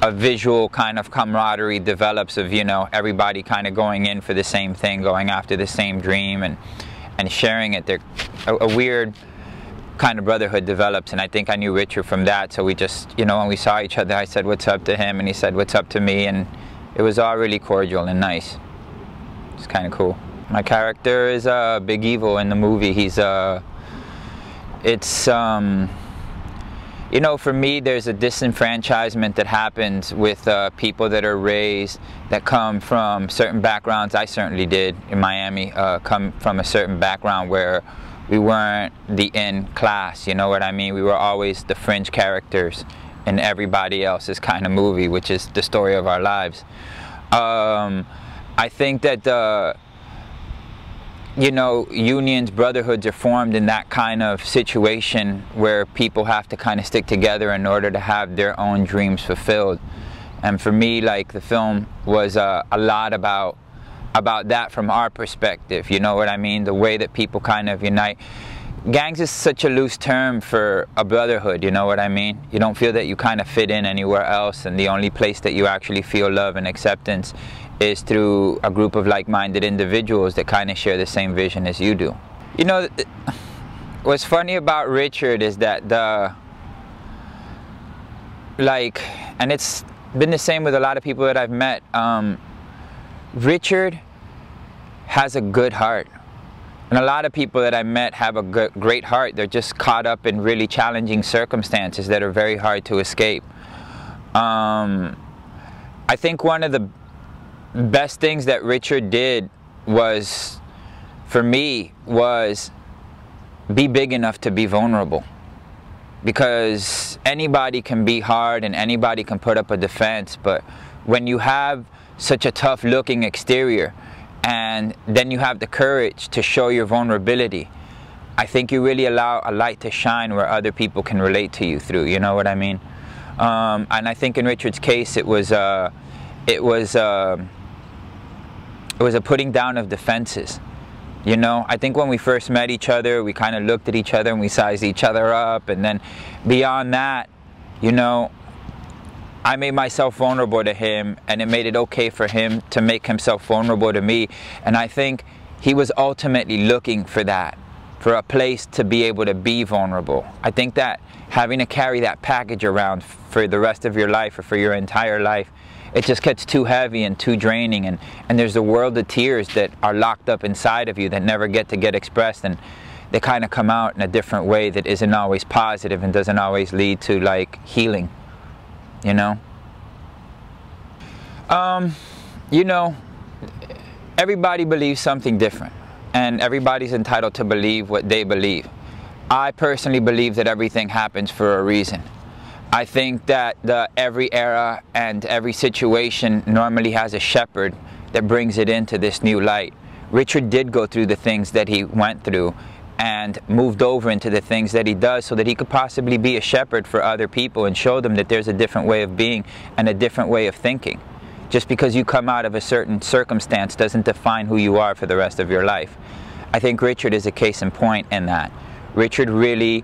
a visual kind of camaraderie develops of, you know, everybody kind of going in for the same thing, going after the same dream and sharing it. A weird kind of brotherhood develops, and I think I knew Richard from that. So we just, you know, when we saw each other, I said what's up to him and he said what's up to me, and it was all really cordial and nice. It's kind of cool. My character is Big Evil in the movie. He's you know, for me, there's a disenfranchisement that happens with people that are raised, that come from certain backgrounds. I certainly did in Miami, come from a certain background where we weren't the in class, you know what I mean? We were always the fringe characters in everybody else's kind of movie, which is the story of our lives. I think that you know, unions, brotherhoods are formed in that kind of situation where people have to kind of stick together in order to have their own dreams fulfilled. And for me, like, the film was a lot about that from our perspective, you know what I mean? The way that people kind of unite. Gangs is such a loose term for a brotherhood, you know what I mean? You don't feel that you kind of fit in anywhere else, and the only place that you actually feel love and acceptance is through a group of like-minded individuals that kind of share the same vision as you do. You know, what's funny about Richard is that and it's been the same with a lot of people that I've met, Richard has a good heart. And a lot of people that I met have a great heart. They're just caught up in really challenging circumstances that are very hard to escape. I think one of the best things that Richard did was, for me, was be big enough to be vulnerable. Because anybody can be hard and anybody can put up a defense, but when you have such a tough looking exterior and then you have the courage to show your vulnerability, I think you really allow a light to shine where other people can relate to you through, you know what I mean? And I think in Richard's case it was It was a putting down of defenses. You know, I think when we first met each other, we kind of looked at each other and we sized each other up. And then beyond that, you know, I made myself vulnerable to him, and it made it okay for him to make himself vulnerable to me. And I think he was ultimately looking for that, for a place to be able to be vulnerable. I think that having to carry that package around for the rest of your life or for your entire life, it just gets too heavy and too draining, and there's a world of tears that are locked up inside of you that never get expressed, and they kind of come out in a different way that isn't always positive and doesn't always lead to like healing, you know? You know, everybody believes something different, and everybody's entitled to believe what they believe. I personally believe that everything happens for a reason. I think that every era and every situation normally has a shepherd that brings it into this new light. Richard did go through the things that he went through and moved over into the things that he does so that he could possibly be a shepherd for other people and show them that there's a different way of being and a different way of thinking. Just because you come out of a certain circumstance doesn't define who you are for the rest of your life. I think Richard is a case in point in that. Richard really,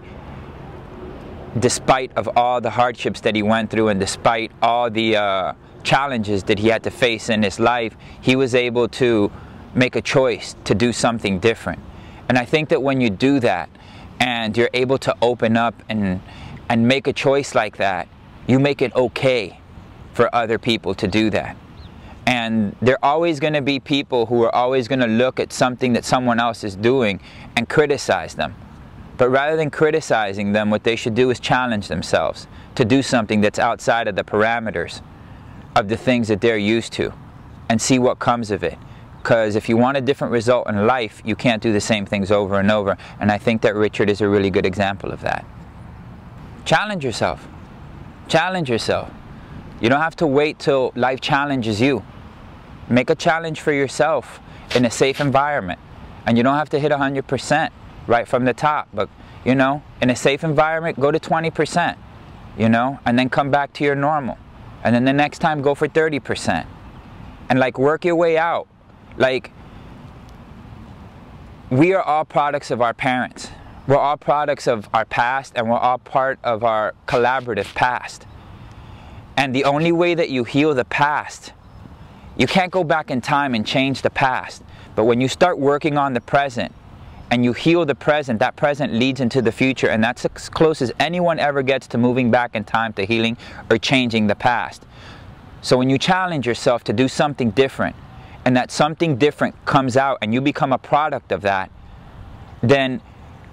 despite of all the hardships that he went through and despite all the challenges that he had to face in his life, he was able to make a choice to do something different. And I think that when you do that and you're able to open up and make a choice like that, you make it okay for other people to do that. And there are always going to be people who are always going to look at something that someone else is doing and criticize them. But rather than criticizing them, what they should do is challenge themselves to do something that's outside of the parameters of the things that they're used to and see what comes of it. Because if you want a different result in life, you can't do the same things over and over. And I think that Richard is a really good example of that. Challenge yourself. Challenge yourself. You don't have to wait till life challenges you. Make a challenge for yourself in a safe environment. And you don't have to hit 100%. Right from the top, but you know, in a safe environment, go to 20%, you know, and then come back to your normal, and then the next time go for 30%, and like work your way out. Like, we are all products of our parents. We're all products of our past, and we're all part of our collaborative past. And the only way that you heal the past, you can't go back in time and change the past, but when you start working on the present and you heal the present, that present leads into the future, and that's as close as anyone ever gets to moving back in time to healing or changing the past. So when you challenge yourself to do something different, and that something different comes out and you become a product of that, then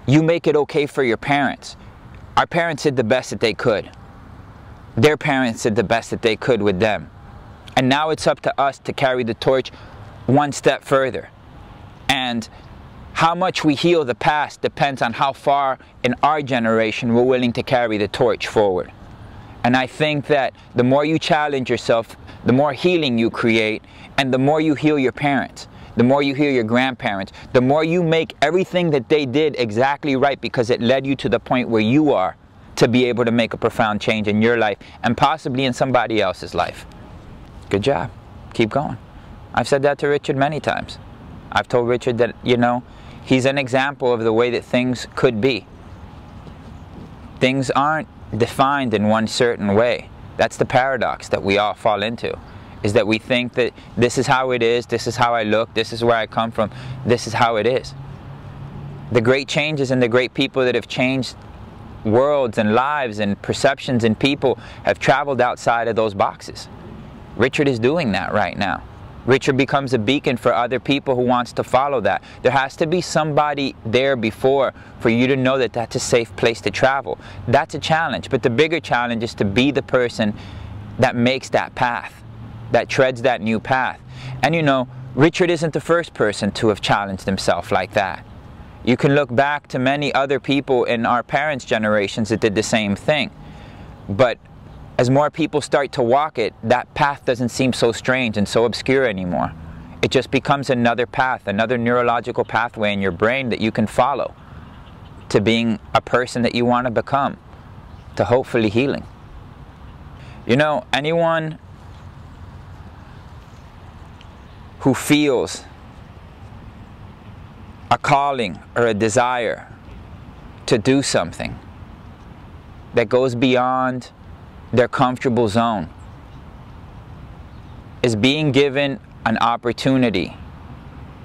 you make it okay for your parents. Our parents did the best that they could. Their parents did the best that they could with them. And now it's up to us to carry the torch one step further. And how much we heal the past depends on how far in our generation we're willing to carry the torch forward. And I think that the more you challenge yourself, the more healing you create, and the more you heal your parents, the more you heal your grandparents, the more you make everything that they did exactly right because it led you to the point where you are to be able to make a profound change in your life and possibly in somebody else's life. Good job. Keep going. I've said that to Richard many times. I've told Richard that, you know, he's an example of the way that things could be. Things aren't defined in one certain way. That's the paradox that we all fall into, is that we think that this is how it is, this is how I look, this is where I come from, this is how it is. The great changes and the great people that have changed worlds and lives and perceptions and people have traveled outside of those boxes. Richard is doing that right now. Richard becomes a beacon for other people who wants to follow that. There has to be somebody there before for you to know that that's a safe place to travel. That's a challenge, but the bigger challenge is to be the person that makes that path, that treads that new path. And you know, Richard isn't the first person to have challenged himself like that. You can look back to many other people in our parents' generations that did the same thing. But as more people start to walk it, that path doesn't seem so strange and so obscure anymore. It just becomes another path, another neurological pathway in your brain that you can follow to being a person that you want to become, to hopefully healing. You know, anyone who feels a calling or a desire to do something that goes beyond their comfortable zone is being given an opportunity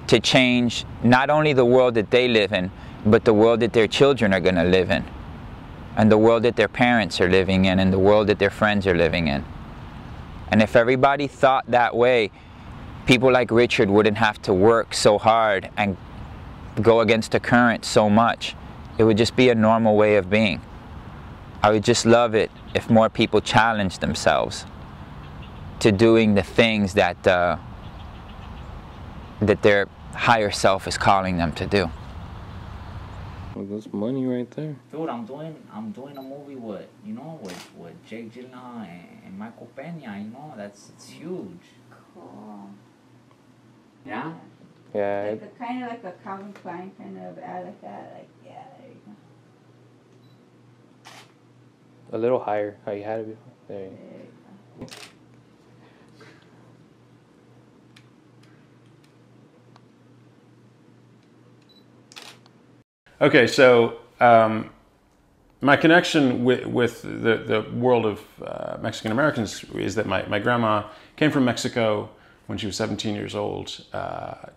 to change not only the world that they live in, but the world that their children are going to live in, and the world that their parents are living in, and the world that their friends are living in. And if everybody thought that way, people like Richard wouldn't have to work so hard and go against the current so much. It would just be a normal way of being. I would just love it if more people challenged themselves to doing the things that that their higher self is calling them to do. Well, that's money right there. Dude, I'm doing a movie with with Jake Gyllenhaal and Michael Peña. It's huge. Cool. Yeah. Yeah. Like a kind of like a Calvin Klein kind of ad like that. Like, yeah, there you go. A little higher, how you had it before. There you go. Okay, so my connection with the world of Mexican Americans is that my grandma came from Mexico when she was 17 years old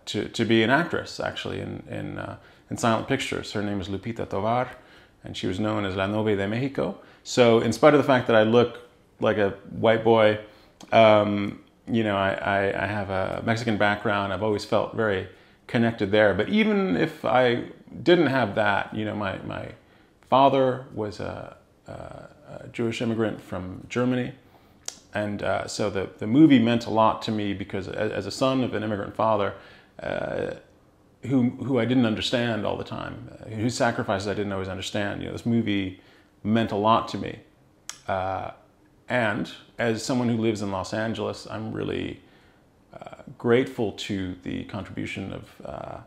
to be an actress, actually, in silent pictures. Her name is Lupita Tovar, and she was known as La Novia de Mexico. So in spite of the fact that I look like a white boy, you know, I have a Mexican background. I've always felt very connected there. But even if I didn't have that, you know, my father was a Jewish immigrant from Germany. And so the movie meant a lot to me because as a son of an immigrant father, who I didn't understand all the time, whose sacrifices I didn't always understand, you know, this movie meant a lot to me. And as someone who lives in Los Angeles, I'm really grateful to the contribution of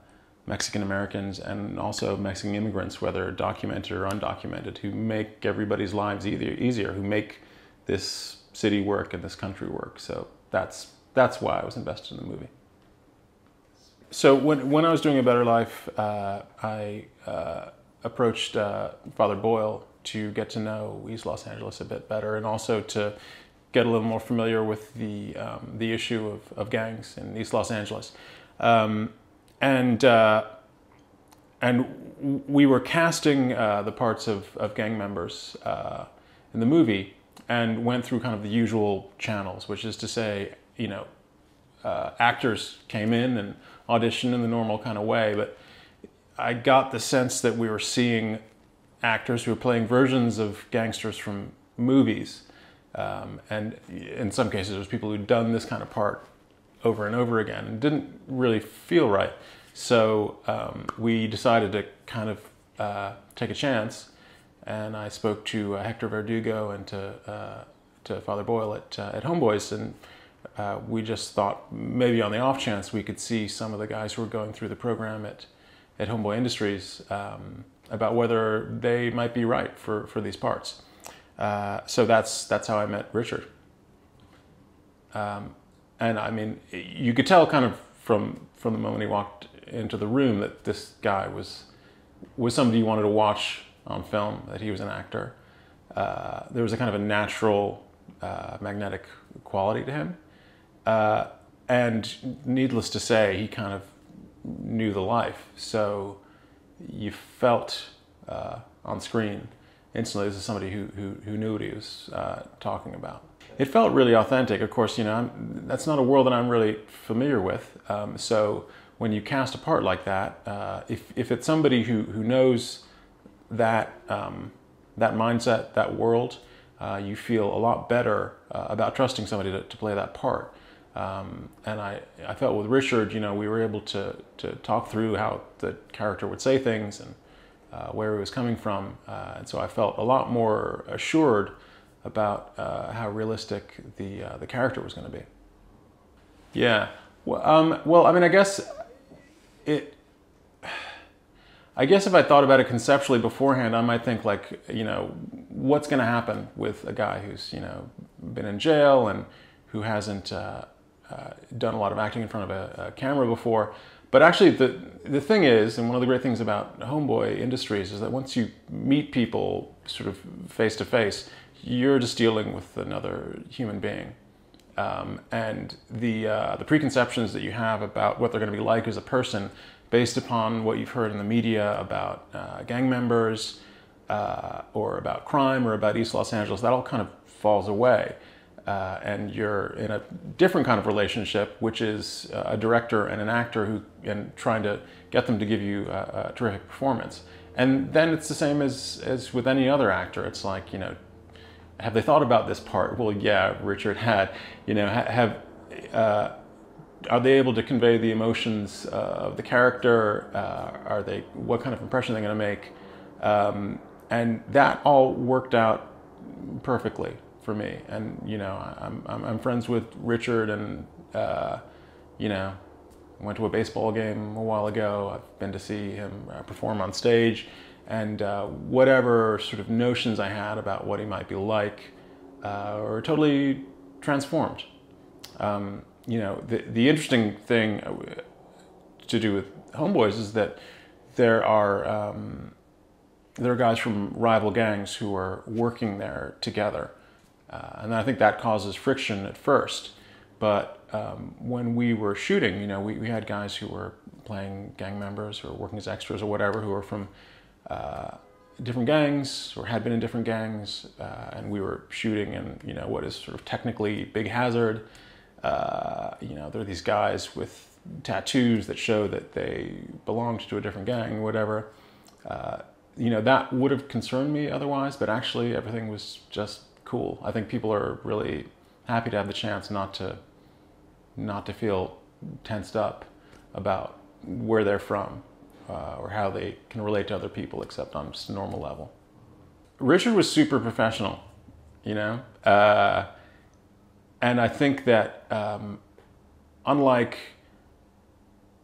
Mexican Americans and also Mexican immigrants, whether documented or undocumented, who make everybody's lives easier, who make this city work and this country work. So that's why I was invested in the movie. So when I was doing A Better Life, I approached Father Boyle to get to know East Los Angeles a bit better, and also to get a little more familiar with the issue of gangs in East Los Angeles. And we were casting the parts of gang members in the movie, and went through kind of the usual channels, which is to say, you know, actors came in and auditioned in the normal kind of way, but I got the sense that we were seeing actors who were playing versions of gangsters from movies. And in some cases, it was people who'd done this kind of part over and over again and didn't really feel right. So we decided to kind of take a chance, and I spoke to Hector Verdugo and to Father Boyle at Homeboys, and we just thought maybe on the off chance we could see some of the guys who were going through the program at Homeboy Industries about whether they might be right for these parts. So that's how I met Richard. And I mean, you could tell kind of from the moment he walked into the room that this guy was somebody you wanted to watch on film, that he was an actor. There was a kind of a natural, magnetic quality to him. And needless to say, he kind of knew the life. So you felt on screen instantly this is somebody who knew what he was talking about. It felt really authentic. Of course, you know, that's not a world that I'm really familiar with. So when you cast a part like that, if it's somebody who knows that that mindset, that world, you feel a lot better about trusting somebody to play that part. And I felt with Richard, you know, we were able to talk through how the character would say things and where he was coming from. And so I felt a lot more assured about how realistic the character was going to be. Yeah. Well, I mean, I guess if I thought about it conceptually beforehand, I might think like, you know, what's going to happen with a guy who's, you know, been in jail and who hasn't done a lot of acting in front of a camera before. But actually, the thing is, and one of the great things about Homeboy Industries is that once you meet people sort of face to face, you're just dealing with another human being. And the preconceptions that you have about what they're going to be like as a person, based upon what you've heard in the media about gang members, or about crime, or about East Los Angeles, that all kind of falls away. And you're in a different kind of relationship, which is a director and an actor and trying to get them to give you a terrific performance. And then it's the same as with any other actor. It's like, you know, have they thought about this part? Well, yeah, Richard had. You know, are they able to convey the emotions of the character? What kind of impression are they going to make? And that all worked out perfectly for me. And you know, I'm friends with Richard, and you know, I went to a baseball game a while ago. I've been to see him perform on stage, and whatever sort of notions I had about what he might be like were totally transformed. You know, the interesting thing to do with Homeboys is that there are guys from rival gangs who are working there together. And I think that causes friction at first. But when we were shooting, you know, we had guys who were playing gang members or working as extras or whatever, who were from different gangs or had been in different gangs. And we were shooting in, you know, what is sort of technically Big Hazard. You know, there are these guys with tattoos that show that they belonged to a different gang or whatever. You know, that would have concerned me otherwise, but actually everything was just cool. I think people are really happy to have the chance not to feel tensed up about where they're from or how they can relate to other people, except on just a normal level. Richard was super professional, you know, and I think that unlike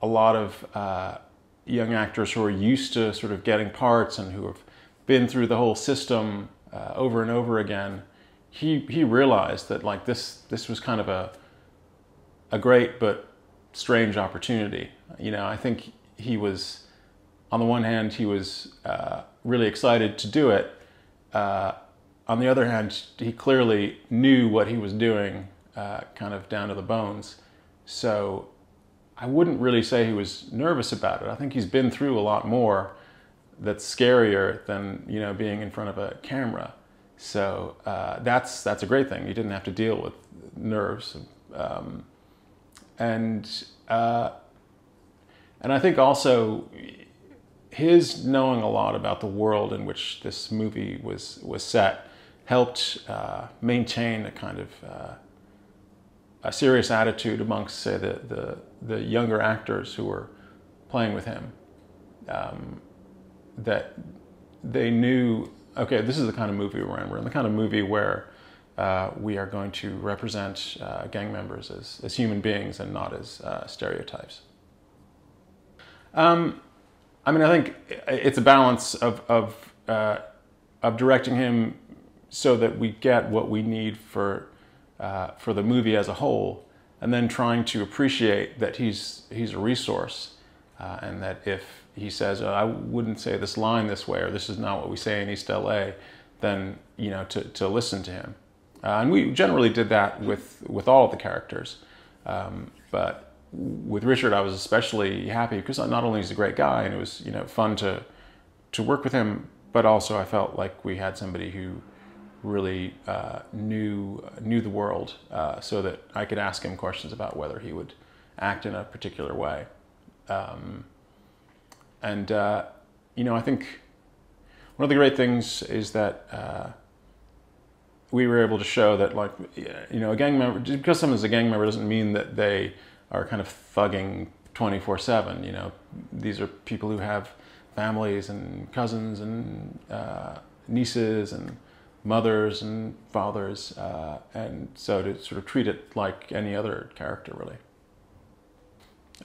a lot of young actors who are used to sort of getting parts and who have been through the whole system over and over again, he realized that like this was kind of a great but strange opportunity. You know, I think he was, on the one hand, he was really excited to do it. On the other hand, he clearly knew what he was doing, kind of down to the bones. So I wouldn't really say he was nervous about it. I think he's been through a lot more that's scarier than, you know, being in front of a camera. So that's a great thing. He didn't have to deal with nerves. And I think also his knowing a lot about the world in which this movie was set helped maintain a kind of a serious attitude amongst, say, the younger actors who were playing with him. That they knew, okay, this is the kind of movie we're in. We're in the kind of movie where we are going to represent gang members as human beings and not as stereotypes. I mean, I think it's a balance of directing him so that we get what we need for the movie as a whole, and then trying to appreciate that he's a resource, and that if he says, I wouldn't say this line this way, or this is not what we say in East LA, then, you know, to listen to him. And we generally did that with all of the characters. But with Richard, I was especially happy because not only is he a great guy, and it was, you know, fun to work with him, but also I felt like we had somebody who really knew the world, so that I could ask him questions about whether he would act in a particular way. You know, I think one of the great things is that we were able to show that, like, you know, a gang member, just because someone's a gang member doesn't mean that they are kind of thugging 24/7. You know, these are people who have families and cousins and nieces and mothers and fathers, and so to sort of treat it like any other character, really.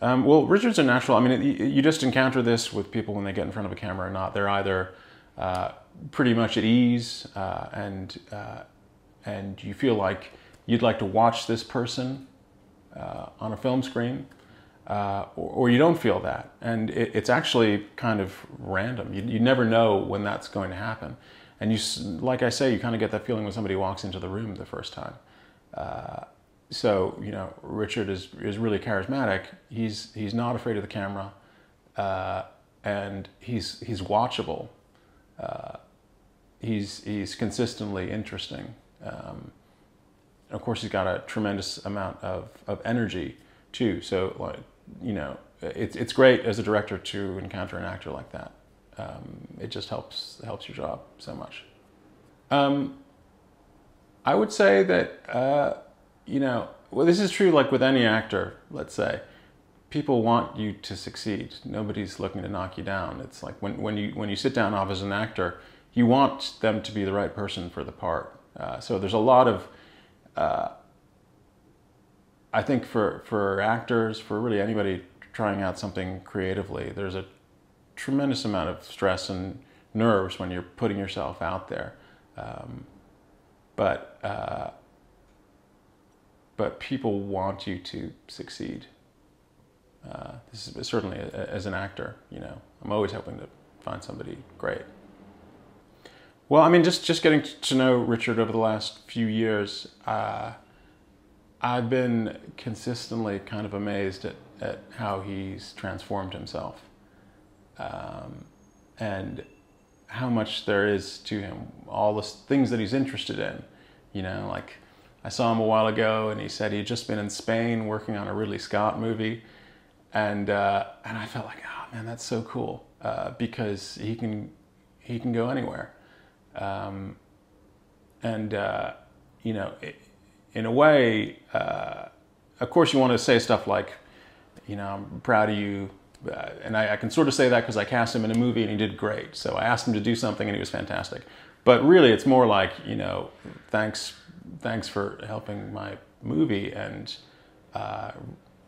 Well, Richard's a natural. I mean, you just encounter this with people when they get in front of a camera or not. They're either pretty much at ease, and you feel like you'd like to watch this person on a film screen, or you don't feel that. And it's actually kind of random. You never know when that's going to happen. And like I say, you kind of get that feeling when somebody walks into the room the first time. So, you know, Richard is really charismatic. He's not afraid of the camera, and he's watchable. He's consistently interesting. Of course, he's got a tremendous amount of energy too. So, like, you know, it's great as a director to encounter an actor like that. It just helps your job so much. I would say that, you know, well, this is true like with any actor, let's say. People want you to succeed. Nobody's looking to knock you down. It's like when you sit down off as an actor, you want them to be the right person for the part. So there's a lot of, I think for actors, for really anybody trying out something creatively, there's a tremendous amount of stress and nerves when you're putting yourself out there. But people want you to succeed. This is certainly as an actor, you know, I'm always hoping to find somebody great. Well, I mean, just getting to know Richard over the last few years, I've been consistently kind of amazed at how he's transformed himself, and how much there is to him, all the things that he's interested in. You know, like I saw him a while ago and he said he'd just been in Spain working on a Ridley Scott movie, and I felt like, oh man, that's so cool, because he can go anywhere. You know, in a way, of course you want to say stuff like, you know, I'm proud of you, and I can sort of say that because I cast him in a movie and he did great. So I asked him to do something and he was fantastic. But really it's more like, you know, thanks for helping my movie, and it's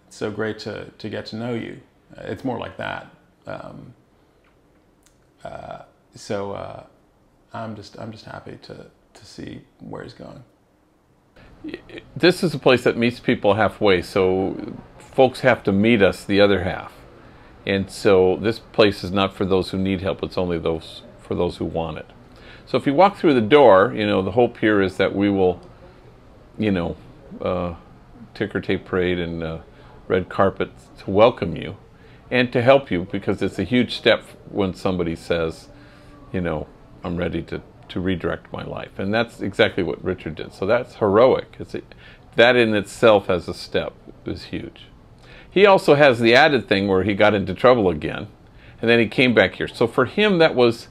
so great to get to know you. It's more like that. I'm just happy to see where he's going. This is a place that meets people halfway, so folks have to meet us the other half. And so this place is not for those who need help, it's only for those who want it. So if you walk through the door, you know, the hope here is that we will, you know, ticker tape parade and red carpet to welcome you and to help you, because it's a huge step when somebody says, you know, I'm ready to redirect my life. And that's exactly what Richard did. So that's heroic. That in itself as a step is huge. He also has the added thing where he got into trouble again, and then he came back here. So for him, that was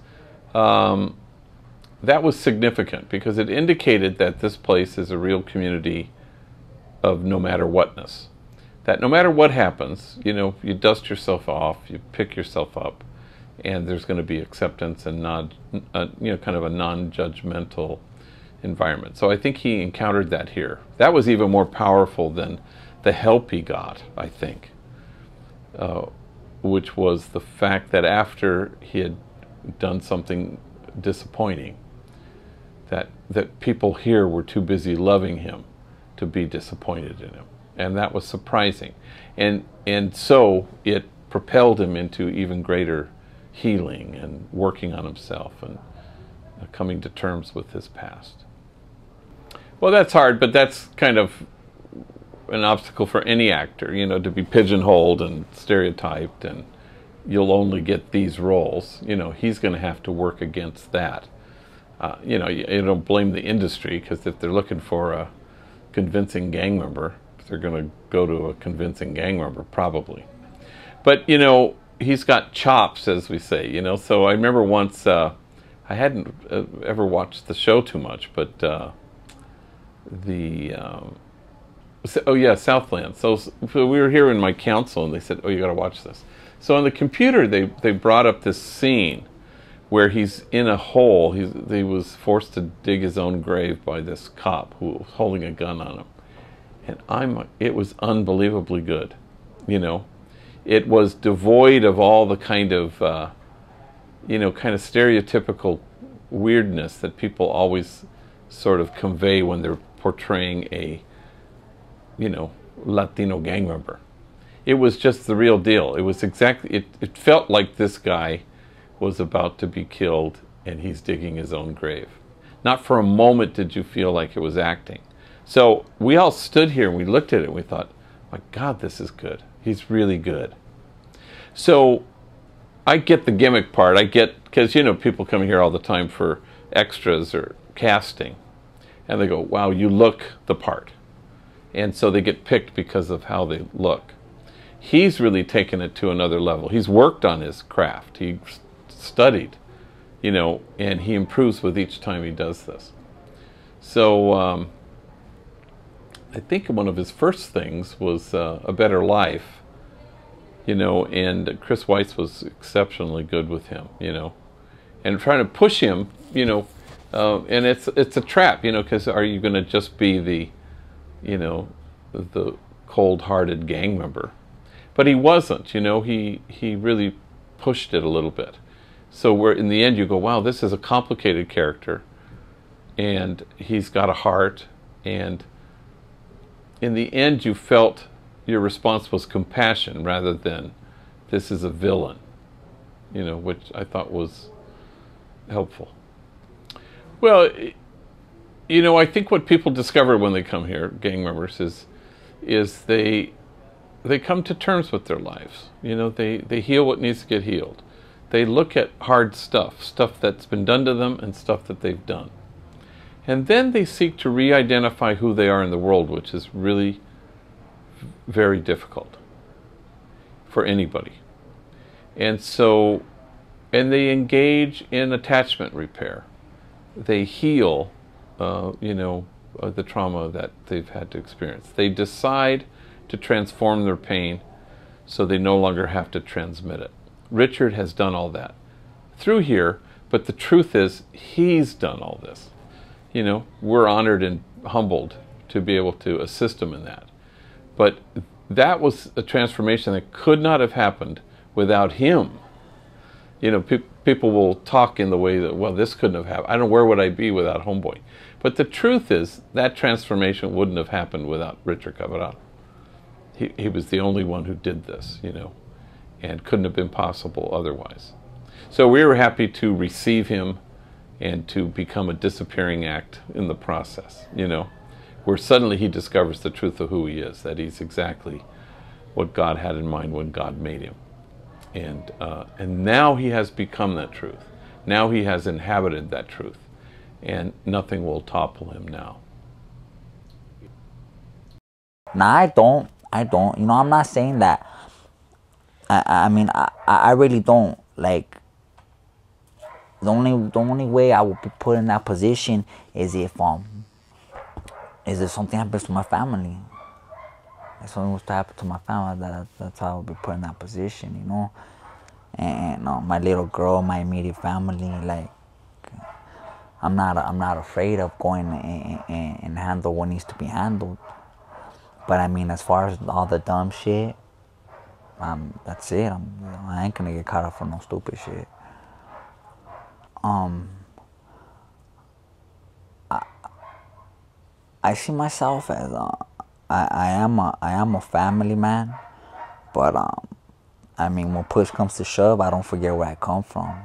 significant, because it indicated that this place is a real community of no matter whatness. That no matter what happens, you know, you dust yourself off, you pick yourself up, and there's going to be acceptance and you know, kind of a non-judgmental environment. So I think he encountered that here. That was even more powerful than the help he got, I think, which was the fact that after he had done something disappointing, that people here were too busy loving him to be disappointed in him. And that was surprising. And so it propelled him into even greater healing and working on himself and coming to terms with his past. Well, that's hard, but that's kind of an obstacle for any actor, you know, to be pigeonholed and stereotyped and you'll only get these roles. You know, he's going to have to work against that. You know, you don't blame the industry, because if they're looking for a convincing gang member, they're going to go to a convincing gang member, probably. But, you know, he's got chops, as we say, you know. So I remember once, I hadn't ever watched the show too much, but oh yeah, Southland. So we were here in my council, and they said, oh, you got to watch this. So on the computer, they brought up this scene where he's in a hole. He was forced to dig his own grave by this cop who was holding a gun on him. And it was unbelievably good, you know. It was devoid of all the kind of, you know, kind of stereotypical weirdness that people always sort of convey when they're portraying a, you know, Latino gang member. It was just the real deal. It was exactly, it felt like this guy was about to be killed and he's digging his own grave. Not for a moment did you feel like it was acting. So we all stood here and we looked at it and we thought, my God, this is good. He's really good. So I get the gimmick part. I get, because you know, people come here all the time for extras or casting. And they go, wow, you look the part. And so they get picked because of how they look. He's really taken it to another level. He's worked on his craft. He studied, you know, and he improves with each time he does this. So I think one of his first things was A Better Life, you know, and Chris Weitz was exceptionally good with him, you know, and trying to push him, you know, and it's a trap, you know, because are you going to just be the, you know, the cold-hearted gang member? But he wasn't, you know, he really pushed it a little bit. So where in the end you go, wow, this is a complicated character, and he's got a heart, and in the end you felt your response was compassion rather than this is a villain, you know, which I thought was helpful. Well, you know, I think what people discover when they come here, gang members, is they come to terms with their lives. You know, they heal what needs to get healed. They look at hard stuff that's been done to them and stuff that they've done. And then they seek to re-identify who they are in the world, which is really very difficult for anybody. And so, and they engage in attachment repair. They heal, you know, the trauma that they've had to experience. They decide to transform their pain so they no longer have to transmit it. Richard has done all that through here, but the truth is he's done all this. You know, we're honored and humbled to be able to assist him in that. But that was a transformation that could not have happened without him. You know, people will talk in the way that, well, this couldn't have happened. I don't know, where would I be without Homeboy? But the truth is that transformation wouldn't have happened without Richard Cabral. He was the only one who did this, you know, and couldn't have been possible otherwise. So we were happy to receive him and to become a disappearing act in the process, you know, where suddenly he discovers the truth of who he is, that he's exactly what God had in mind when God made him. And now he has become that truth. Now he has inhabited that truth, and nothing will topple him now. Nah, I don't. You know, I'm not saying that. I mean, I really don't. Like, the only way I will be put in that position is if something happens to my family. If something was to happen to my family, that's how I would be put in that position, you know. And my little girl, my immediate family, like, I'm not afraid of going and handle what needs to be handled. But I mean, as far as all the dumb shit, that's it. I ain't gonna get caught up for no stupid shit. I see myself as I am a family man, but I mean, when push comes to shove, I don't forget where I come from.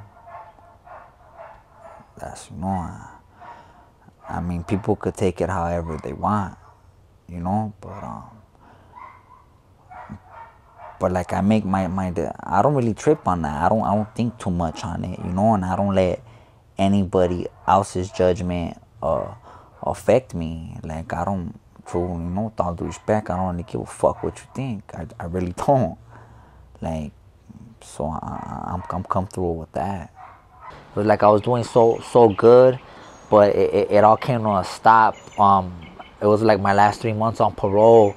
That's, you know, I mean, people could take it however they want, you know, but like, I make my I don't really trip on that. I don't think too much on it, you know, and I don't let anybody else's judgment affect me. Like, I don't, you know, with all due respect, I don't really give a fuck what you think. I really don't. Like, so I'm comfortable with that. It was like I was doing so good, but it all came to a stop. It was like my last 3 months on parole,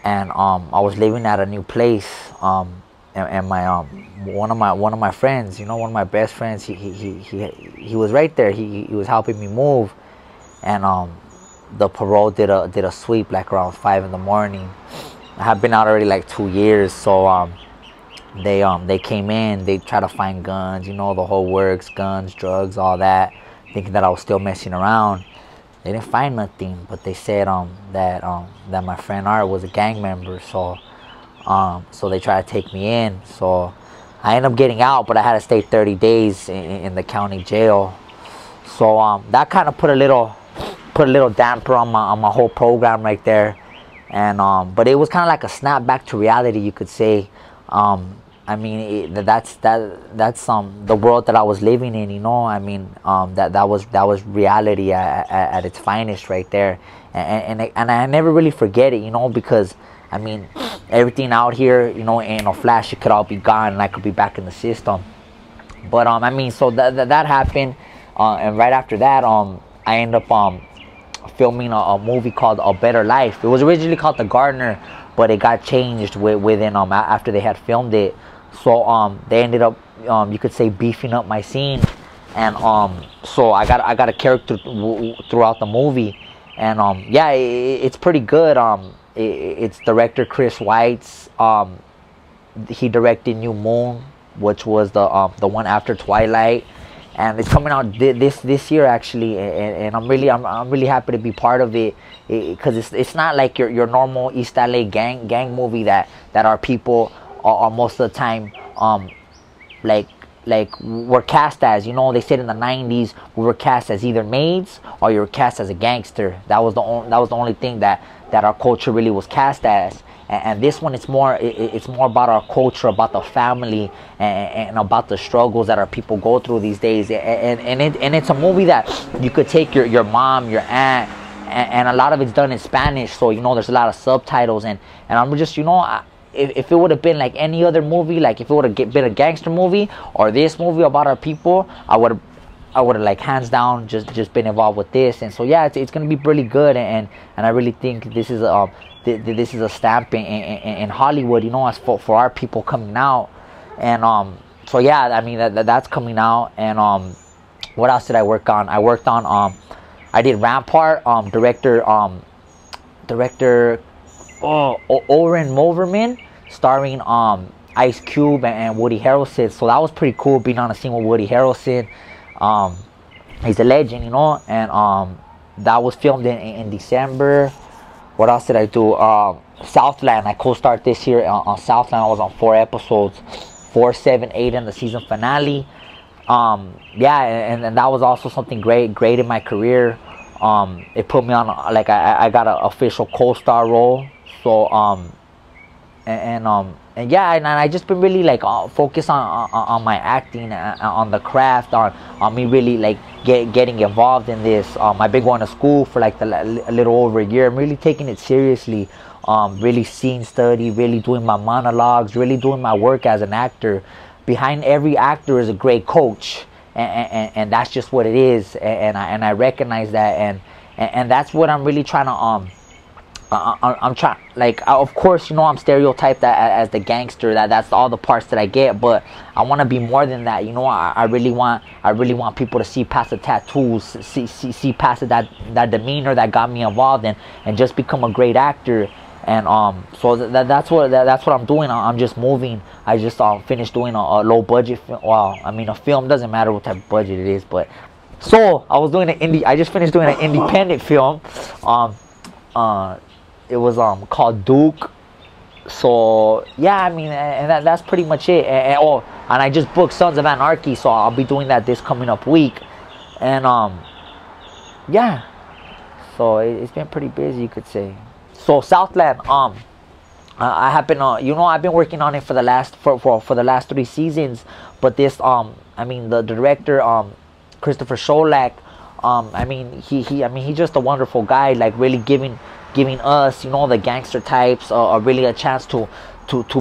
and I was living at a new place. And my one of my friends, you know, one of my best friends, he was right there. He was helping me move, and the parole did a sweep like around 5 in the morning. I have been out already like 2 years, so they came in, they tried to find guns, you know, the whole works, guns, drugs, all that, thinking that I was still messing around. they didn't find nothing, but they said that my friend Art was a gang member, so they tried to take me in. So I ended up getting out, but I had to stay 30 days in the county jail. So that kind of put a little damper on my whole program right there. And but it was kind of like a snap back to reality, you could say. I mean, that's the world that I was living in, you know. I mean, that was reality at its finest right there, and I never really forget it, you know, because I mean, everything out here, you know, in a flash, it could all be gone, and I could be back in the system. But I mean, so that happened, and right after that, I ended up filming a movie called A Better Life. It was originally called The Gardener, but it got changed within after they had filmed it. So they ended up, you could say, beefing up my scene, and so I got a character throughout the movie, and yeah, it's pretty good. It's director Chris Weitz. He directed New Moon, which was the one after Twilight, and it's coming out this year actually, and I'm really happy to be part of it, because it's not like your normal East LA gang movie that our people are most of the time like we're cast as, you know. They said in the 90s we were cast as either maids or you were cast as a gangster. That was the only thing that our culture really was cast as. And this one, it's more about our culture, about the family, and about the struggles that our people go through these days. And it's a movie that you could take your mom, your aunt, and a lot of it's done in Spanish, so you know there's a lot of subtitles, and I'm just, you know, if it would have been like any other movie, like if it would have been a gangster movie or this movie about our people, I would have like hands down just been involved with this. And so yeah, it's gonna be really good, and I really think this is a stamp in Hollywood, you know, as for our people coming out. And so yeah, I mean that's coming out. And what else did I work on? I worked on I did Rampart, director Oren Moverman, starring Ice Cube and Woody Harrelson. So that was pretty cool, being on a scene with Woody Harrelson. He's a legend, you know. And that was filmed in December. What else did I do? Southland, I co-starred this year on Southland. I was on 4 episodes, 4, 7, 8 in the season finale. Yeah, and that was also something great in my career. It put me on, like, I got an official co-star role. So and yeah, and I just been really like focused on my acting, on the craft, on me really like getting involved in this. I've been going to school for like a little over a year. I'm really taking it seriously, really scene study, really doing my monologues, really doing my work as an actor. Behind every actor is a great coach, and that's just what it is. And I recognize that, and that's what I'm really trying to I'm trying, like, of course, you know, I'm stereotyped as the gangster. That's all the parts that I get, but I want to be more than that. You know, I really want people to see past the tattoos, see past that demeanor that got me involved, and just become a great actor. And so that's what I'm doing. I'm just moving. I just finished doing a low budget film. Well, I mean, a film doesn't matter what type of budget it is, but so I was doing I just finished doing an independent film. It was called Duke. So yeah, I mean, and that's pretty much it. And I just booked Sons of Anarchy, so I'll be doing that this coming up week. And yeah, so it's been pretty busy, you could say. So Southland, I have been you know, I've been working on it for the last 3 seasons. But this I mean, the director Christopher Sholak, I mean, he's just a wonderful guy, like really giving us, you know, the gangster types really a chance to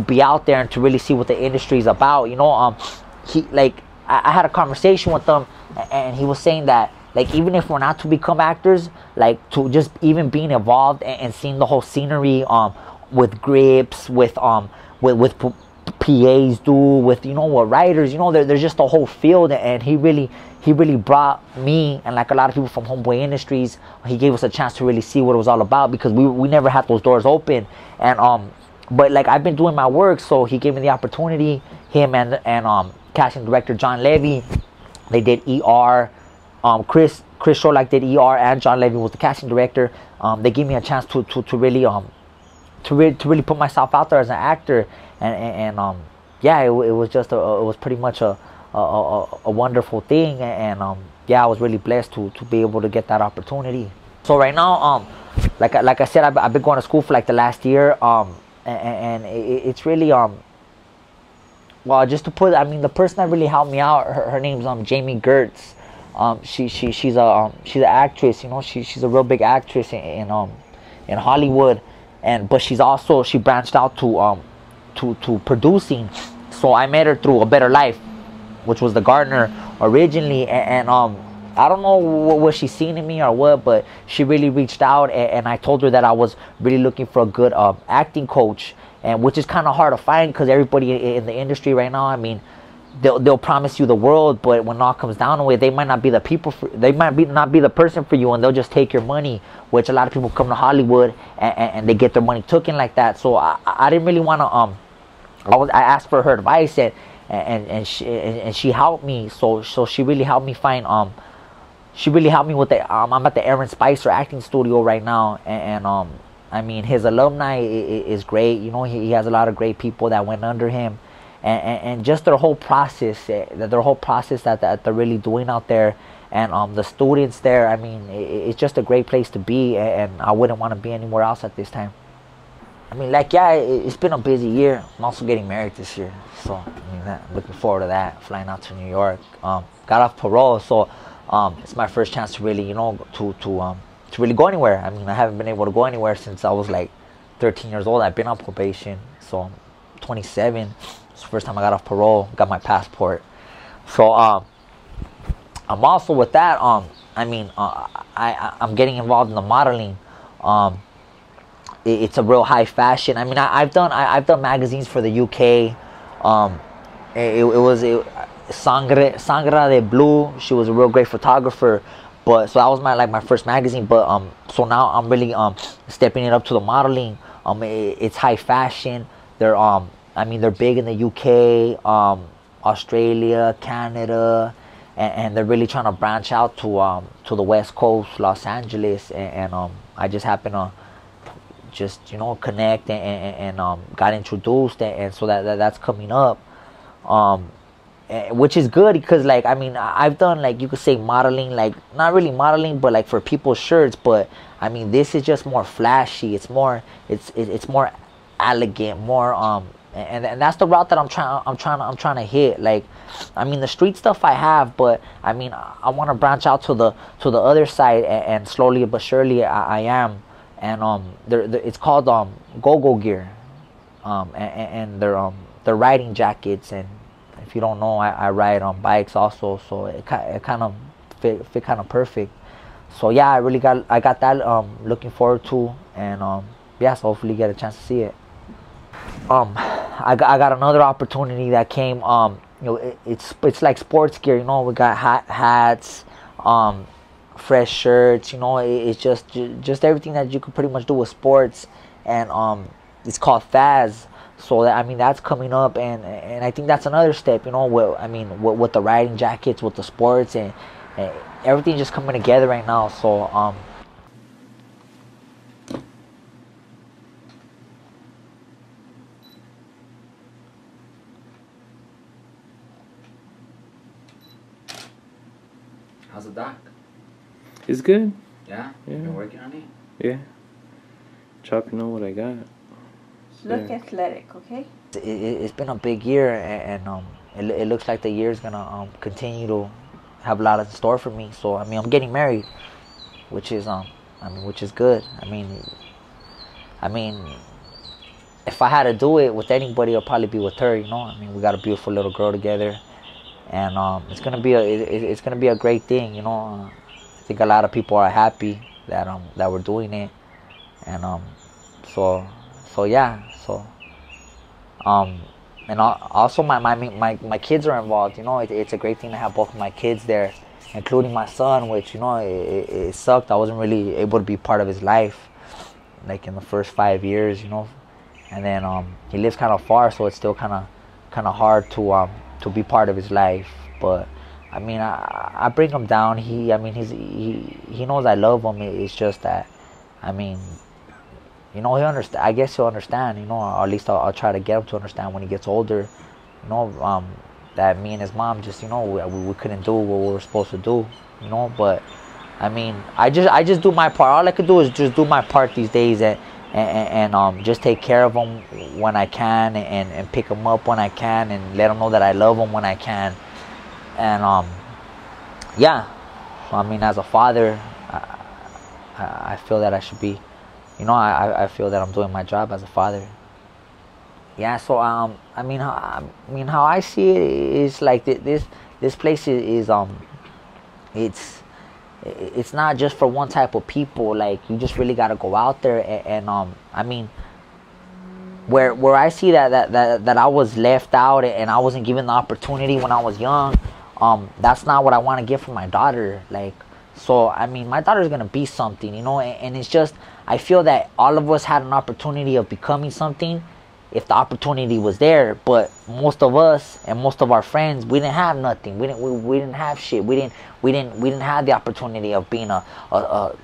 be out there and to really see what the industry is about, you know. I had a conversation with him, and he was saying that, like, even if we're not to become actors, like, to just even being involved and seeing the whole scenery with grips, with PAs do, with, you know, what writers, you know, there's just a whole field. And he really brought me, and like a lot of people from Homeboy Industries, he gave us a chance to really see what it was all about, because we never had those doors open. And but like, I've been doing my work, so he gave me the opportunity. Him and casting director John Levy, they did ER. Chris Chris Sholak did ER, and John Levy was the casting director. They gave me a chance to really really put myself out there as an actor, and yeah, it was just it was pretty much a wonderful thing, and yeah, I was really blessed to be able to get that opportunity. So right now, like I said, I've been going to school for like the last year, and it's really well, just to put, I mean, the person that really helped me out, her name's Jamie Gertz. She's an actress, you know. She's a real big actress in Hollywood, but she branched out to producing. So I met her through A Better Life, which was The Gardener originally, and I don't know what she's seen in me or what, but she really reached out, and I told her that I was really looking for a good acting coach, and which is kind of hard to find because everybody in the industry right now, I mean, they'll promise you the world, but when all comes down to it, they might not be the people they might not be the person for you, and they'll just take your money, which a lot of people come to Hollywood and they get their money taken like that. So I didn't really want to I asked for her advice, and she helped me. So she really helped me find she really helped me with the I'm at the Aaron Spicer acting studio right now, and I mean, his alumni is great. You know, he has a lot of great people that went under him, and just their whole process that they're really doing out there, and the students there. I mean, it's just a great place to be, and I wouldn't want to be anywhere else at this time. I mean, like, yeah, it's been a busy year. I'm also getting married this year, so I mean, I'm looking forward to that. Flying out to New York. Got off parole, so it's my first chance to really, you know, to really go anywhere. I mean, I haven't been able to go anywhere since I was like 13 years old. I've been on probation, so I'm 27. It's the first time I got off parole, got my passport. So I'm also with that. I mean, I'm getting involved in the modeling. It's a real high fashion. I mean, I've done magazines for the UK. It was Sangra de Blue. She was a real great photographer. But so that was my first magazine. But so now I'm really stepping it up to the modeling. It's high fashion. They're I mean, they're big in the UK, Australia, Canada, and they're really trying to branch out to the West Coast, Los Angeles, and I just happen to just, you know, connect and got introduced, and so that's coming up, which is good because, like, I mean, I've done, like, you could say modeling, like, not really modeling, but like for people's shirts, but I mean, this is just more flashy. It's more more elegant, more and that's the route that I'm trying to hit. Like, I mean, the street stuff I have, but I mean, I want to branch out to the other side, and slowly but surely I am. And it's called go-go gear, and they're riding jackets, and if you don't know, I ride on bikes also, so it kind of fit kind of perfect. So yeah, I got that looking forward to, and yeah, so hopefully get a chance to see it. I got another opportunity that came. You know, it's like sports gear. You know, we got hats, fresh shirts. You know, it's just everything that you could pretty much do with sports, and it's called Faz. So I mean, that's coming up, and I think that's another step. You know, with the riding jackets, with the sports, and everything just coming together right now. So How's the doc? It's good. Yeah? Yeah. You've been working on it? Yeah. Chopping on what I got. Look athletic, okay? It's been a big year, and it looks like the year's gonna continue to have a lot in store for me. So I mean, I'm getting married, which is which is good. I mean, if I had to do it with anybody, it'll probably be with her. You know, I mean, we got a beautiful little girl together, and it's gonna be a great thing. You know, I think a lot of people are happy that we're doing it, and so yeah, so and also my kids are involved. You know, it's a great thing to have both of my kids there, including my son, which, you know, it sucked. I wasn't really able to be part of his life, like in the first 5 years, you know, and then he lives kind of far, so it's still kind of hard to be part of his life. But I mean, I bring him down. I mean, he knows I love him. It's just that, I mean, you know, he understand. I guess he'll understand. You know, or at least I'll try to get him to understand when he gets older. You know, that me and his mom just, you know, we couldn't do what we were supposed to do. You know, but I mean, I just do my part. All I could do is just do my part these days, and just take care of him when I can, and pick him up when I can, and let him know that I love him when I can. And yeah, so I mean, as a father, I feel that I should be, you know, I feel that I'm doing my job as a father. Yeah, so I mean, how I see it is like this place is it's not just for one type of people. Like, you just really gotta go out there, and I mean, where I see that I was left out and I wasn't given the opportunity when I was young. That's not what I want to get for my daughter. Like, so I mean, my daughter's gonna be something, you know, and it's just, I feel that all of us had an opportunity of becoming something if the opportunity was there. But most of us and most of our friends, we didn't have nothing. We didn't have shit. We didn't have the opportunity of being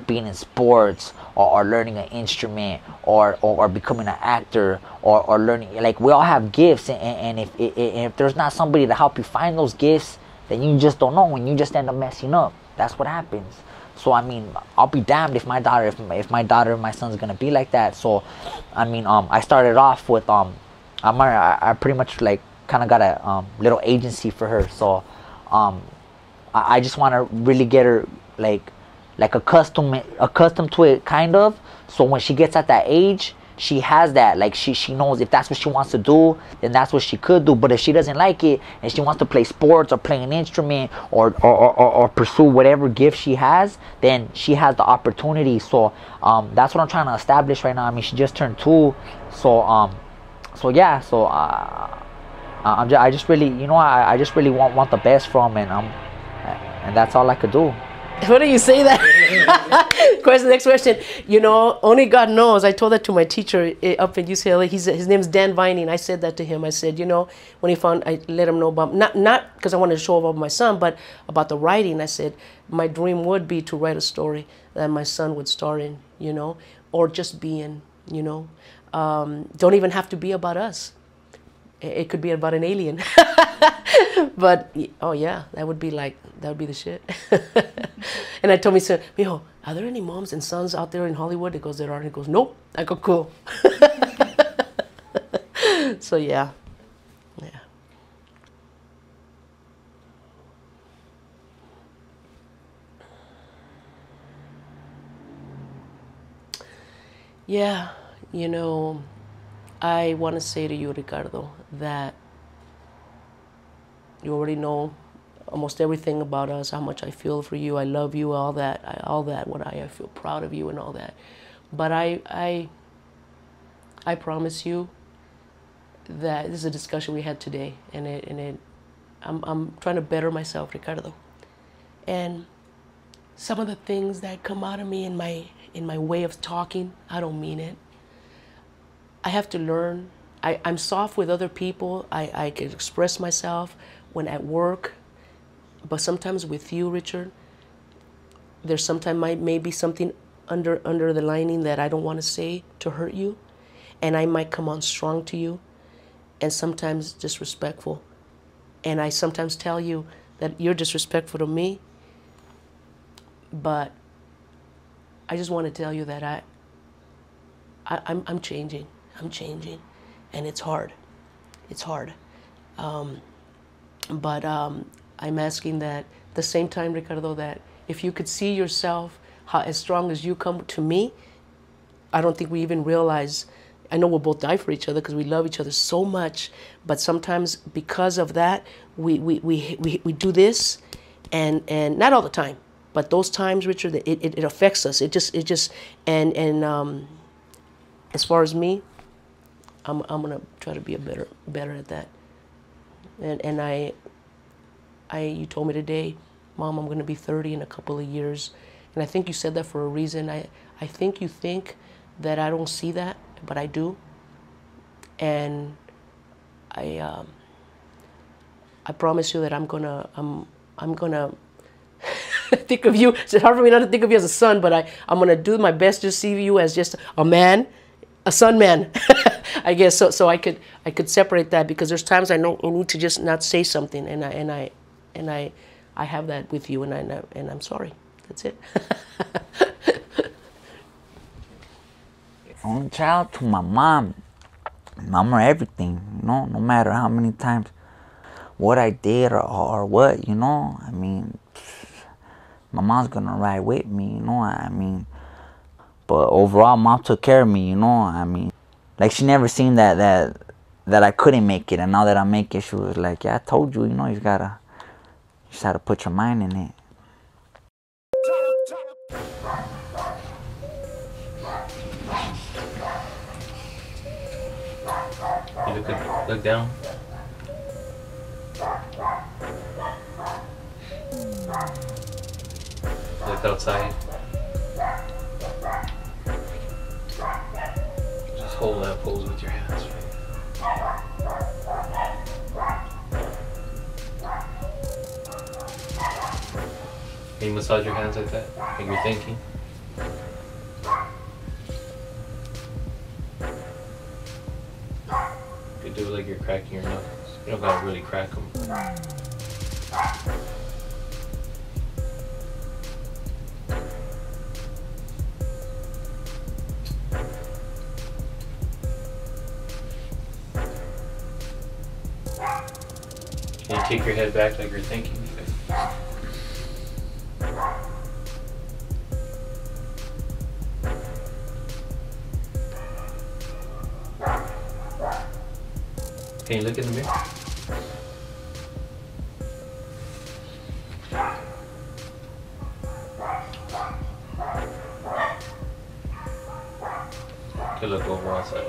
being in sports, or learning an instrument, or becoming an actor, or learning. Like, we all have gifts, and if there's not somebody to help you find those gifts, then you just don't know, and you just end up messing up. That's what happens. So I mean, I'll be damned if my daughter, if my daughter, my son's gonna be like that. So I mean, I started off with I pretty much like kind of got a little agency for her. So I just want to really get her like accustomed to it, kind of. So when she gets at that age, she has that, like, she knows if that's what she wants to do, then that's what she could do. But if she doesn't like it, and she wants to play sports, or play an instrument, or pursue whatever gift she has, then she has the opportunity. So that's what I'm trying to establish right now. I mean, she just turned 2, so yeah, so I just really, you know, I just really want the best from him, and that's all I could do. What do you say that? Next question. You know, only God knows. I told that to my teacher up at UCLA. His name's Dan Vining. I said that to him. I said, you know, when he found, I let him know about, not because I wanted to show off about my son, but about the writing. I said, my dream would be to write a story that my son would star in, you know, or just be in, you know. Don't even have to be about us. It could be about an alien. But, oh yeah, that would be the shit. And I told me, so, mijo, are there any moms and sons out there in Hollywood? He goes, there are. He goes, nope. I go, cool. So yeah. Yeah, you know, I want to say to you, Ricardo, that you already know almost everything about us, how much I feel for you, I love you, all that, what I feel proud of you and all that. But I promise you that this is a discussion we had today, and I'm trying to better myself, Ricardo. And some of the things that come out of me in my way of talking, I don't mean it. I have to learn. I'm soft with other people. I can express myself when at work, but sometimes with you, Richard, there's sometimes maybe something under the lining that I don't want to say to hurt you, and I might come on strong to you, and sometimes disrespectful. And I sometimes tell you that you're disrespectful to me, but I just want to tell you that I'm changing. I'm changing, and it's hard. It's hard. But I'm asking that at the same time, Ricardo, that if you could see yourself as strong as you come to me, I don't think we even realize. I know we'll both die for each other because we love each other so much, but sometimes because of that, we do this, and not all the time, but those times, Richard, it affects us. It just and as far as me, I'm gonna try to be better at that. And you told me today, Mom, I'm gonna be 30 in a couple of years, and I think you said that for a reason. I think you think that I don't see that, but I do. And I promise you that I'm gonna think of you. It's hard for me not to think of you as a son, but I'm gonna do my best to see you as just a man, a son man, I guess. So I could separate that, because there's times I know I need to just not say something, and I have that with you, and I'm sorry. That's it. Only child to my mom. Mom or everything, you know, no matter how many times what I did or what, you know, I mean, my mom's gonna ride with me, you know, I mean, but overall, mom took care of me, you know, I mean, like, she never seen that I couldn't make it, and now that I make it, she was like, yeah, I told you, you know, you just gotta put your mind in it. Look down. Look outside. Just hold that pose with your hands. Can you massage your hands like that? Like you're thinking? You do it like you're cracking your knuckles. You don't gotta really crack them. Can you kick your head back like you're thinking? Can you look in the mirror? You can look over outside.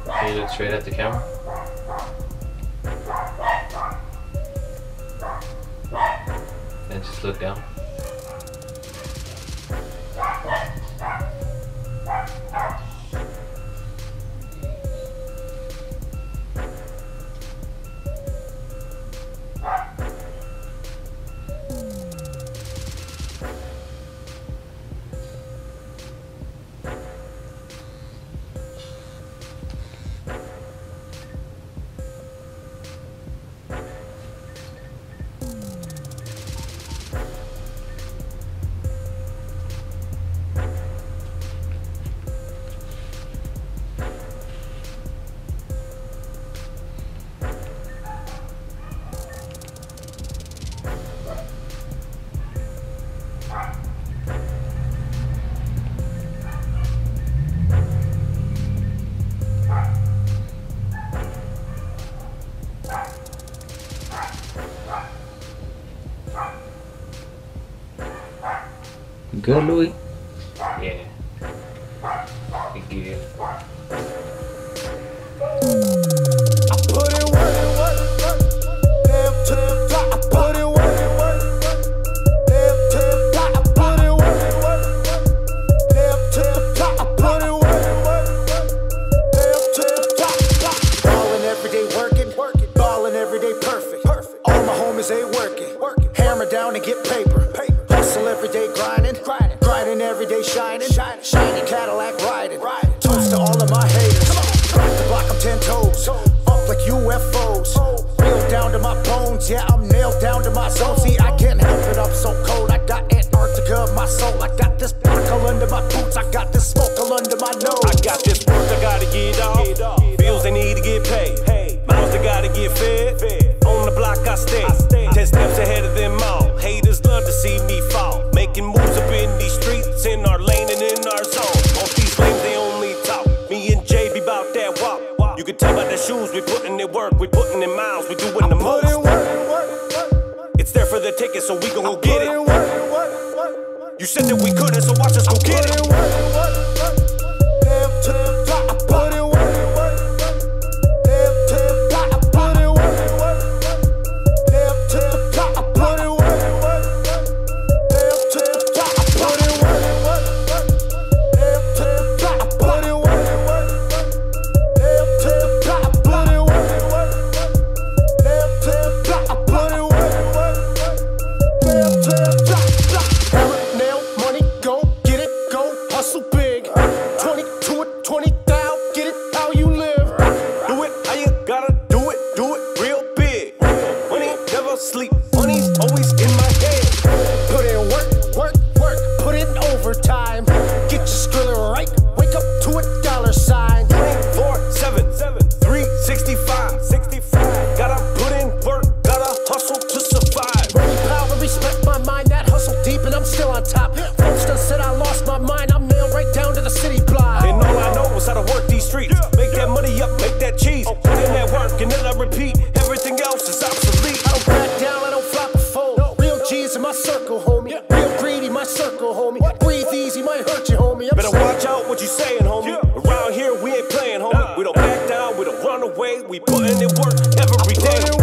Can you look straight at the camera? And just look down. Good, Louis? Yeah. Good. Shiny Cadillac riding. Toast to all of my haters. Rock the block, I'm 10 toes. Up like UFOs. Real down to my bones. Yeah, I'm nailed down to my zone. See, I can't help it, I'm so cold. I got Antarctica of my soul. I got this buckle under my boots. I got this smoke under my nose. I got this work I gotta get off. Bills they need to get paid. Mouths they gotta get fed. On the block I stay. 10 steps ahead of them all. Haters love to see me fall. Making moves up in these streets, in our lane and in our zone. Most these lanes they only talk. Me and Jay be bout that walk. You can tell by the shoes, we putting in work, we putting in miles, we doing the most. It's there for the ticket, so we gon' go get it. You said that we couldn't, so watch us go get it. We putting in work every day.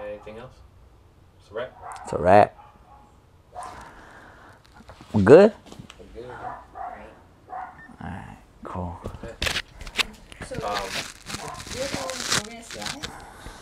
Anything else? It's a wrap. It's a wrap. We're good? We're good. Alright, cool. So, you're going to live?